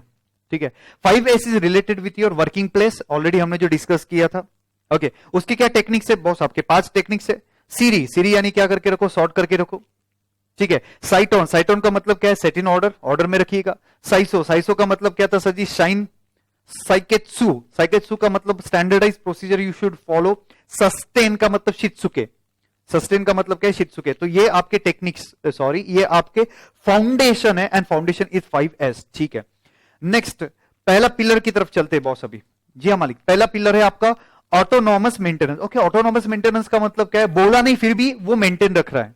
ठीक है। 5S is related with your working place, already हमने जो डिस्कस किया था। ओके उसकी क्या टेक्निक्स है बॉस? आपके 5 टेक्निक्स है। सीरी, सीरी यानी क्या करके रखो? सॉर्ट करके रखो, ठीक है। साइटोन, साइटोन का मतलब क्या है? सेट इन ऑर्डर, ऑर्डर में रखिएगा। साइसो, साइसो का मतलब क्या था सर जी? शाइन। साइकेत्सु, साइकेत्सु का मतलब standardise procedure you should follow. Sustain का मतलब शित्सुके, सस्टेन का मतलब क्या है? शित्सुके। तो ये आपके टेक्निक्स, सॉरी ये आपके फाउंडेशन है, एंड फाउंडेशन इज 5S, ठीक है। नेक्स्ट पहला पिलर की तरफ चलते हैं बॉस अभी। जी हाँ मालिक, पहला पिलर है आपका autonomous maintenance. Okay autonomous maintenance का मतलब क्या है? बोला नहीं फिर भी वो मेंटेन रख रहा है,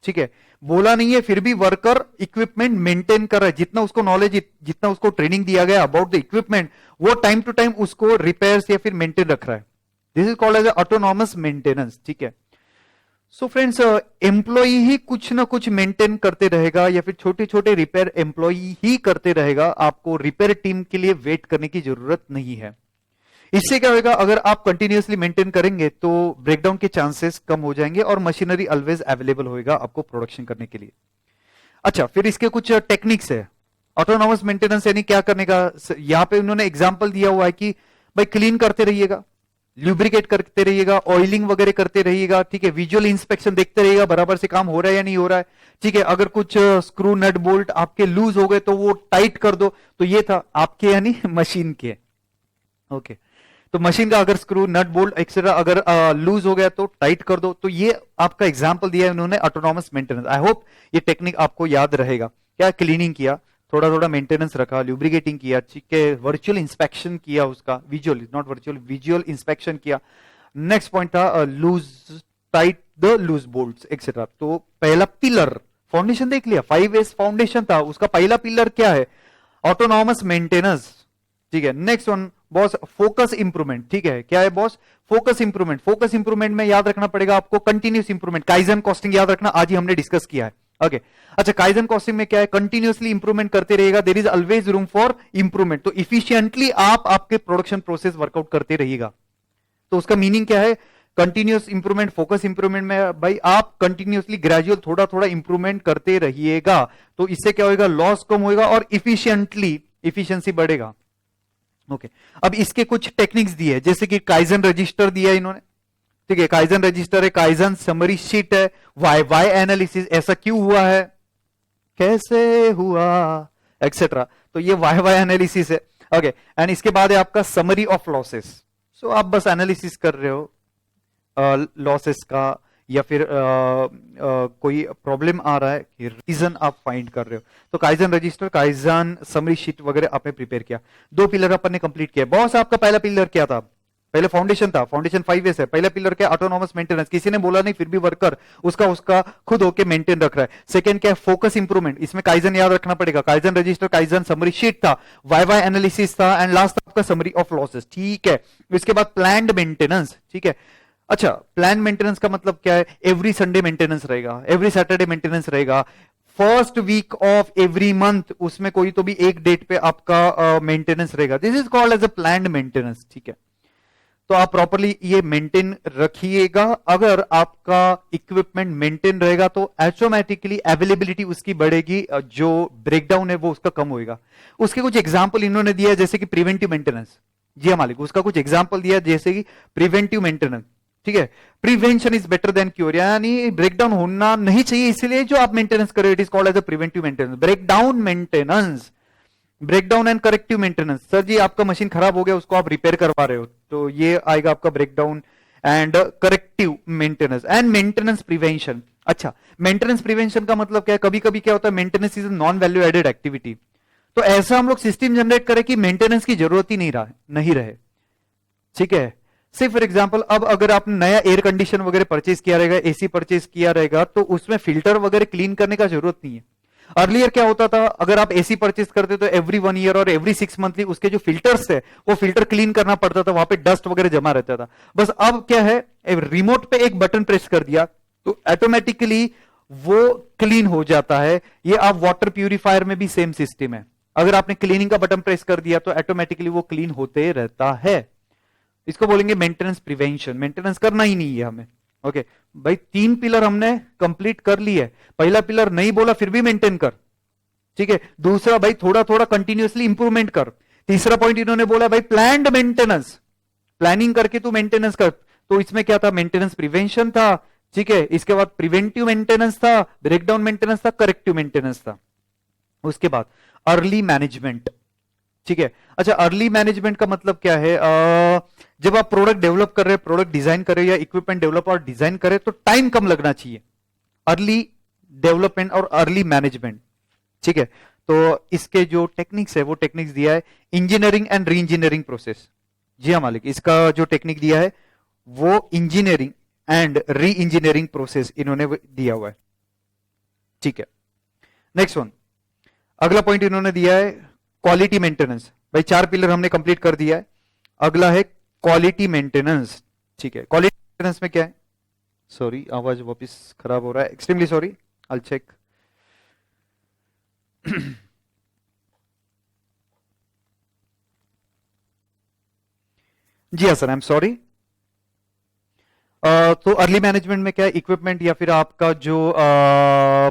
ठीक है। बोला नहीं है फिर भी वर्कर इक्विपमेंट मेंटेन कर रहा है। जितना उसको नॉलेज, जितना उसको ट्रेनिंग दिया गया अबाउट द इक्विपमेंट, वो टाइम टू टाइम उसको रिपेयर्स या फिर मेंटेन रख रहा है। This is called as autonomous maintenance, ठीक है। सो फ्रेंड्स, एम्प्लॉय ही कुछ ना कुछ मेंटेन करते रहेगा या फिर छोटे छोटे रिपेयर एम्प्लॉय ही करते रहेगा। आपको रिपेयर टीम के लिए वेट करने की जरूरत नहीं है। इससे क्या होगा? अगर आप कंटिन्यूअसली मेंटेन करेंगे तो ब्रेकडाउन के चांसेस कम हो जाएंगे और मशीनरी ऑलवेज अवेलेबल होगा आपको प्रोडक्शन करने के लिए। अच्छा, फिर इसके कुछ टेक्निक्स है ऑटोनॉमस मेंटेनेंस यानी क्या करने का। यहां पे उन्होंने एग्जांपल दिया हुआ है कि भाई क्लीन करते रहिएगा, ल्यूब्रिकेट करते रहिएगा, ऑयलिंग वगैरह करते रहिएगा, ठीक है। विजुअल इंस्पेक्शन देखते रहिएगा बराबर से काम हो रहा है या नहीं हो रहा है, ठीक है। अगर कुछ स्क्रू नट बोल्ट आपके लूज हो गए तो वो टाइट कर दो। तो ये था आपके यानी मशीन के, ओके। तो मशीन का अगर स्क्रू नट बोल्ट एक्सेट्रा अगर लूज हो गया तो टाइट कर दो। तो ये आपका एग्जांपल दिया है उन्होंने ऑटोनॉमस मेंटेनेंस। आई होप ये टेक्निक आपको याद रहेगा। क्या? क्लीनिंग किया, थोड़ा थोड़ा मेंटेनेंस रखा, ल्यूब्रिकेटिंग किया, ठीक है, वर्चुअल इंस्पेक्शन किया उसका, visual not virtual, visual inspection किया। नेक्स्ट पॉइंट था loose, tight the loose bolts etcetera. तो पहला पिलर फाउंडेशन देख लिया, 5S फाउंडेशन था, उसका पहला पिलर क्या है? ऑटोनॉमस मेंटेनेंस, ठीक है। Next one boss focus improvement, ठीक है। क्या है boss? Focus improvement. Focus improvement में याद रखना पड़ेगा आपको कंटिन्यूस इंप्रूवमेंट, काइजन कॉस्टिंग याद रखना, आज ही हमने डिस्कस किया है, ओके। अच्छा, काइजन कॉस्टिंग में क्या है? कंटिन्यूसली इंप्रूवमेंट करते रहेगा, there is always room for improvement. तो इफिशिएंटली आप आपके प्रोडक्शन प्रोसेस वर्कआउट करते रहिएगा। तो उसका मीनिंग क्या है? कंटिन्यूस इंप्रूवमेंट, फोकस इंप्रूवमेंट में भाई आप कंटिन्यूसली ग्रेजुअल थोड़ा थोड़ा इंप्रूवमेंट करते रहिएगा। तो इससे क्या होगा? लॉस कम होगा और इफिशिएंटली इफिशियंसी बढ़ेगा, ओके। अब इसके कुछ टेक्निक्स दिए हैं, जैसे कि काइजन रजिस्टर दिया है इन्होंने, ठीक है। काइजन रजिस्टर है, काइजन समरी शीट है, वाई एनालिसिस, ऐसा क्यों हुआ है, कैसे हुआ, एक्सेट्रा। तो ये वाई एनालिसिस है, ओके। एंड इसके बाद है आपका समरी ऑफ लॉसेस। सो आप बस एनालिसिस कर रहे हो लॉसेस का, या फिर कोई प्रॉब्लम आ रहा है कि रीजन आप फाइंड कर रहे हो। तो kaizen register, kaizen summary sheet वगैरह आपने प्रिपेयर किया। 2 पिलर अपन ने कंप्लीट किया। बॉस आपका पहला पिलर क्या था? पहले फाउंडेशन था, फाउंडेशन 5S है। पहला पिलर क्या? ऑटोनॉमस मेंटेनेंस, किसी ने बोला नहीं फिर भी वर्कर उसका उसका खुद होके मेंटेन रख रहा है। सेकंड क्या है? फोकस इंप्रूवमेंट, इसमें काइजन याद रखना पड़ेगा, kaizen register, kaizen summary sheet था, वाई एनालिसिस था, एंड लास्ट आपका समरी ऑफ लॉसेस, ठीक है। इसके बाद प्लान्ड मेंटेनेंस, ठीक है। अच्छा, प्लान मेंटेनेंस का मतलब क्या है? एवरी संडे मेंटेनेंस रहेगा, एवरी सैटरडे मेंटेनेंस रहेगा, first week of every month उसमें कोई तो भी एक डेट पे आपका मेंटेनेंस रहेगा। This is called as a planned maintenance, ठीक है। तो आप प्रॉपर्ली ये मेंटेन रखिएगा। अगर आपका इक्विपमेंट मेंटेन रहेगा तो ऑटोमेटिकली अवेलेबिलिटी उसकी बढ़ेगी, जो ब्रेकडाउन है वो उसका कम होगा। उसके कुछ एग्जांपल इन्होंने दिया है, जैसे कि प्रिवेंटिव मेंटेनेंस। जी हाँ मालिक, उसका कुछ एग्जांपल दिया जैसे कि प्रिवेंटिव मेंटेनेंस, ठीक है। Prevention is better than cure, यानी ब्रेकडाउन होना नहीं चाहिए, इसलिए जो आप मेंटेनेंस कर रहे हो it is called as a preventive maintenance. Breakdown maintenance, breakdown and corrective maintenance. Sir जी आपका मशीन खराब हो गया, उसको आप रिपेयर करवा रहे हो, तो ये आएगा आपका breakdown and corrective maintenance and maintenance prevention. अच्छा, मेंटेनेंस प्रिवेंशन का मतलब क्या है? कभी कभी क्या होता है, maintenance is non value added activity. तो ऐसा हम लोग सिस्टम जनरेट करें कि मेंटेनेंस की जरूरत ही नहीं रहे, ठीक है। से फॉर एग्जांपल, अब अगर आपने नया एयर कंडीशन वगैरह परचेज किया रहेगा, एसी परचेज किया रहेगा, तो उसमें फिल्टर वगैरह क्लीन करने का जरूरत नहीं है। अर्लियर क्या होता था, अगर आप एसी परचेज करते तो एवरी 1 ईयर और एवरी 6 मंथली उसके जो फिल्टर्स है वो फिल्टर क्लीन करना पड़ता था, वहां पे डस्ट वगैरह जमा रहता था। बस अब क्या है, रिमोट पे एक बटन प्रेस कर दिया तो ऑटोमेटिकली वो क्लीन हो जाता है। ये आप वाटर प्यूरिफायर में भी सेम सिस्टम है, अगर आपने क्लीनिंग का बटन प्रेस कर दिया तो ऑटोमेटिकली वो क्लीन होते रहता है। इसको बोलेंगे मेंटेनेंस प्रिवेंशन। मेंटेनेंस करना ही नहीं है हमें। ओके भाई, 3 पिलर हमने कंप्लीट कर ली है। पहला पिलर नहीं बोला फिर भी मेंटेन कर, ठीक है। दूसरा भाई थोड़ा थोड़ा कंटिन्यूअसली इंप्रूवमेंट कर। तीसरा पॉइंट इन्होंने बोला भाई प्लान्ड मेंटेनेंस, प्लानिंग करके तू मेंटेनेंस कर। तो इसमें क्या था, मेंटेनेंस प्रिवेंशन था, ठीक है। इसके बाद प्रिवेंटिव मेंटेनेंस था, ब्रेकडाउन मेंटेनेंस था, करेक्टिव मेंटेनेंस था। उसके बाद अर्ली मैनेजमेंट, ठीक है। अच्छा, अर्ली मैनेजमेंट का मतलब क्या है? जब आप प्रोडक्ट डेवलप कर रहे हैं, प्रोडक्ट डिजाइन कर रहे हैं या इक्विपमेंट डेवलप और डिजाइन कर रहे हैं, तो टाइम कम लगना चाहिए। अर्ली डेवलपमेंट और अर्ली मैनेजमेंट, ठीक है। तो इसके जो टेक्निक्स है वो टेक्निक्स दिया है engineering and reengineering process. जी हाँ मालिक, इसका जो टेक्निक दिया है वो engineering and reengineering process इन्होंने दिया हुआ है, ठीक है। नेक्स्ट वन, अगला पॉइंट इन्होंने दिया है क्वालिटी मेंटेनेंस। भाई 4 पिलर हमने कंप्लीट कर दिया है। अगला है क्वालिटी मेंटेनेंस, ठीक है। क्वालिटी मेंटेनेंस में क्या है? सॉरी, आवाज वापस खराब हो रहा है, एक्सट्रीमली सॉरी, आई चेक। जी हाँ सर, आई एम सॉरी। तो अर्ली मैनेजमेंट में क्या है, इक्विपमेंट या फिर आपका जो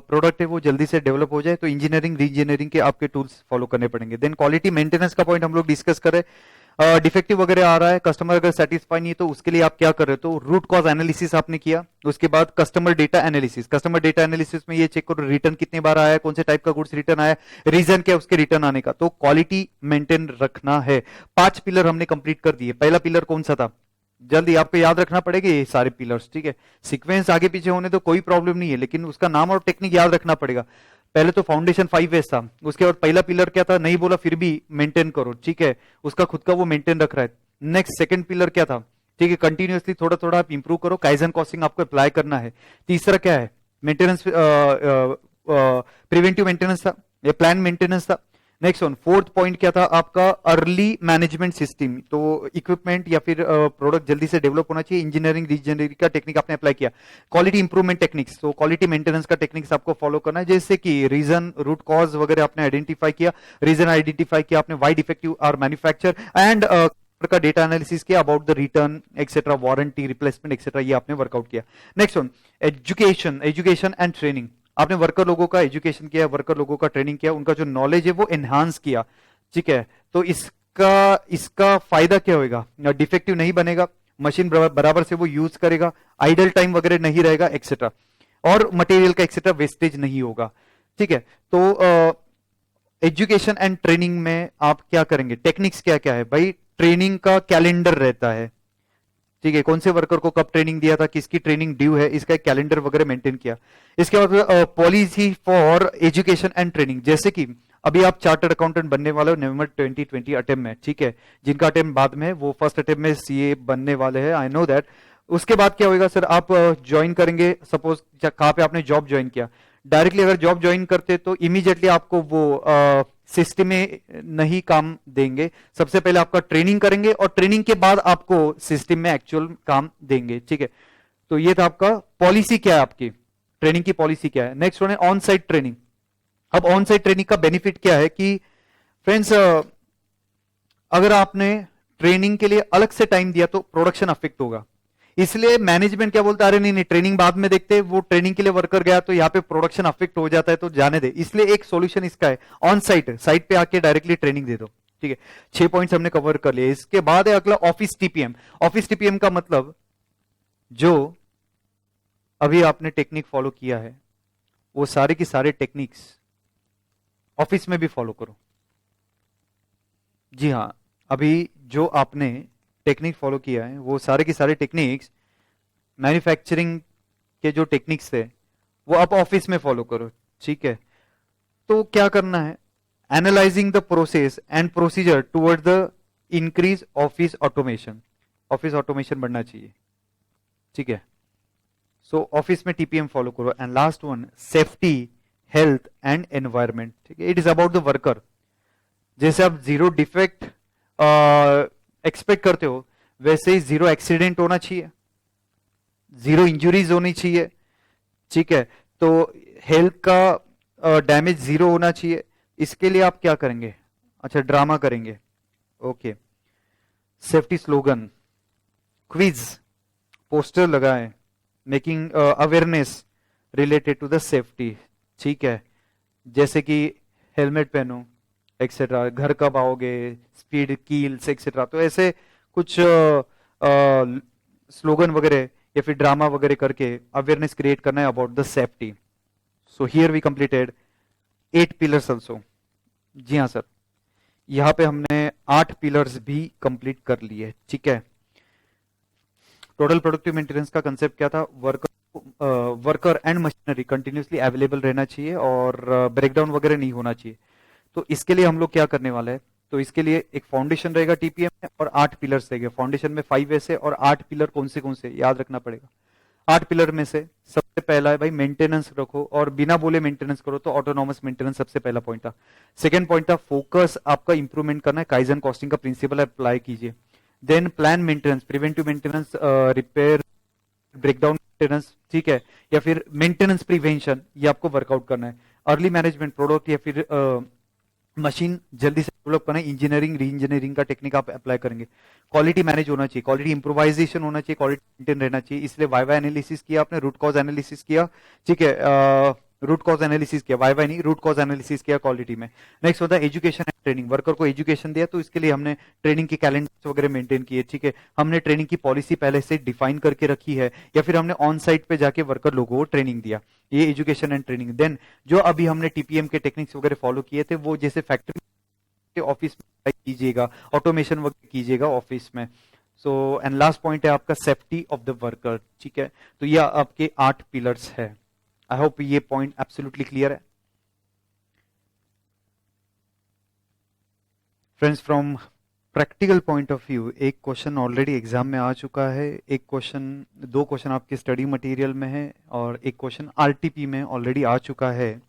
प्रोडक्ट है वो जल्दी से डेवलप हो जाए, तो इंजीनियरिंग री इंजीनियरिंग के आपके टूल्स फॉलो करने पड़ेंगे। देन क्वालिटी मेंटेनेंस का पॉइंट हम लोग डिस्कस करें। डिफेक्टिव वगैरह आ रहा है, कस्टमर अगर सेटिस्फाई नहीं है तो उसके लिए आप क्या कर रहे हो, तो रूट कॉज एनालिसिस आपने किया। उसके बाद customer data analysis. Customer data analysis में ये चेक करो रिटर्न कितने बार आया, कौन से टाइप का गुड्स रिटर्न आया, रीजन क्या उसके रिटर्न आने का। तो क्वालिटी मेंटेन रखना है। 5 पिलर हमने कंप्लीट कर दिए। पहला पिलर कौन सा था? जल्दी आपको याद रखना पड़ेगा ये सारे पिलर्स, ठीक है। सीक्वेंस आगे पीछे होने तो कोई प्रॉब्लम नहीं है, लेकिन उसका नाम और टेक्निक याद रखना पड़ेगा। पहले तो फाउंडेशन 5S था। उसके बाद पहला पिलर क्या था, नहीं बोला फिर भी मेंटेन करो, ठीक है। उसका खुद का वो मेंटेन रख रहा है। नेक्स्ट सेकंड पिलर क्या था, ठीक है, कंटिन्यूअसली थोड़ा थोड़ा आप इंप्रूव करो, काइजन कॉस्टिंग आपको अप्लाई करना है। तीसरा क्या है, मेंटेनेंस, प्रिवेंटिव मेंटेनेंस था, ये प्लान मेंटेनेंस था। नेक्स्ट वन, फोर्थ पॉइंट क्या था आपका, अर्ली मैनेजमेंट सिस्टम। तो इक्विपमेंट या फिर प्रोडक्ट जल्दी से डेवलप होना चाहिए, इंजीनियरिंग रीजनरिंग का टेक्निक आपने अप्लाई किया। क्वालिटी इंप्रूवमेंट टेक्निक्स, तो क्वालिटी मेंटेनेंस का टेक्निक्स आपको फॉलो करना है, जैसे कि रीजन, रूट कॉज वगैरह आपने आइडेंटिफाई किया, रीजन आइडेंटिफाई किया आपने, why defective are manufacture, and का डेटा एनालिसिस किया about the return etcetera, warranty, replacement etcetera, ये आपने वर्कआउट किया। Next one, education, education and training. आपने वर्कर लोगों का एजुकेशन किया, वर्कर लोगों का ट्रेनिंग किया, उनका जो नॉलेज है वो एनहांस किया, ठीक है। तो इसका फायदा क्या होगा, डिफेक्टिव नहीं बनेगा, मशीन बराबर से वो यूज करेगा, आइडल टाइम वगैरह नहीं रहेगा एक्सेट्रा, और मटेरियल का एक्सेट्रा वेस्टेज नहीं होगा, ठीक है। तो एजुकेशन एंड ट्रेनिंग में आप क्या करेंगे, टेक्निक्स क्या क्या है भाई, ट्रेनिंग का कैलेंडर रहता है, ठीक है। कौन से वर्कर को कब ट्रेनिंग दिया था, किसकी ट्रेनिंग ड्यू है, इसका एक कैलेंडर वगैरह मेंटेन किया। इसके बाद policy for education and training, जैसे कि अभी आप चार्टर्ड अकाउंटेंट बनने वाले हो नवंबर 2020 अटेम्प्ट में, ठीक है। जिनका अटेम्प्ट बाद में है वो फर्स्ट अटेम्प्ट में सीए बनने वाले हैं, आई नो दैट। उसके बाद क्या होगा सर, आप ज्वाइन करेंगे, सपोज कहाँ पे आपने जॉब ज्वाइन किया, डायरेक्टली अगर जॉब ज्वाइन करते तो इमीडिएटली आपको वो सिस्टम में नहीं काम देंगे। सबसे पहले आपका ट्रेनिंग करेंगे और ट्रेनिंग के बाद आपको सिस्टम में एक्चुअल काम देंगे, ठीक है। तो ये था आपका पॉलिसी, क्या है आपकी ट्रेनिंग की पॉलिसी क्या है। नेक्स्ट वन है ऑन साइट ट्रेनिंग। अब ऑन साइट ट्रेनिंग का बेनिफिट क्या है कि फ्रेंड्स, अगर आपने ट्रेनिंग के लिए अलग से टाइम दिया तो प्रोडक्शन अफेक्ट होगा, इसलिए मैनेजमेंट क्या बोलता है, अरे नहीं नहीं ट्रेनिंग बाद में देखते, वो ट्रेनिंग के लिए वर्कर गया तो यहाँ पे प्रोडक्शन अफेक्ट हो जाता है तो जाने दे। इसलिए एक सॉल्यूशन इसका है, ऑन साइट, साइट पे आके डायरेक्टली ट्रेनिंग दे दो, ठीक है। 6 पॉइंट्स हमने कवर कर लिए। इसके बाद है अगला ऑफिस टीपीएम। ऑफिस टीपीएम का मतलब जो अभी आपने टेक्निक फॉलो किया है वो सारे की सारे टेक्निक्स ऑफिस में भी फॉलो करो। जी हाँ, अभी जो आपने टेक्निक फॉलो किया है वो सारे के सारे टेक्निक्स मैन्युफैक्चरिंग के जो टेक्निक्स थे वो आप ऑफिस में फॉलो करो, ठीक है। तो क्या करना है, analysing the process and procedure toward the increase office automation. Office automation बढ़ना चाहिए, ठीक है। सो ऑफिस में टीपीएम फॉलो करो। And last one, safety, health and environment, ठीक है। It is about the worker. जैसे आप जीरो डिफेक्ट एक्सपेक्ट करते हो वैसे ही जीरो एक्सीडेंट होना चाहिए, जीरो इंजुरीज होनी चाहिए, ठीक है। तो हेल्थ का डैमेज जीरो होना चाहिए। इसके लिए आप क्या करेंगे, अच्छा ड्रामा करेंगे, okay. Safety slogan, quiz poster लगाएं, making awareness related to the safety, ठीक है, जैसे कि हेलमेट पहनो एक्सेट्रा, घर कब आओगे, स्पीड कील्स एक्सेट्रा, तो ऐसे कुछ स्लोगन वगैरह या फिर ड्रामा वगैरह करके अवेयरनेस क्रिएट करना है about the safety. So here we completed 8 pillars also. जी हाँ सर, यहां पे हमने 8 पिलर्स भी कंप्लीट कर लिए, ठीक है. टोटल प्रोडक्टिव मेंटेनेंस का कंसेप्ट क्या था? Worker and machinery continuously available रहना चाहिए और ब्रेकडाउन वगैरह नहीं होना चाहिए. तो इसके लिए हम लोग क्या करने वाले हैं? तो इसके लिए एक फाउंडेशन रहेगा टीपीएम में और 8 पिलर्स रहेंगे. फाउंडेशन में 5 ऐसे और 8 पिलर कौन से याद रखना पड़ेगा. 8 पिलर में से सबसे पहला है भाई मेंटेनेंस रखो, और बिना बोले मेंटेनेंस करो तो ऑटोनॉमस मेंटेनेंस सबसे पहला पॉइंट था. सेकंड पॉइंट था फोकस, आपका इंप्रूवमेंट करना है, काइजन कॉस्टिंग का प्रिंसिपल अप्लाई कीजिए. Then plan maintenance, preventive maintenance, repair, breakdown maintenance, ठीक है, या फिर मेंटेनेंस प्रिवेंशन, ये आपको वर्कआउट करना है. अर्ली मैनेजमेंट, प्रोडक्ट या फिर मशीन जल्दी से डेवलप करना है, इंजीनियरिंग री इंजीनियरिंग का टेक्निक आप अप्लाई करेंगे. क्वालिटी मैनेज होना चाहिए, क्वालिटी इंप्रोवाइजेशन होना चाहिए, क्वालिटी मेंटेन रहना चाहिए. इसलिए वाई एनालिसिस किया आपने, रूट कॉज एनालिसिस किया, ठीक है, रूट कॉज एनालिसिस किया, वाई नहीं, रूट कॉज एनालिसिस किया क्वालिटी में. नेक्स्ट होता है एजुकेशन एंड ट्रेनिंग. वर्कर को एजुकेशन दिया तो इसके लिए हमने ट्रेनिंग के कैलेंडर वगैरह मेंटेन किए, ठीक है. हमने ट्रेनिंग की पॉलिसी पहले से डिफाइन करके रखी है, या फिर हमने ऑन साइट पे जाके वर्कर लोगों को ट्रेनिंग दिया. ये एजुकेशन एंड ट्रेनिंग. देन जो अभी हमने टीपीएम के टेक्निक्स वगैरह फॉलो किए थे, वो जैसे फैक्ट्री ऑफिस में कीजिएगा, ऑटोमेशन वगैरह कीजिएगा ऑफिस में. सो एंड लास्ट पॉइंट है आपका सेफ्टी ऑफ द वर्कर, ठीक है. तो ये आपके 8 पिलर्स है. आई होप ये पॉइंट एब्सोल्युटली क्लियर है friends. From practical point of view एक क्वेश्चन ऑलरेडी एग्जाम में आ चुका है, एक क्वेश्चन, 2 क्वेश्चन आपके स्टडी मटेरियल में है और एक क्वेश्चन आरटीपी में ऑलरेडी आ चुका है.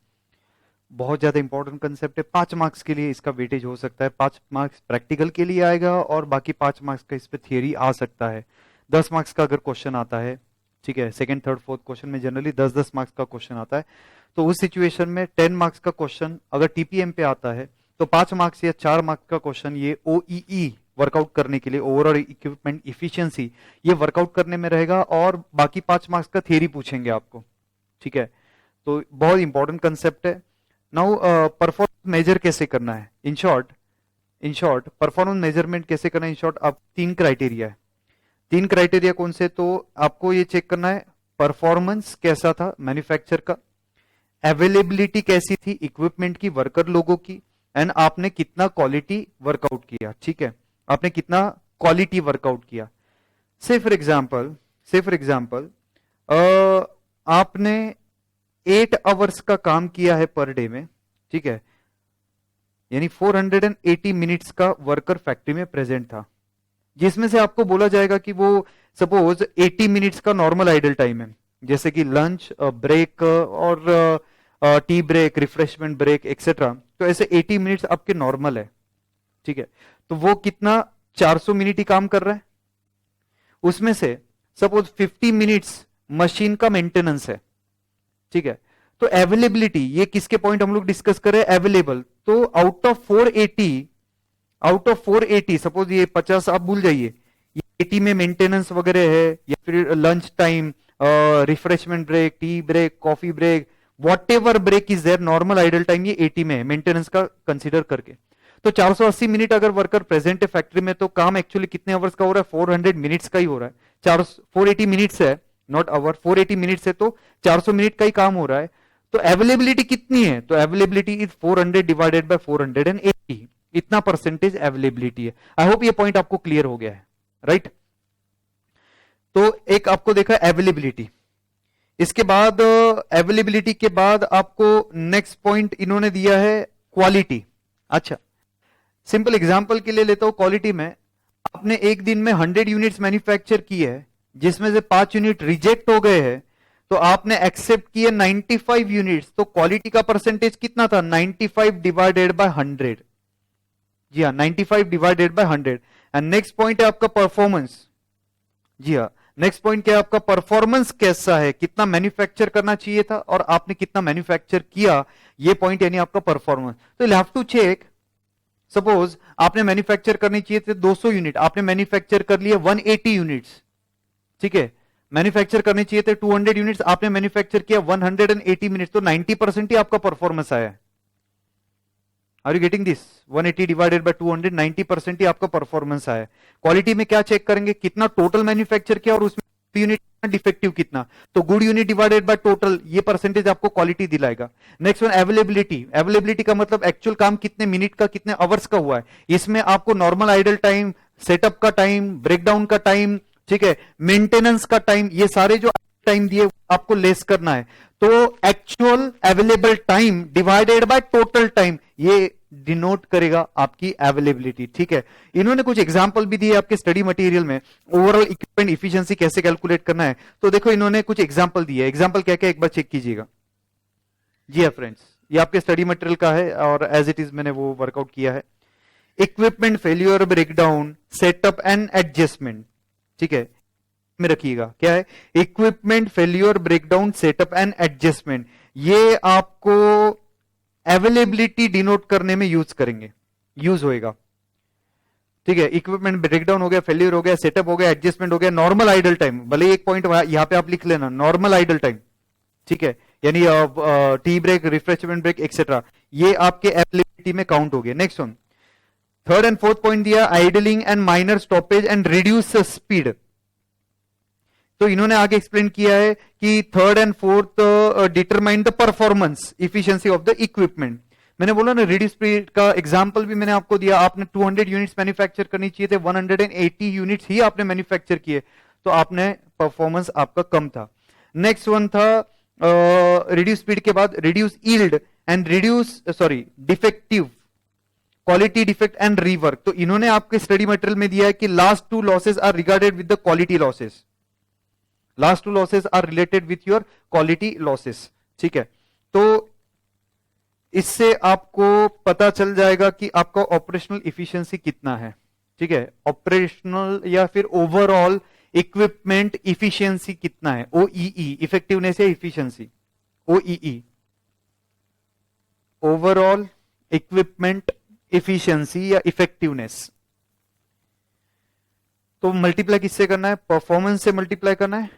बहुत ज्यादा इंपॉर्टेंट कंसेप्ट है. 5 मार्क्स के लिए इसका वेटेज हो सकता है. 5 मार्क्स प्रैक्टिकल के लिए आएगा और बाकी 5 मार्क्स का इस पे थियरी आ सकता है. 10 मार्क्स का अगर क्वेश्चन आता है, ठीक है, सेकंड थर्ड फोर्थ क्वेश्चन में जनरली 10-10 मार्क्स का क्वेश्चन आता है. तो उस सिचुएशन में 10 मार्क्स का क्वेश्चन अगर टीपीएम पे आता है तो 5 मार्क्स या 4 मार्क्स का क्वेश्चन ये ओईई वर्कआउट करने के लिए, ओवरऑल इक्विपमेंट इफिशियंसी, ये वर्कआउट करने में रहेगा और बाकी 5 मार्क्स का थियरी पूछेंगे आपको, ठीक है. तो बहुत इंपॉर्टेंट कंसेप्ट है. नाउ परफॉर्मेंस मेजर कैसे करना है? इन शॉर्ट परफॉर्मेंस मेजरमेंट कैसे करना है? इन शॉर्ट आप 3 क्राइटेरिया है. 3 क्राइटेरिया कौन से? तो आपको ये चेक करना है परफॉर्मेंस कैसा था मैन्युफैक्चर का, अवेलेबिलिटी कैसी थी इक्विपमेंट की, वर्कर लोगों की, एंड आपने कितना क्वालिटी वर्कआउट किया, ठीक है, आपने कितना क्वालिटी वर्कआउट किया. से फॉर एग्जांपल आपने 8 आवर्स का काम किया है पर डे में, ठीक है, यानी 480 मिनट्स का वर्कर फैक्ट्री में प्रेजेंट था, जिसमें से आपको बोला जाएगा कि वो सपोज 80 मिनट्स का नॉर्मल आइडल टाइम है, जैसे कि लंच ब्रेक और tea break, refreshment break etcetera. तो ऐसे 80 मिनट्स आपके नॉर्मल है, ठीक है. तो वो कितना 400 मिनट ही काम कर रहा है. उसमें से सपोज 50 मिनट्स मशीन का मेंटेनेंस है, ठीक है. तो अवेलेबिलिटी, ये किसके पॉइंट हम लोग डिस्कस कर रहे हैं? अवेलेबल. तो आउट ऑफ 480 सपोज ये 50 आप भूल जाइए, ये 80 में मेंटेनेंस वगैरह है, या फिर lunch time, refreshment break, tea break, coffee break, whatever break is there, normal idle time ये 80 में है मेंटेनेंस का कंसीडर करके. तो 480 मिनट अगर वर्कर प्रेजेंट है फैक्ट्री में, तो काम एक्चुअली कितने आवर्स का हो रहा है? 400 मिनट्स का ही हो रहा है. 480 मिनट्स है, नॉट आवर, 480 मिनट्स है, तो 400 मिनट का ही काम हो रहा है. तो अवेलेबिलिटी कितनी है? तो अवेलेबिलिटी इज 400 डिवाइडेड बाय 480, इतना परसेंटेज अवेलेबिलिटी है. आई होप ये पॉइंट आपको क्लियर हो गया है, राइट? तो एक आपको देखा अवेलेबिलिटी. इसके बाद अवेलेबिलिटी के बाद आपको नेक्स्ट पॉइंट इन्होंने दिया है क्वालिटी. अच्छा, सिंपल एग्जांपल के लिए लेता हूं. क्वालिटी में आपने एक दिन में 100 यूनिट्स मैन्युफैक्चर की है, जिसमें से 5 यूनिट रिजेक्ट हो गए हैं, तो आपने एक्सेप्ट किए 95 यूनिट्स. तो क्वालिटी का परसेंटेज कितना था? 95 डिवाइडेड बाय 100. जी हाँ, 95 divided by 100. And next point है आपका परफॉर्मेंस. जी हाँ, नेक्स्ट पॉइंट क्या है आपका? परफॉर्मेंस कैसा है, कितना मैन्युफैक्चर करना चाहिए था और आपने कितना मैन्युफैक्चर किया, ये पॉइंट यानी आपका परफॉर्मेंस. तो you have to check. Suppose आपने मैन्युफैक्चर करनी चाहिए थे 200 यूनिट, आपने मैन्युफैक्चर कर लिए 180 यूनिट्स. ठीक है, मैन्युफैक्चर करने चाहिए थे 200 यूनिट्स, आपने मैन्युफैक्चर किया 180 मिनट, तो 90% ही आपका परफॉर्मेंस आया है। Are you getting this? 180 divided by 200, 90% ही आपका परफॉर्मेंस आया है। क्वालिटी में क्या चेक करेंगे? कितना टोटल मैन्युफैक्चर किया और उसमें यूनिट डिफेक्टिव कितना, तो good unit divided by total, ये परसेंटेज आपको क्वालिटी दिलाएगा। Next one availability. अवेलेबिलिटी का मतलब एक्चुअल काम कितने मिनट का, कितने आवर्स का हुआ है। इसमें आपको नॉर्मल आइडल टाइम, सेटअप का टाइम, ब्रेकडाउन का टाइम, ठीक है, मेंटेनेंस का टाइम, ये सारे जो टाइम दिए आपको लेस करना है। तो actual available time divided by total time, ये डिनोट करेगा आपकी अवेलेबिलिटी। ठीक है, इन्होंने कुछ एग्जांपल भी दिए आपके स्टडी मटेरियल में, ओवरऑल इक्विपमेंट इफिशिएंसी कैसे कैलकुलेट करना है। तो देखो इन्होंने कुछ एग्जांपल दिए, एग्जांपल क्या क्या एक बार चेक कीजिएगा। जी हाँ फ्रेंड्स, ये आपके स्टडी मटेरियल का है और एज इट इज मैंने वो वर्कआउट किया है। Equipment failure, breakdown, setup and adjustment, ठीक है, में रखिएगा क्या है, equipment failure, breakdown, setup and adjustment, ये आपको अवेलेबिलिटी डिनोट करने में यूज होएगा। ठीक है, इक्विपमेंट ब्रेकडाउन हो गया, फेल्यूर हो गया, सेटअप हो गया, एडजस्टमेंट हो गया, नॉर्मल आइडल टाइम, भले एक पॉइंट यहां पे आप लिख लेना नॉर्मल आइडल टाइम, ठीक है, यानी tea break, refreshment break etcetera, ये आपके अवेलेबिलिटी में काउंट हो गया। Next one, third and fourth point दिया idling and minor stoppage and reduce speed. तो इन्होंने आगे एक्सप्लेन किया है कि third and fourth determine the performance efficiency of the equipment. मैंने बोला ना रिड्यूस स्पीड का एग्जांपल भी मैंने आपको दिया, आपने 200 यूनिट्स मैन्युफैक्चर करनी चाहिए थे, 180 यूनिट्स ही आपने मैन्युफैक्चर किए, तो आपने परफॉर्मेंस आपका कम था। नेक्स्ट वन था रिड्यूस स्पीड के बाद reduce yield and defective, quality defect and rework. तो इन्होंने आपके स्टडी मटेरियल में दिया है कि last two losses are regarded with the quality losses, last two losses are related with your quality losses. ठीक है, तो इससे आपको पता चल जाएगा कि आपका ऑपरेशनल इफिशिएंसी कितना है। ठीक है, ऑपरेशनल या फिर ओवरऑल इक्विपमेंट इफिशिएंसी कितना है, ओईई, इफेक्टिवनेस या इफिशिएंसी, ओईई, ओवरऑल इक्विपमेंट इफिशिएंसी या इफेक्टिवनेस। तो मल्टीप्लाई किससे करना है? परफॉर्मेंस से मल्टीप्लाई करना है।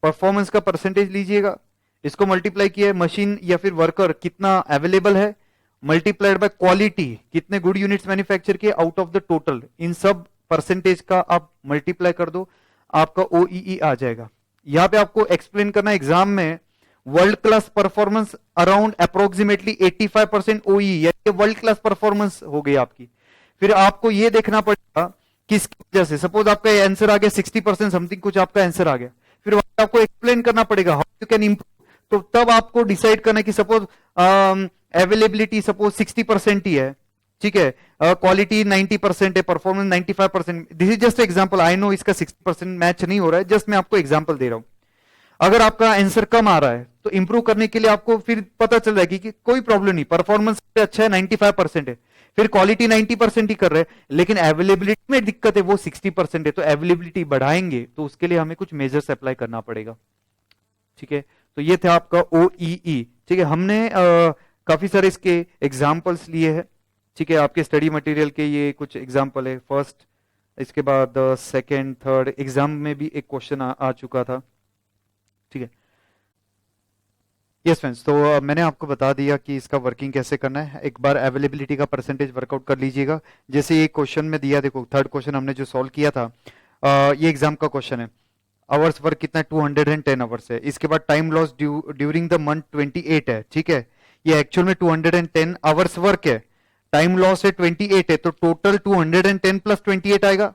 परफॉर्मेंस का परसेंटेज लीजिएगा, इसको मल्टीप्लाई किया है मशीन या फिर वर्कर कितना अवेलेबल है, मल्टीप्लाइड बाय क्वालिटी, कितने गुड यूनिट्स मैन्युफैक्चर किए आउट ऑफ द टोटल, इन सब परसेंटेज का आप मल्टीप्लाई कर दो, आपका ओईई आ जाएगा। यहां पे आपको एक्सप्लेन करना एग्जाम में, world class performance around approximately 85% ओई, यानी वर्ल्ड क्लास परफॉर्मेंस हो गई आपकी। फिर आपको यह देखना पड़ेगा किसकी वजह से, सपोज आपका आंसर आ गया 60% समथिंग कुछ आपका आंसर आ गया, फिर आपको एक्सप्लेन करना पड़ेगा हाउ यू कैन इंप्रूव। तो तब आपको डिसाइड करना कि सपोज अवेलेबिलिटी सपोज 60% ही है, ठीक है, क्वालिटी 90% है, performance 95%। This is just example, I know इसका 60% मैच नहीं हो रहा है, जस्ट मैं आपको एग्जांपल दे रहा हूं। अगर आपका आंसर कम आ रहा है तो इंप्रूव करने के लिए आपको फिर पता चल जाएगी कि कोई प्रॉब्लम नहीं, परफॉर्मेंस अच्छा है 95% है, फिर क्वालिटी 90% ही कर रहे हैं, लेकिन अवेलेबिलिटी में दिक्कत है वो 60% है, तो अवेलेबिलिटी बढ़ाएंगे तो उसके लिए हमें कुछ मेजर्स अप्लाई करना पड़ेगा। ठीक है, तो ये था आपका ओईई। ठीक है, हमने काफी सारे इसके एग्जाम्पल्स लिए हैं। ठीक है, आपके स्टडी मटेरियल के ये कुछ एग्जाम्पल है, फर्स्ट, इसके बाद सेकेंड, थर्ड, एग्जाम में भी एक क्वेश्चन आ चुका था। ठीक है, यस फ्रेंड्स, तो मैंने आपको बता दिया कि इसका वर्किंग कैसे करना है। एक बार अवेलेबिलिटी का परसेंटेज वर्कआउट कर लीजिएगा, जैसे ये क्वेश्चन में दिया, देखो थर्ड क्वेश्चन हमने जो सॉल्व किया था, ये एग्जाम का क्वेश्चन है, आवर्स वर्क कितना है, 210 आवर्स है। इसके बाद time loss during the month 28 है। ठीक है, ये एक्चुअल में 210 आवर्स वर्क है, टाइम लॉस है 28 है, तो टोटल 210 प्लस 28 आएगा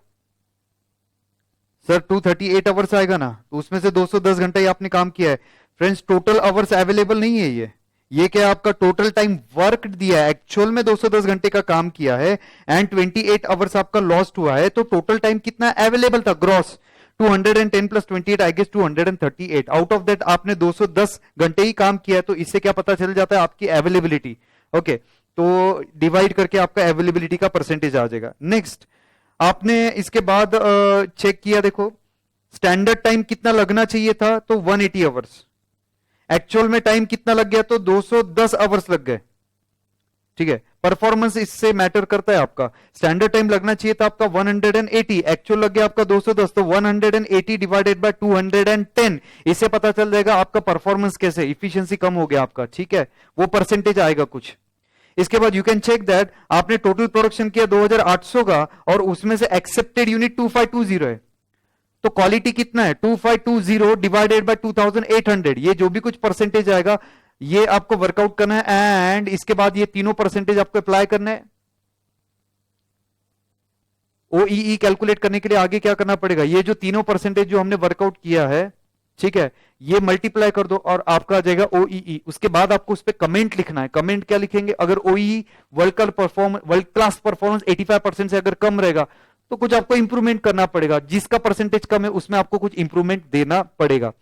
सर, 238 आवर्स आएगा ना, तो उसमें से 210 घंटे ही आपने काम किया है। फ्रेंड्स, टोटल आवर्स अवेलेबल नहीं है, ये क्या आपका टोटल टाइम वर्क दिया है, एक्चुअल में 210 घंटे का काम किया है एंड 28 आवर्स आपका लॉस्ट हुआ है, तो टोटल टाइम कितना अवेलेबल था gross 210 plus 28 I guess 238, out of that आपने 210 घंटे ही काम किया है, तो इससे क्या पता चल जाता है आपकी अवेलेबिलिटी। ओके, तो डिवाइड करके आपका अवेलेबिलिटी का परसेंटेज आ जाएगा। नेक्स्ट, आपने इसके बाद चेक किया, देखो स्टैंडर्ड टाइम कितना लगना चाहिए था, तो 180 आवर्स, एक्चुअल में टाइम कितना लग गया, तो 210 आवर्स लग गए। ठीक है, परफॉर्मेंस इससे मैटर करता है। आपका स्टैंडर्ड टाइम लगना चाहिए था आपका 180, एक्चुअल लग गया आपका 210, तो 180 डिवाइडेड बाय 210, इससे पता चल जाएगा आपका परफॉर्मेंस कैसे, इफिशियंसी कम हो गया आपका। ठीक है, वो परसेंटेज आएगा कुछ। इसके बाद यू कैन चेक दैट आपने टोटल प्रोडक्शन किया 2800 का और उसमें से एक्सेप्टेड यूनिट 2520 है, तो क्वालिटी कितना है 2520 डिवाइडेड बाय 2800, ये जो भी कुछ परसेंटेज आएगा ये आपको वर्कआउट करना है। एंड इसके बाद ये तीनों परसेंटेज आपको अप्लाई करना है। ओईई कैलकुलेट करने के लिए आगे क्या करना पड़ेगा, ये जो तीनों परसेंटेज जो हमने वर्कआउट किया है, ठीक है, ये मल्टीप्लाई कर दो और आपका आ जाएगा ओईई। उसके बाद आपको उस पर कमेंट लिखना है। कमेंट क्या लिखेंगे, अगर ओईई वर्ल्ड क्लास परफॉर्मेंस 85% से अगर कम रहेगा तो कुछ आपको इंप्रूवमेंट करना पड़ेगा, जिसका परसेंटेज कम है उसमें आपको कुछ इंप्रूवमेंट देना पड़ेगा।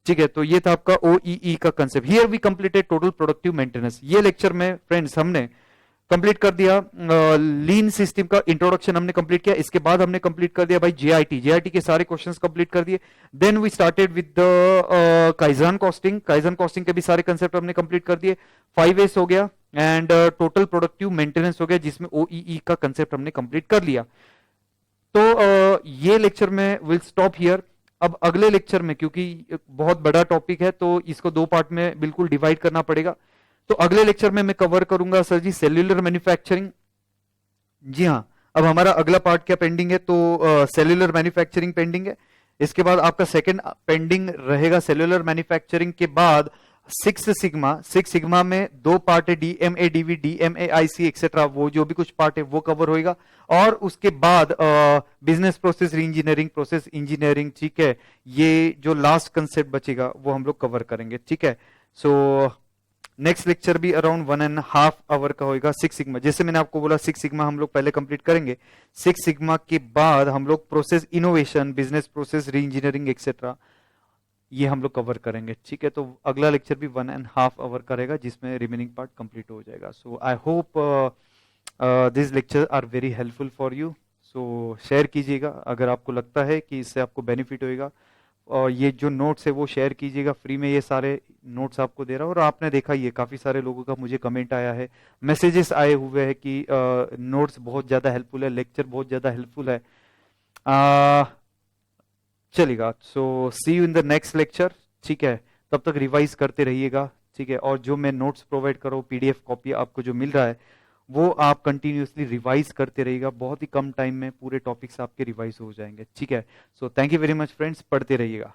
ठीक है, तो ये था आपका ओईई का concept. Here we completed total productive maintenance. ये लेक्चर में फ्रेंड्स हमने कंप्लीट कर दिया लीन सिस्टम का इंट्रोडक्शन हमने कंप्लीट किया। इसके बाद हमने कंप्लीट कर दिया भाई जेआईटी के सारे क्वेश्चंस कंप्लीट कर दिए। Then we started with the kaizen costing के भी सारे कंसेप्ट हमने कंप्लीट कर दिए। 5S हो गया एंड टोटल प्रोडक्टिव मेंटेनेंस हो गया, जिसमें ओईई का कंसेप्ट हमने कंप्लीट कर लिया। तो ये लेक्चर में विल स्टॉप हियर। अब अगले लेक्चर में, क्योंकि बहुत बड़ा टॉपिक है तो इसको 2 पार्ट में बिल्कुल डिवाइड करना पड़ेगा, तो अगले लेक्चर में मैं कवर करूंगा सर जी सेल्यूलर मैन्युफैक्चरिंग। जी हाँ, अब हमारा अगला पार्ट क्या पेंडिंग है, तो सेल्यूलर मैन्युफैक्चरिंग पेंडिंग है। इसके बाद आपका सेकंड पेंडिंग रहेगा सेल्यूलर मैन्युफैक्चरिंग के बाद सिक्स सिग्मा में 2 पार्ट है, DMADV DMAIC etcetera, वो जो भी कुछ पार्ट है वो कवर होएगा। और उसके बाद business process engineering, process engineering, ठीक है, ये जो लास्ट कंसेप्ट बचेगा वो हम लोग कवर करेंगे। ठीक है, सो नेक्स्ट लेक्चर भी अराउंड 1.5 आवर का होगा। 6 सिग्मा, जैसे मैंने आपको बोला 6 सिग्मा हम लोग पहले कंप्लीट करेंगे। 6 सिग्मा के बाद हम लोग प्रोसेस इनोवेशन, बिजनेस प्रोसेस री इंजीनियरिंग एक्सेट्रा, ये हम लोग कवर करेंगे। ठीक है, तो अगला लेक्चर भी 1.5 आवर का रहेगा, जिसमें रिमेनिंग पार्ट कंप्लीट हो जाएगा। So I hope this lecture are very helpful for you. So share कीजिएगा अगर आपको लगता है कि इससे आपको बेनिफिट होएगा, और ये जो नोट्स है वो शेयर कीजिएगा, फ्री में ये सारे नोट्स आपको दे रहा हूँ। और आपने देखा ये काफी सारे लोगों का मुझे कमेंट आया है, मैसेजेस आए हुए हैं कि नोट्स बहुत ज्यादा हेल्पफुल है, लेक्चर बहुत ज्यादा हेल्पफुल है। चलेगा, so see you in the next lecture. ठीक है, तब तक रिवाइज करते रहिएगा। ठीक है, और जो मैं नोट्स प्रोवाइड कर रहा हूँ, पीडीएफ कॉपी आपको जो मिल रहा है वो आप कंटिन्यूअसली रिवाइज करते रहिएगा। बहुत ही कम टाइम में पूरे टॉपिक्स आपके रिवाइज हो जाएंगे। ठीक है, so thank you very much friends, पढ़ते रहिएगा।